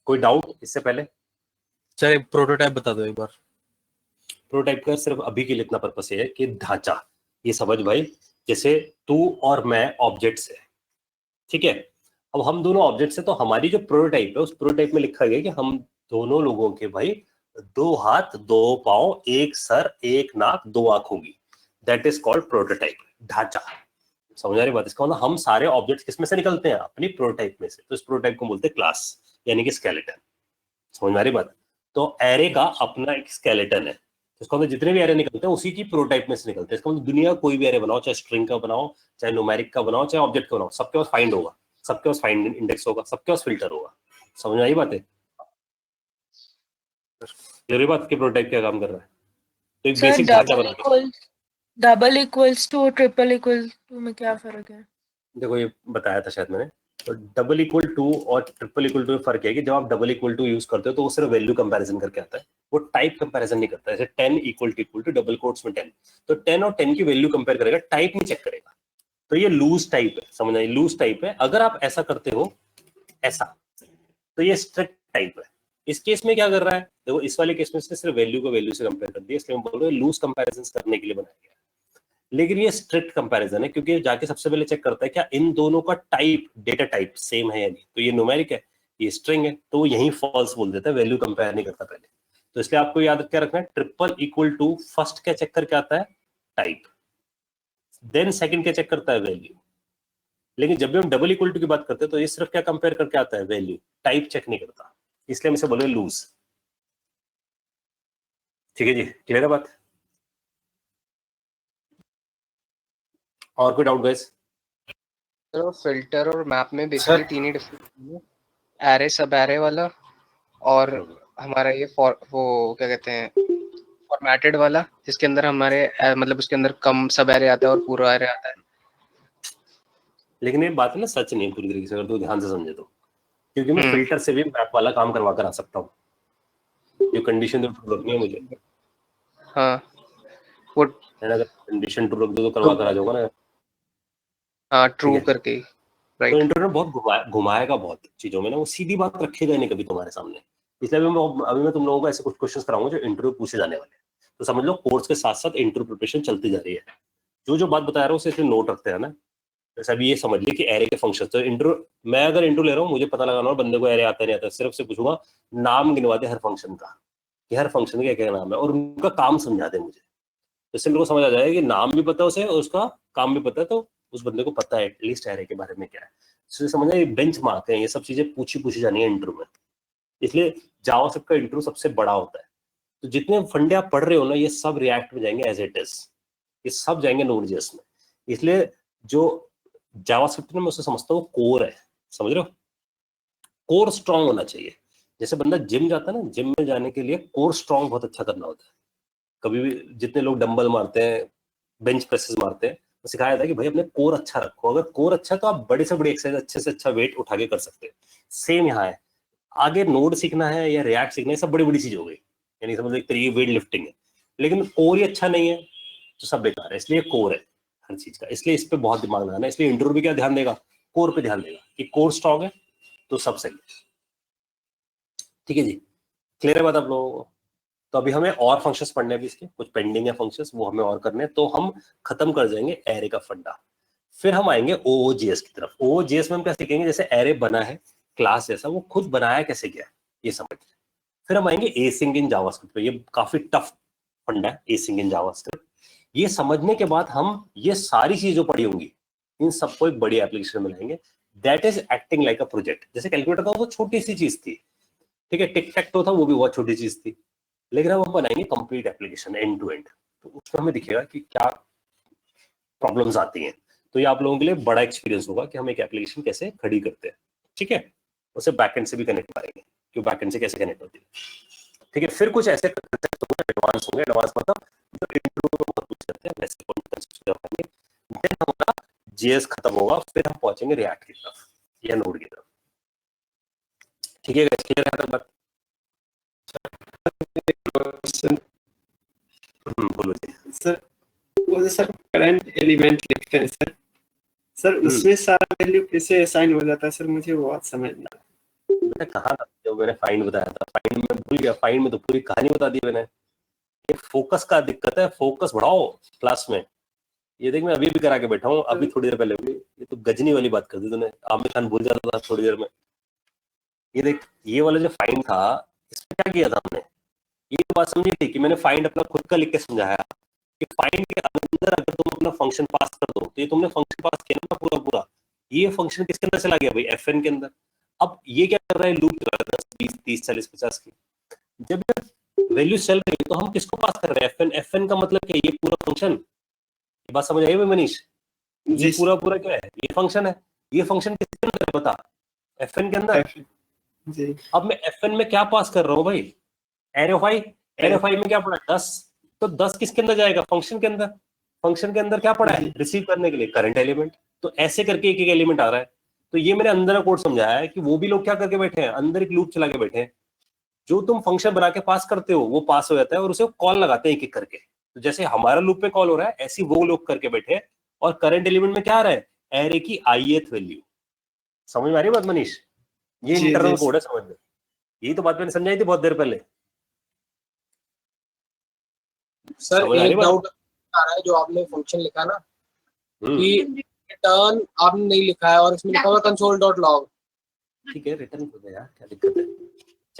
[SPEAKER 1] कोई डाउट इससे पहले?
[SPEAKER 6] सर एक प्रोटोटाइप बता दो एक बार।
[SPEAKER 1] प्रोटोटाइप का सिर्फ अभी के लिए इतना पर्पस है कि ढांचा ये समझ भाई, जैसे तू और मैं ऑब्जेक्ट्स है, ठीक है। अब हम दोनों ऑब्जेक्ट्स है, तो हमारी जो प्रोटोटाइप है उस प्रोटोटाइप में लिखा गया कि हम दोनों लोगों के भाई 2 हाथ 2 पाँव 1 सर 1 नाक 2 आंख होगी, दैट इज कॉल्ड प्रोटोटाइप, ढांचा। समझ आ रही बात? इसका मतलब हम सारे ऑब्जेक्ट्स किसमें से निकलते हैं? अपनी प्रोटोटाइप में से। तो इस प्रोटोटाइप को बोलते हैं क्लास, यानी कि स्केलेटन। समझ में आ रही बात? तो एरे का अपना एक स्केलेटन है, इसका मतलब जितने भी एरे निकलते हैं उसी की प्रोटोटाइप में से निकलते हैं। इसका मतलब दुनिया कोई भी एरे बनाओ, चाहे स्ट्रिंग का बनाओ, चाहे न्यूमेरिक का बनाओ, चाहे ऑब्जेक्ट का बनाओ, सबके पास फाइंड होगा, सबके पास फाइंड इंडेक्स होगा, सबके पास फिल्टर होगा। समझ में आई बात है? क्लियर बात कि प्रोटोटाइप क्या काम कर रहा है? तो एक
[SPEAKER 5] सर
[SPEAKER 1] बेसिक ढांचा बना के।
[SPEAKER 5] Double equals to triple equal to में क्या फर्क है?
[SPEAKER 1] देखो ये बताया था शायद मैंने, तो डबल इक्वल टू और ट्रिपल इक्वल टू में फर्क है कि जब आप डबल इक्वल टू यूज करते हो तो वो सिर्फ वैल्यू कंपैरिजन करके आता है, वो टाइप कंपैरिजन नहीं करता है। जैसे 10 इक्वल टू डबल कोट्स में 10, तो 10 और 10 की वैल्यू कंपेयर करेगा, टाइप नहीं चेक करेगा। तो ये लूज टाइप है, समझ आई? लूज टाइप है। अगर आप ऐसा करते हो ऐसा, तो ये स्ट्रिक्ट टाइप है। इस केस में क्या कर रहा है? देखो इस वाले केस में सिर्फ वैल्यू को वैल्यू से कंपेयर कर दिया, इसलिए मैं बोल रहा हूँ लूज कंपैरिजन करने के लिए बनाया गया है। लेकिन ये स्ट्रिक्ट कंपैरिजन है, क्योंकि जाके सबसे पहले चेक करता है क्या इन दोनों का टाइप, डेटा टाइप सेम है या नहीं। तो ये न्यूमेरिक है, ये स्ट्रिंग है, तो यही फॉल्स बोल देता है, वैल्यू कंपेयर नहीं करता पहले। तो इसलिए आपको याद क्या रखना है? ट्रिपल इक्वल टू फर्स्ट क्या चेक करके आता है? टाइप। देन सेकंड क्या चेक करता है? वैल्यू। लेकिन जब भी हम डबल इक्वल टू की बात करते हैं तो ये सिर्फ क्या कंपेयर करके आता है? वैल्यू, टाइप चेक नहीं करता, इसलिए हम इसे बोले लूज। ठीक है जी, क्लियर है बात? और कोई डाउट गाइस?
[SPEAKER 2] सर फिल्टर और मैप में बेसिकली तीन ही डिफरेंस है, एरे सब एरे वाला और हमारा ये वो क्या कहते हैं फॉर्मेटेड वाला, जिसके अंदर हमारे मतलब उसके अंदर कम सब एरे आता है और पूरा एरे आता है।
[SPEAKER 1] लेकिन ये बात है ना सच नहीं पूरी तरीके से, अगर तू ध्यान से समझे तो, क्योंकि मैं फिल्टर से भी मैप वाला काम करवा कर आ सकता हूँ, जो कंडीशन तो ट्रू रखनी है मुझे।
[SPEAKER 2] हाँ वो
[SPEAKER 1] अगर कंडीशन ट्रू रख दो तो करवा कर आ जाऊंगा ना।
[SPEAKER 2] हाँ ट्रू करके
[SPEAKER 1] तो
[SPEAKER 2] राइट।
[SPEAKER 1] इंटरनेट बहुत घुमाएगा बहुत चीजों में ना, वो सीधी बात रखेगा नहीं कभी तुम्हारे सामने। इसलिए अभी मैं तुम लोगों को ऐसे कुछ क्वेश्चंस कराऊंगा जो इंटरव्यू पूछे जाने वाले हैं। तो समझ लो कोर्स के साथ साथ इंटरव्यू प्रिपरेशन चलती जा रही है। जो बात बता रहा हूँ उसे इसलिए नोट रखते हैं ना। जैसे अभी ये समझ ली कि एरे के फंक्शन, तो इंटरव्यू मैं अगर इंटरव्यू ले रहा हूँ, मुझे पता लगाना बंदे को एरे आता नहीं आता, सिर्फ से पूछूंगा नाम गिनवा दे हर फंक्शन का, कि हर फंक्शन का क्या नाम है, और उनका काम समझा दे मुझे। इससे मेरे को समझ आ जाएगा कि नाम भी पता है उसे और उसका काम भी पता है, तो उस बंदे को पता है एटलीस्ट एरे के बारे में क्या है। समझना ये बेंच मार्क है, ये सब चीजें पूछी जानी है इंटरव्यू में। इसलिए जावास्क्रिप्ट का इंटरव्यू सबसे बड़ा होता है। तो जितने फंडे आप पढ़ रहे हो ना, ये सब रिएक्ट में जाएंगे एज इट इज, ये सब जाएंगे नोड.जेएस में। इसलिए जो जावास्क्रिप्ट में मैं उसे समझता हूँ कोर है, समझ रहे हो? कोर स्ट्रांग होना चाहिए। जैसे बंदा जिम जाता है ना, जिम में जाने के लिए कोर स्ट्रांग बहुत अच्छा करना होता है। कभी भी जितने लोग डंबल मारते हैं, बेंच प्रेसेस मारते हैं, तो सिखाया था कि भाई अपने कोर अच्छा रखो। अगर कोर अच्छा तो आप बड़ी से बड़ी एक्सरसाइज अच्छे से अच्छा वेट उठा के कर सकते हैं। सेम यहाँ है, आगे नोड सीखना है या रिएक्ट सीखना है, सब बड़ी बड़ी चीज हो गई, यानी समझ एक तरीके वेट लिफ्टिंग है। लेकिन कोर ही अच्छा नहीं है तो सब बेकार है। इसलिए कोर है हर चीज का, इसलिए इस पर बहुत दिमाग लगाना है। इसलिए इंटरव्यू भी क्या ध्यान देगा? कोर पे ध्यान देगा कि कोर स्ट्रॉन्ग है तो सब सही है। ठीक है जी, क्लियर है बात आप लोगों को? तो अभी हमें और फंक्शंस पढ़ने हैं, इसके कुछ पेंडिंग है फंक्शंस, वो हमें और करने हैं, तो हम खत्म कर जाएंगे एरे का फंडा। फिर हम आएंगे ओओजीएस की तरफ। ओओजीएस में हम क्या सीखेंगे? जैसे एरे बना है क्लास जैसा, वो खुद बनाया कैसे गया ये समझ। फिर हम आएंगे एसिंग इन जावास्क्रिप्ट पे। ये काफी टफ फंडा है एसिंग इन जावास्क्रिप्ट। ये समझने के बाद हम ये सारी चीजें जो पढ़ी होंगी इन सबको एक बड़ी एप्लीकेशन में लाएंगे, that is acting like a project. जैसे कैलकुलेटर था वो छोटी सी चीज थी, ठीक है, टिक टैक टो था वो भी बहुत छोटी चीज थी, लेकिन अब हम बनाएंगे complete application end to end. तो उसमें हमें दिखेगा कि क्या प्रॉब्लम्स आती हैं। तो ये आप लोगों के लिए बड़ा एक्सपीरियंस होगा कि हम एक एप्लीकेशन कैसे खड़ी करते हैं। ठीक है, उसे बैकएंड से भी कनेक्ट करेंगे कि बैकएंड से कैसे कनेक्ट होती है। ठीक है, फिर कुछ ऐसे एडवांस होंगे, एडवांस मतलब जो इंट्रो में बहुत कुछ करते हैं वैसे करेंगे। देन हमारा जेएस खत्म होगा, फिर हम पहुंचेंगे रिएक्ट की तरफ या नोड की तरफ। ठीक है, क्लियर है बात? बोलो जी
[SPEAKER 3] सर। वो जो सर करंट एलिमेंट लिखते हैं सर, सर उसमें सारा वैल्यू कैसे असाइन हो जाता है सर? मुझे वो बात समझ नहीं आया।
[SPEAKER 1] बेटा कहाँ था जो मैंने फाइंड बताया था? फाइंड में भूल गया, फाइंड में तो पूरी कहानी बता दी मैंने। ये फोकस का दिक्कत है, फोकस बढ़ाओ क्लास में। ये देख मैं अभी भी करा के बैठा हूँ, अभी थोड़ी देर पहले भी। ये तो गजनी वाली बात कर दी तूने, आमिर खान भूल जाता था थोड़ी देर में। ये देख, ये वाला जो फाइंड था इसमें क्या किया था हमने? ये बात समझी थी कि मैंने फाइंड अपना खुद का लिख के समझाया कि फाइंड के अंदर अगर तुम अपना फंक्शन पास कर दो तो ये तुमने फंक्शन पास किया ना पूरा पूरा, ये फंक्शन किसके अंदर चला गया भाई, FN के अंदर। अब ये क्या कर रहा है, लूप कर रहा है 10 20 30 40 50 की। जब वैल्यू चल रही है तो हम किसको पास कर रहे हैं, FN। FN का मतलब क्या है, ये पूरा फंक्शन। ये बात समझ आई भाई मनीष, ये पूरा पूरा क्या है, ये फंक्शन है। ये फंक्शन किसके अंदर है बता, FN के अंदर
[SPEAKER 3] जी।
[SPEAKER 1] अब मैं FN में क्या पास कर रहा हूँ भाई, एरोफाई। एरोफाई में क्या पड़ा, 10। तो 10 किसके अंदर जाएगा, फंक्शन के अंदर। फंक्शन के अंदर क्या पड़ा है, रिसीव करने के लिए करंट एलिमेंट। तो ऐसे करके एक एक एलिमेंट आ रहा है। तो ये मैंने अंदर का कोड समझाया है कि वो भी लोग क्या करके बैठे हैं, अंदर एक लूप चला के बैठे हैं। जो तुम फंक्शन बना के पास करते हो वो पास हो जाता है और उसे कॉल लगाते हैं एक एक करके। तो जैसे हमारा लूप पे कॉल हो रहा है, ऐसी वो लोग करके बैठे हैं। और करंट एलिमेंट में क्या आ रहा है, एरे की ith वैल्यू। समझ में आ रही है बात मनीष, ये
[SPEAKER 3] जी,
[SPEAKER 1] इंटरनल
[SPEAKER 3] जी।
[SPEAKER 1] कोड है, समझ में। यही तो बात मैंने समझाई थी बहुत देर पहले।
[SPEAKER 4] सर
[SPEAKER 1] समझ आ रही
[SPEAKER 4] एक
[SPEAKER 1] बात?
[SPEAKER 4] डाउट आ रहा है, जो आपने फंक्शन लिखा ना
[SPEAKER 1] हम्म,
[SPEAKER 4] कि रिटर्न आपने नहीं लिखा है और इसमें लिखा हुआ कंसोल डॉट लॉग,
[SPEAKER 1] ठीक है, रिटर्न कर दे यार, क्या दिक्कत है,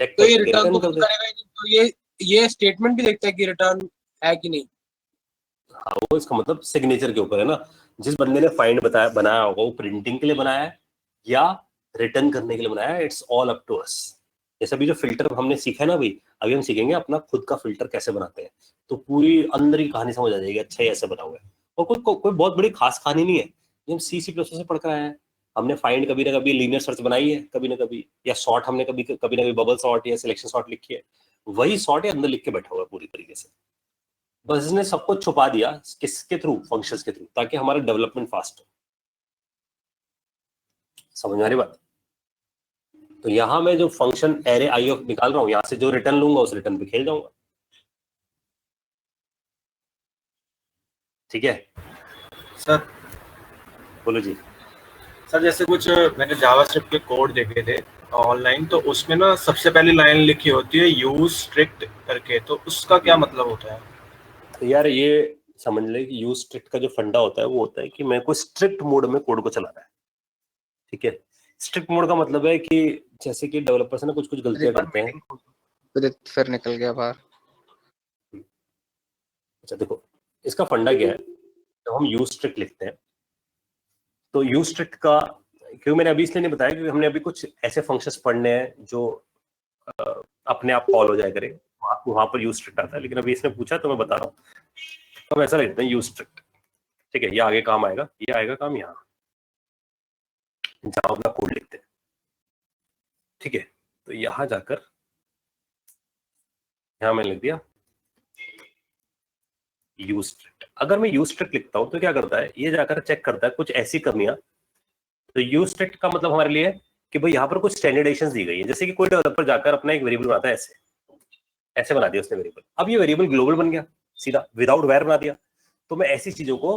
[SPEAKER 1] चेक
[SPEAKER 4] तो ये
[SPEAKER 1] कर
[SPEAKER 4] रिटर्न
[SPEAKER 1] रिटर्न
[SPEAKER 4] तो
[SPEAKER 1] कर दे।
[SPEAKER 4] करेगा ही नहीं, तो ये स्टेटमेंट भी देखता है कि रिटर्न है कि नहीं।
[SPEAKER 1] हाँ, वो इसका मतलब सिग्नेचर के ऊपर है ना। जिस बंदे ने फाइंड बताया बनाया होगा वो प्रिंटिंग के लिए बनाया है या रिटर्न करने के लिए बनाया है, it's all up to us. जैसे अभी जो फिल्टर हमने सीखा है ना, अभी अभी हम सीखेंगे अपना खुद का फिल्टर कैसे बनाते हैं। तो पूरी अंदर की कहानी समझ आ जाएगी, अच्छा ये ऐसे बना हुआ है। और कोई बहुत बड़ी खास कहानी नहीं है, ये हम C++ से पढ़ कर आए हैं। हमने फाइंड कभी ना कभी लीनियर सर्च बनाई है कभी ना कभी, या सॉर्ट हमने कभी ना कभी बबल सॉर्ट या सिलेक्शन सॉर्ट लिखी है। वही सॉर्ट अंदर लिख के बैठा हुआ है पूरी तरीके से। बस इसने सब कुछ छुपा दिया किसके थ्रू, फंक्शंस के थ्रू, ताकि हमारा डेवलपमेंट फास्ट हो। समझ में आ रही बात? तो यहां मैं जो फंक्शन एरे आई ऑफ निकाल रहा हूं, यहां से जो रिटर्न लूंगा उस रिटर्न पे खेल जाऊंगा। ठीक है
[SPEAKER 8] सर
[SPEAKER 1] बोलो जी।
[SPEAKER 8] सर जैसे कुछ मैंने जावास्क्रिप्ट के कोड देखे थे ऑनलाइन, तो उसमें ना सबसे पहली लाइन लिखी होती है यूज स्ट्रिक्ट करके, तो उसका क्या मतलब होता है?
[SPEAKER 1] तो यार ये समझ ले कि यूज स्ट्रिक्ट का जो फंडा होता है वो होता है कि मेरे को स्ट्रिक्ट मोड में कोड को चलाना है। ठीक है, स्ट्रिक्ट मोड का मतलब है कि जैसे कि डेवलपर्स ना कुछ कुछ गलतियां करते हैं।
[SPEAKER 2] फिर निकल गया बाहर।
[SPEAKER 1] अच्छा देखो, इसका फंडा क्या है, जब हम यूज स्ट्रिक्ट लिखते हैं तो यूज स्ट्रिक्ट का, क्यों मैंने अभी इसलिए नहीं बताया क्योंकि हमने अभी कुछ ऐसे फंक्शंस पढ़ने हैं जो अपने आप कॉल हो जाए करे, वहां पर यूज स्ट्रिक्ट आता है। लेकिन अभी इसने पूछा तो मैं बता रहा हूँ। तो हम ऐसा लिखते हैं यूज स्ट्रिक्ट। ठीक है, ये आगे काम आएगा, ये आएगा काम यहाँ जहां अपना कोड लिखते हैं। ठीक है, तो यहां जाकर यहां मैंने लिख दिया यूज स्ट्रिक्ट। अगर मैं यूज स्ट्रिक्ट लिखता हूं तो क्या करता है, ये जाकर चेक करता है कुछ ऐसी कमियां। तो यूज स्ट्रिक्ट का मतलब हमारे लिए कि भाई यहाँ पर कुछ स्टैंडर्डाइजेशंस दी गई है। जैसे कि कोई डेवलपर जाकर अपना एक वेरिएबल बनाता है, ऐसे ऐसे बना दिया उसने वेरिएबल। अब ये वेरिएबल ग्लोबल बन गया सीधा, विदाउट वेयर बना दिया। तो मैं ऐसी चीजों को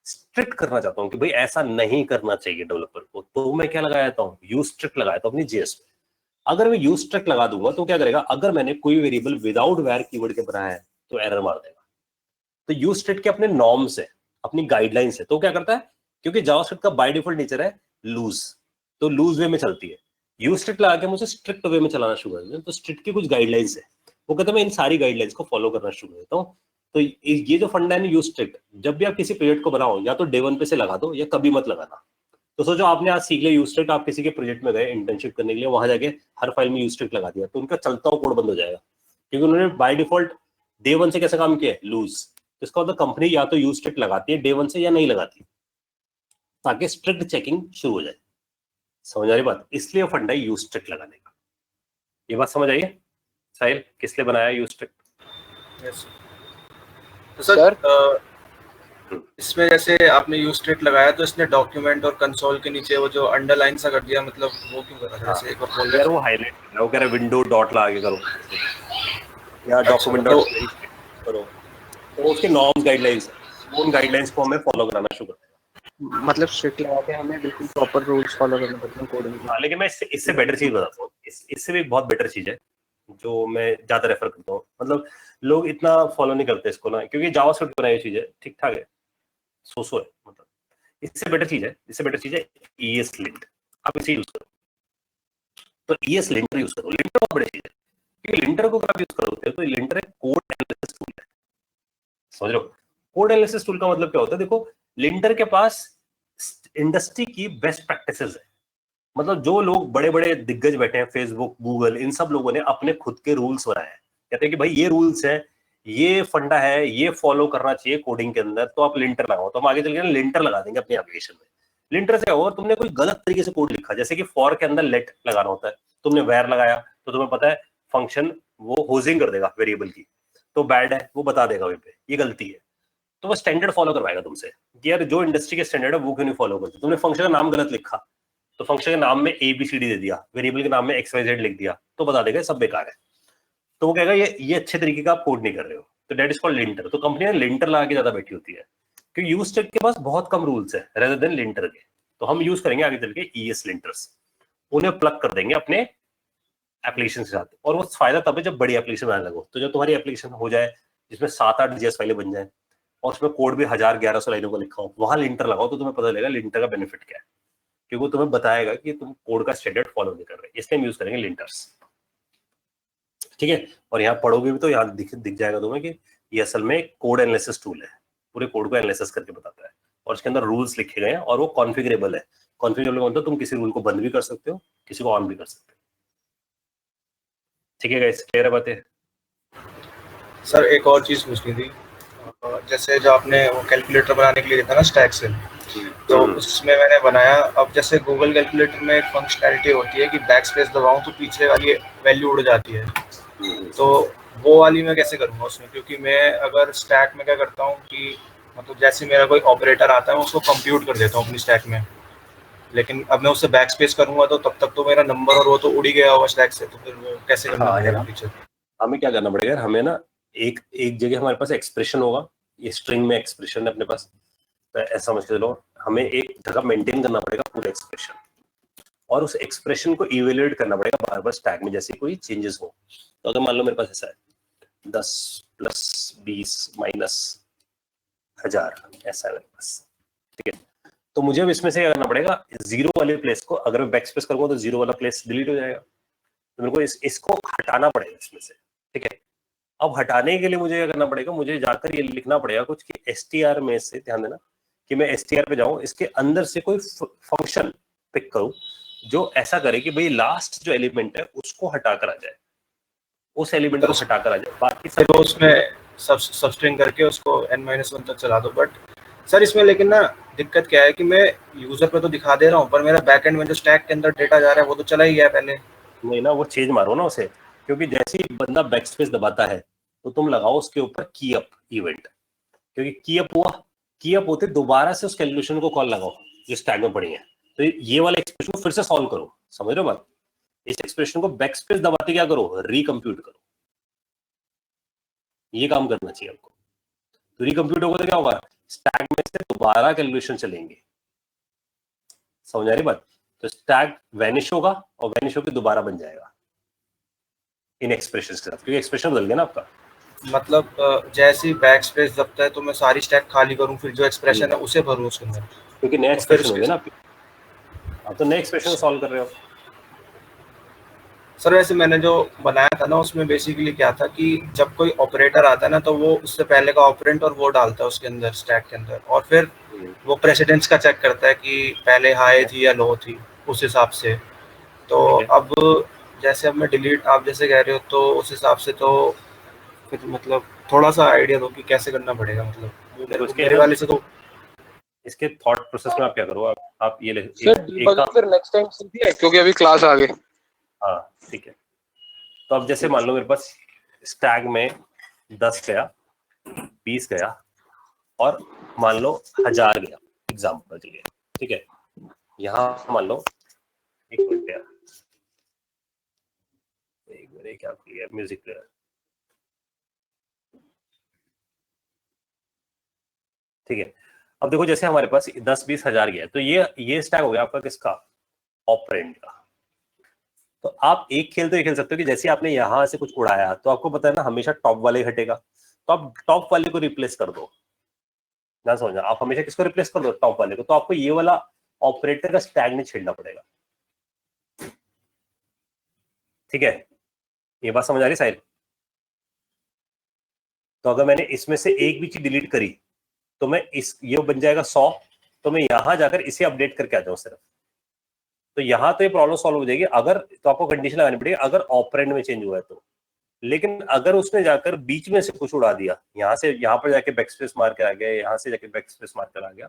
[SPEAKER 1] स्ट्रिक्ट करना चाहता हूँ कि भाई ऐसा नहीं करना चाहिए डेवलपर को। तो मैं क्या लगाया था, यूज स्ट्रिक्ट लगाया था अपनी जेएस में। अगर मैं यूज स्ट्रिक्ट लगा दूंगा तो क्या करेगा, अगर मैंने कोई वेरिएबल विदाउट वेयर कीवर्ड के बनाया है तो एरर मार देगा। तो यूज स्ट्रिक्ट के अपने नॉर्म्स है, अपनी गाइडलाइंस है। तो क्या करता है, क्योंकि जावास्क्रिप्ट का बाय डिफॉल्ट नेचर है लूज, तो लूज वे में चलती है। यूज स्ट्रिक्ट लगा के मुझे स्ट्रिक्ट वे में चलाना शुरू कर दिया। तो स्ट्रिक्ट की कुछ गाइडलाइंस है, वो कहते हैं मैं इन सारी गाइडलाइंस को फॉलो करना शुरू करता हूँ। तो ये जो फंडा है यूज स्ट्रिक्ट, जब भी आप किसी प्रोजेक्ट को बनाओ या तो डे 1 पे से लगा दो या कभी मत लगाना। तो सोचो आपने आज सीख लिया यूज स्ट्रिक्ट, आप किसी के प्रोजेक्ट में गए इंटर्नशिप करने के लिए, वहां जाके हर फाइल में यूज स्ट्रिक्ट लगा दिया, तो उनका चलता हुआ कोड बंद हो जाएगा, क्योंकि उन्होंने बाय डिफॉल्ट डे 1 से कैसा काम किया है, लूज। तो इसका मतलब कंपनी या तो यूज स्ट्रिक्ट लगाती है डे 1 से या नहीं लगाती, ताकि स्ट्रिक्ट चेकिंग शुरू हो जाए। समझ आ रही बात? इसलिए फंडा है यूज स्ट्रिक्ट लगाने का। ये बात समझ आई है साहिल, किस लिए बनाया यूज स्ट्रिक्ट?
[SPEAKER 8] Yes. तो सर इसमें जैसे आपने यूज स्ट्रिक्ट लगाया तो इसने डॉक्यूमेंट और कंसोल के नीचे वो जो अंडरलाइन सा कर दिया, मतलब वो क्यों करा? जैसे एक बार बोल
[SPEAKER 1] यार वो हाईलाइट कर रहा है, वो कह रहा है विंडो डॉट लगा के करो या डॉक्यूमेंट डॉट करो। तो उसके नॉर्म्स गाइडलाइंस, उन गाइडलाइंस को हमें फॉलो कराना शुरू करते हैं।
[SPEAKER 2] मतलब स्ट्रिक्ट लगा के हमें बिल्कुल प्रॉपर रूल्स फॉलो करने पड़ते हैं कोडिंग में।
[SPEAKER 1] हाँ, लेकिन मैं इससे बेटर चीज बताता हूँ। इससे भी एक बहुत बेटर चीज है जो मैं ज्यादा रेफर करता हूँ। मतलब लोग इतना फॉलो नहीं करते इसको ना, क्योंकि जावास्क्रिप्ट बनाई हुई चीज है, ठीक ठाक है, सो है। मतलब इससे बेटर चीज है ESLint। आप इसे यूज करो, तो ESLint यूज करो। लिंट बहुत बड़ी चीज है। कि लिंटर को अगर आप यूज करोगे तो लिंटर एक कोड एनालिसिस टूल है, समझ लो। कोड एनालिसिस टूल का मतलब क्या होता है, देखो लिंटर के पास इंडस्ट्री की बेस्ट प्रैक्टिसेस है, मतलब जो लोग बड़े बड़े दिग्गज बैठे हैं, फेसबुक, गूगल, इन सब लोगों ने अपने खुद के रूल्स बनाए हैं, कहते हैं कि भाई ये रूल्स है, ये फंडा है, ये फॉलो करना चाहिए कोडिंग के अंदर, तो आप लिंटर लगाओ। तो हम आगे चल के लिंटर लगा देंगे अपनी एप्लीकेशन में। लिंटर से और तुमने कोई गलत तरीके से कोड लिखा, जैसे कि फॉर के अंदर लेट लगाना होता है, तुमने वेर लगाया तो तुम्हें पता है फंक्शन वो होजिंग कर देगा वेरिएबल की, तो बैड है, वो बता देगा वहीं पे ये गलती है, तो वो स्टैंडर्ड फॉलो करवाएगा तुमसे कि यार जो इंडस्ट्री के स्टैंडर्ड है वो क्यों नहीं फॉलो करते। तुमने फंक्शन का नाम गलत लिखा तो फंक्शन के नाम में ABCD दे दिया, वेरिएबल के नाम में XYZ लिख दिया, तो बता देगा सब बेकार है, तो वो कहेगा ये अच्छे तरीके का आप कोड नहीं कर रहे हो, तो दैट इज कॉल्ड लिंटर। तो कंपनियां लिंटर लगा के ज्यादा बैठी होती है क्योंकि यूज के पास बहुत कम रूल्स है रेदर देन लिंटर के। तो हम यूज करेंगे आगे चल के ES लिंटर्स, उन्हें प्लग कर देंगे अपने एप्लीकेशन के साथ। और वो फायदा तब है जब बड़ी एप्लीकेशन बनाने लगो, तो जब तुम्हारी एप्लीकेशन हो जाए जिसमें 7-8 JS फाइलें बन जाए और उसमें कोड भी 1000-1100 लाइनों का लिखा हो, वहां लिंटर लगाओ तो तुम्हें पता लगेगा लिंटर का बेनिफिट क्या है, क्योंकि वो तुम्हें बताएगा कि तुम कोड का स्टैंडर्ड फॉलो नहीं कर रहे, इसलिए हम यूज करेंगे लिंटर्स, ठीक है। और यहाँ पढ़ोगे भी तो यहाँ दिख जाएगा तुम्हें कि ये असल में कोड एनालिसिस टूल है, पूरे कोड को एनालिसिस करके बताता है और उसके अंदर रूल्स लिखे गए हैं और वो कॉन्फ़िगरेबल है। कॉन्फ़िगरेबल मतलब तुम किसी रूल को बंद भी कर सकते हो, किसी को ऑन भी कर सकते हो, ठीक है गाइस, क्लियर है बातें?
[SPEAKER 8] सर एक और चीज पूछनी थी, जैसे जो आपने वो कैलकुलेटर बनाने के लिए दिया था ना स्टैक से, तो उसमें मैंने बनाया, अब जैसे गूगल कैलकुलेटर में एक फंक्शनैलिटी होती है कि बैक स्पेस दबाऊं तो पीछे वाली वैल्यू उड़ जाती है, तो वो वाली मैं कैसे करूंगा उसमें, क्योंकि मैं अगर स्टैक में क्या करता हूँ कि मतलब जैसे मेरा कोई ऑपरेटर आता है मैं उसको कंप्यूट कर देता हूँ अपनी स्टैक में, लेकिन अब मैं उससे बैक स्पेस करूंगा तो तब तक तो मेरा नंबर और वो तो उड़ ही गया होगा स्टैक से, तो फिर वो कैसे करना पड़ेगा पीछे?
[SPEAKER 1] हमें क्या करना पड़ेगा, हमें ना एक जगह हमारे पास एक्सप्रेशन होगा, ये स्ट्रिंग में एक्सप्रेशन है अपने पास, तो ऐसा समझ के चलो हमें एक जगह मेंटेन करना पड़ेगा पूरा एक्सप्रेशन, और उस एक्सप्रेशन को इवेल्युएट करना पड़ेगा बार बार स्टैक में जैसे कोई चेंजेस हो। तो अगर मान लो मेरे पास ऐसा है 10 + 20 - 1000 ऐसा है मेरे पास, ठीक है, तो मुझे अब इसमें से क्या करना पड़ेगा, जीरो वाले प्लेस को अगर मैं बैक स्पेस करूंगा तो जीरो वाला प्लेस डिलीट हो जाएगा, तो मेरे को इसको हटाना पड़ेगा इसमें से, ठीक है। अब हटाने के लिए मुझे क्या करना पड़ेगा, मुझे जाकर ये लिखना पड़ेगा कुछ कि str में से, ध्यान देना कि मैं str पे जाऊं, इसके अंदर से कोई फंक्शन पिक करूं जो ऐसा करे कि भाई लास्ट जो एलिमेंट है उसको हटा कर आ जाए, उस एलिमेंट को हटा कर आ जाए, बाकी सब
[SPEAKER 8] तो उसमें सबस्ट्रिंग करके उसको n-1 तक चला दो। बट सर इसमें लेकिन ना दिक्कत क्या है कि मैं यूजर पे तो दिखा दे रहा हूँ पर मेरा बैकएंड में जो स्टैक के अंदर डेटा जा रहा है वो तो चला ही गया पहले।
[SPEAKER 1] नहीं ना, वो चेंज मारो ना उसे, क्योंकि जैसे ही बंदा बैक स्पेस दबाता है तो तुम लगाओ उसके ऊपर की अप इवेंट, क्योंकि की अप हुआ, की अप होते दोबारा से उस कैलकुलेशन को कॉल लगाओ जो स्टैक में पड़ी है, तो ये वाला एक्सप्रेशन को फिर से सॉल्व करो, समझ रहे हो बात? इस एक्सप्रेशन को बैक स्पेस दबाते क्या करो, रिकम्प्यूट करो, ये काम करना चाहिए आपको। तो रिकम्प्यूट होगा तो क्या होगा, स्टैक में से दोबारा कैलकुलेशन चलेंगे, समझ आ रही बात? तो स्टैक वैनिश होगा और वैनिश होकर दोबारा बन जाएगा इन एक्सप्रेशन के साथ, क्योंकि एक्सप्रेशन बदल गया ना आपका।
[SPEAKER 8] मतलब जैसे ही बैक स्पेस दबता है तो मैं सारी स्टैक खाली करूं फिर जो एक्सप्रेशन है उसे भरूं उसके अंदर,
[SPEAKER 1] क्योंकि नया एक्सप्रेशन हो गया ना आप तो नए एक्सप्रेशन सॉल्व कर रहे हो।
[SPEAKER 8] सर वैसे मैंने जो बनाया था ना उसमें बेसिकली क्या था कि जब कोई ऑपरेटर आता है ना तो वो उससे पहले का ऑपरेंड और वो डालता है उसके अंदर स्टैक के अंदर, और फिर वो प्रेसिडेंस का चेक करता है कि पहले हाई थी या लो थी उस हिसाब से। तो अब जैसे अब मैं डिलीट आप जैसे कह रहे हो तो उस हिसाब से तो फिर मतलब थोड़ा सा आइडिया दो कि कैसे करना पड़ेगा, मतलब मेरे वाले से तो
[SPEAKER 1] इसके थॉट प्रोसेस में आप क्या करो, आप ये
[SPEAKER 4] सर डीबगिंग फिर नेक्स्ट टाइम सीखी है क्योंकि अभी क्लास आ गई।
[SPEAKER 1] हाँ ठीक है, तो अब जैसे मान लो मेरे पास स्टैक में 10 गया, 20 गया और मान लो 1000 गया एग्जाम्पल के लिए, ठीक है। यहाँ मान लो एक मिनट यार, एक मिनट क्या किया म्यूजिक प्लेयर, ठीक है। अब देखो जैसे हमारे पास 10-20 हजार गया, तो ये स्टैक हो गया आपका किसका, ऑपरेंड का। तो आप एक खेल तो ये खेल सकते हो कि जैसे आपने यहां से कुछ उड़ाया तो आपको पता है ना हमेशा टॉप वाले ही हटेगा, तो आप टॉप वाले को रिप्लेस कर दो ना, समझना आप हमेशा किसको रिप्लेस कर दो, टॉप वाले को। तो आपको ये वाला ऑपरेटर का स्टैग नहीं छेड़ना पड़ेगा, ठीक है। ये बात समझ आ रही साहिल? तो अगर मैंने इसमें से एक भी चीज डिलीट करी तो मैं ये बन जाएगा 100, तो मैं यहां जाकर इसे अपडेट करके आ जाऊं सिर्फ, तो यहां तो ये प्रॉब्लम सॉल्व हो जाएगी। अगर तो आपको कंडीशन लगानी पड़ेगी अगर ऑपरेंड में चेंज हुआ है तो। लेकिन अगर उसने जाकर बीच में से कुछ उड़ा दिया, यहां से यहां पर जाके बैकस्पेस मार के आ गया, यहां से जाके बैकस्पेस मार कर आ गया,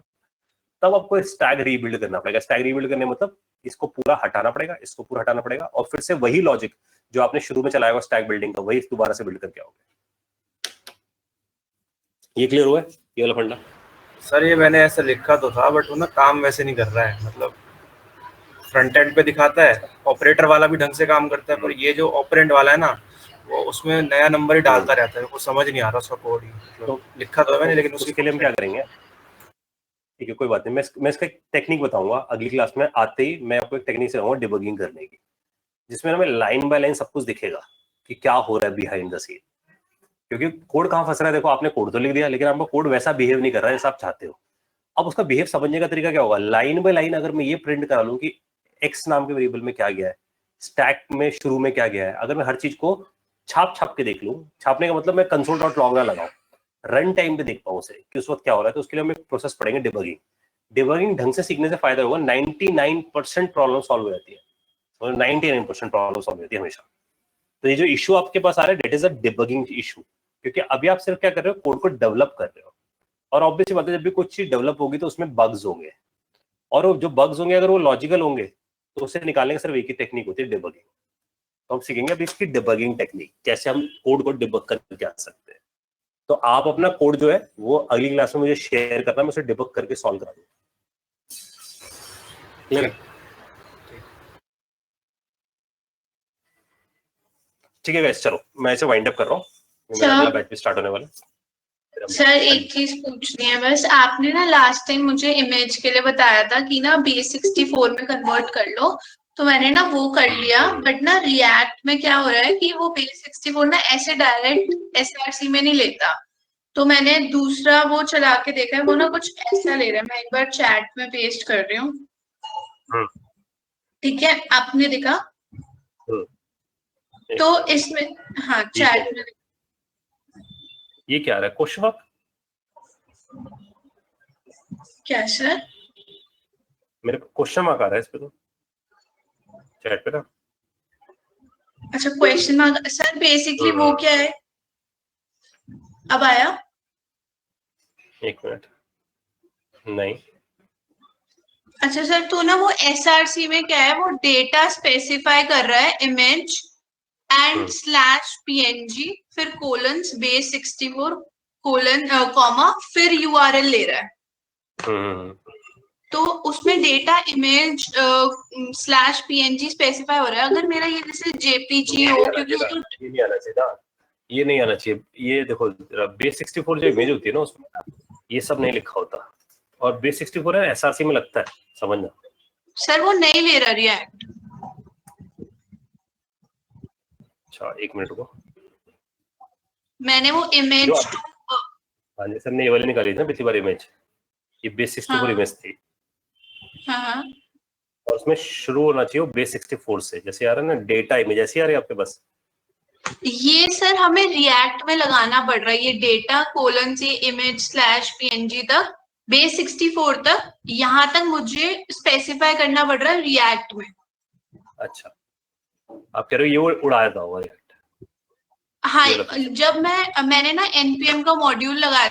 [SPEAKER 1] तब आपको स्टैक रीबिल्ड करना पड़ेगा। स्टैक रीबिल्ड करने मतलब इसको पूरा हटाना पड़ेगा, इसको पूरा हटाना पड़ेगा, और फिर से वही लॉजिक जो आपने शुरू में चलाया हुआ स्टैक बिल्डिंग का, वही दोबारा से बिल्ड करके आओगे। ये क्लियर हुआ है ये वाला फंडा?
[SPEAKER 8] सर ये मैंने ऐसा लिखा तो था, बट वो ना काम वैसे नहीं कर रहा है। मतलब फ्रंट एंड पे दिखाता है, ऑपरेटर वाला भी ढंग से काम करता है, पर ये जो ऑपरेंड वाला है ना, वो उसमें नया नंबर ही डालता रहता है, वो समझ नहीं आ रहा उसका कोड ही। तो लिखा तो है मैंने, लेकिन
[SPEAKER 1] उसके लिए हम क्या करेंगे, ठीक है कोई बात नहीं, मैं इसका टेक्निक बताऊंगा अगली क्लास में। आते ही मैं आपको एक टेक्निक सिखाऊंगा डिबगिंग करने की, जिसमें हमें लाइन बाय लाइन सब कुछ दिखेगा कि क्या हो रहा है बिहाइंड द सीन। क्योंकि कोड कहाँ फंस रहा है, देखो आपने कोड तो लिख दिया, लेकिन आपका कोड वैसा बिहेव नहीं कर रहा है जैसा आप चाहते हो। अब उसका बिहेव समझने का तरीका क्या होगा, लाइन बाय लाइन अगर मैं ये प्रिंट करा लूं कि एक्स नाम के वेरिएबल में क्या गया है, स्टैक में शुरू में क्या गया है, अगर मैं हर चीज को छाप के देख लूं, छापने का मतलब मैं कंसोल डॉट लॉग ना लगाऊं, रन टाइम पे देख पाऊं उसे कि उस वक्त क्या हो रहा है, तो उसके लिए हम एक प्रोसेस पढ़ेंगे डिबगिंग। डिबगिंग ढंग से सीखने से फायदा होगा, 99% प्रॉब्लम सॉल्व हो जाती है, और 99% प्रॉब्लम सॉल्व होती है हमेशा। तो ये जो इशू आपके पास आ रहा है that is a debugging issue, क्योंकि अभी आप सिर्फ क्या कर रहे हो, कोड को डेवलप कर रहे हो, और ऑब्वियसली बात है जब भी कुछ चीज डेवलप होगी तो उसमें बग्स होंगे, और वो जो बग्स होंगे अगर वो लॉजिकल होंगे तो उसे निकालने का सिर्फ एक ही टेक्निक होती है, डिबगिंग। तो हम सीखेंगे अभी इसकी डिबगिंग टेक्निक, कैसे हम कोड को डिबग करके आ सकते हैं। तो आप अपना कोड जो है वो अगली क्लास में मुझे शेयर करना, मैं उसे डिबग करके सॉल्व करा दूंगा। क्लियर? ठीक है गाइस, चलो मैं इसे वाइंड अप कर रहा हूँ, मेरा अगला बैच भी स्टार्ट होने वाला है।
[SPEAKER 9] सर एक चीज पूछनी है बस, आपने ना लास्ट टाइम मुझे इमेज के लिए बताया था कि ना base64 में कन्वर्ट कर लो, तो मैंने ना वो कर लिया, बट ना रिएक्ट में क्या हो रहा है कि वो base64 ना ऐसे डायरेक्ट SRC में नहीं लेता, तो मैंने दूसरा वो चला के देखा है, वो ना कुछ ऐसा ले रहा है। मैं एक बार चैट में पेस्ट कर रही हूँ, ठीक है, आपने देखा? तो इसमें हाँ चैट में
[SPEAKER 1] ये क्या आ रहा है, क्वेश्चन मार्क?
[SPEAKER 9] क्या सर?
[SPEAKER 1] मेरे को क्वेश्चन मार्क आ रहा है इस पे तो चैट पे ना।
[SPEAKER 9] अच्छा क्वेश्चन मार्क सर, बेसिकली वो क्या है? अब आया?
[SPEAKER 1] एक मिनट, नहीं।
[SPEAKER 9] अच्छा सर, तो ना वो SRC में क्या है, वो डेटा स्पेसिफाई कर रहा है, इमेज एंड /png, फिर कोलन्स base64 कोलन कॉमा, फिर URL ले रहा है। तो उसमें डेटा इमेज /png स्पेसिफाई हो रहा है। अगर मेरा ये जैसे JPG हो, क्योंकि वो तो
[SPEAKER 1] ये नहीं आना चाहिए ना, ये नहीं आना चाहिए। ये देखो base64 जो इमेज होती है ना उसमें ये सब नहीं लिखा होता, और base64 है SRC में लगता है, समझना।
[SPEAKER 9] सर वो नहीं ले रहा रिएक्ट।
[SPEAKER 1] अच्छा एक मिनट रुको,
[SPEAKER 9] मैंने वो इमेज
[SPEAKER 1] हाँ जी सर ने ये वाली निकाली थी ना पिछली बार इमेज, ये base64 इमेज थी,
[SPEAKER 9] हाँ,
[SPEAKER 1] और उसमें शुरू होना चाहिए वो base64 से, जैसे आ रहा है ना डेटा इमेज, ऐसी आ रही है आपके पास।
[SPEAKER 9] ये सर हमें रिएक्ट में लगाना पड़ रहा है, ये डेटा कोलन से इमेज /png तक, base64 तक, यहाँ तक मुझे स्पेसिफाई करना पड़ रहा है रिएक्ट में।
[SPEAKER 1] अच्छा आप कह रहे हो ये उड़ाया था वो रिएक्ट?
[SPEAKER 9] हाँ, जब मैंने ना npm का मॉड्यूल लगाया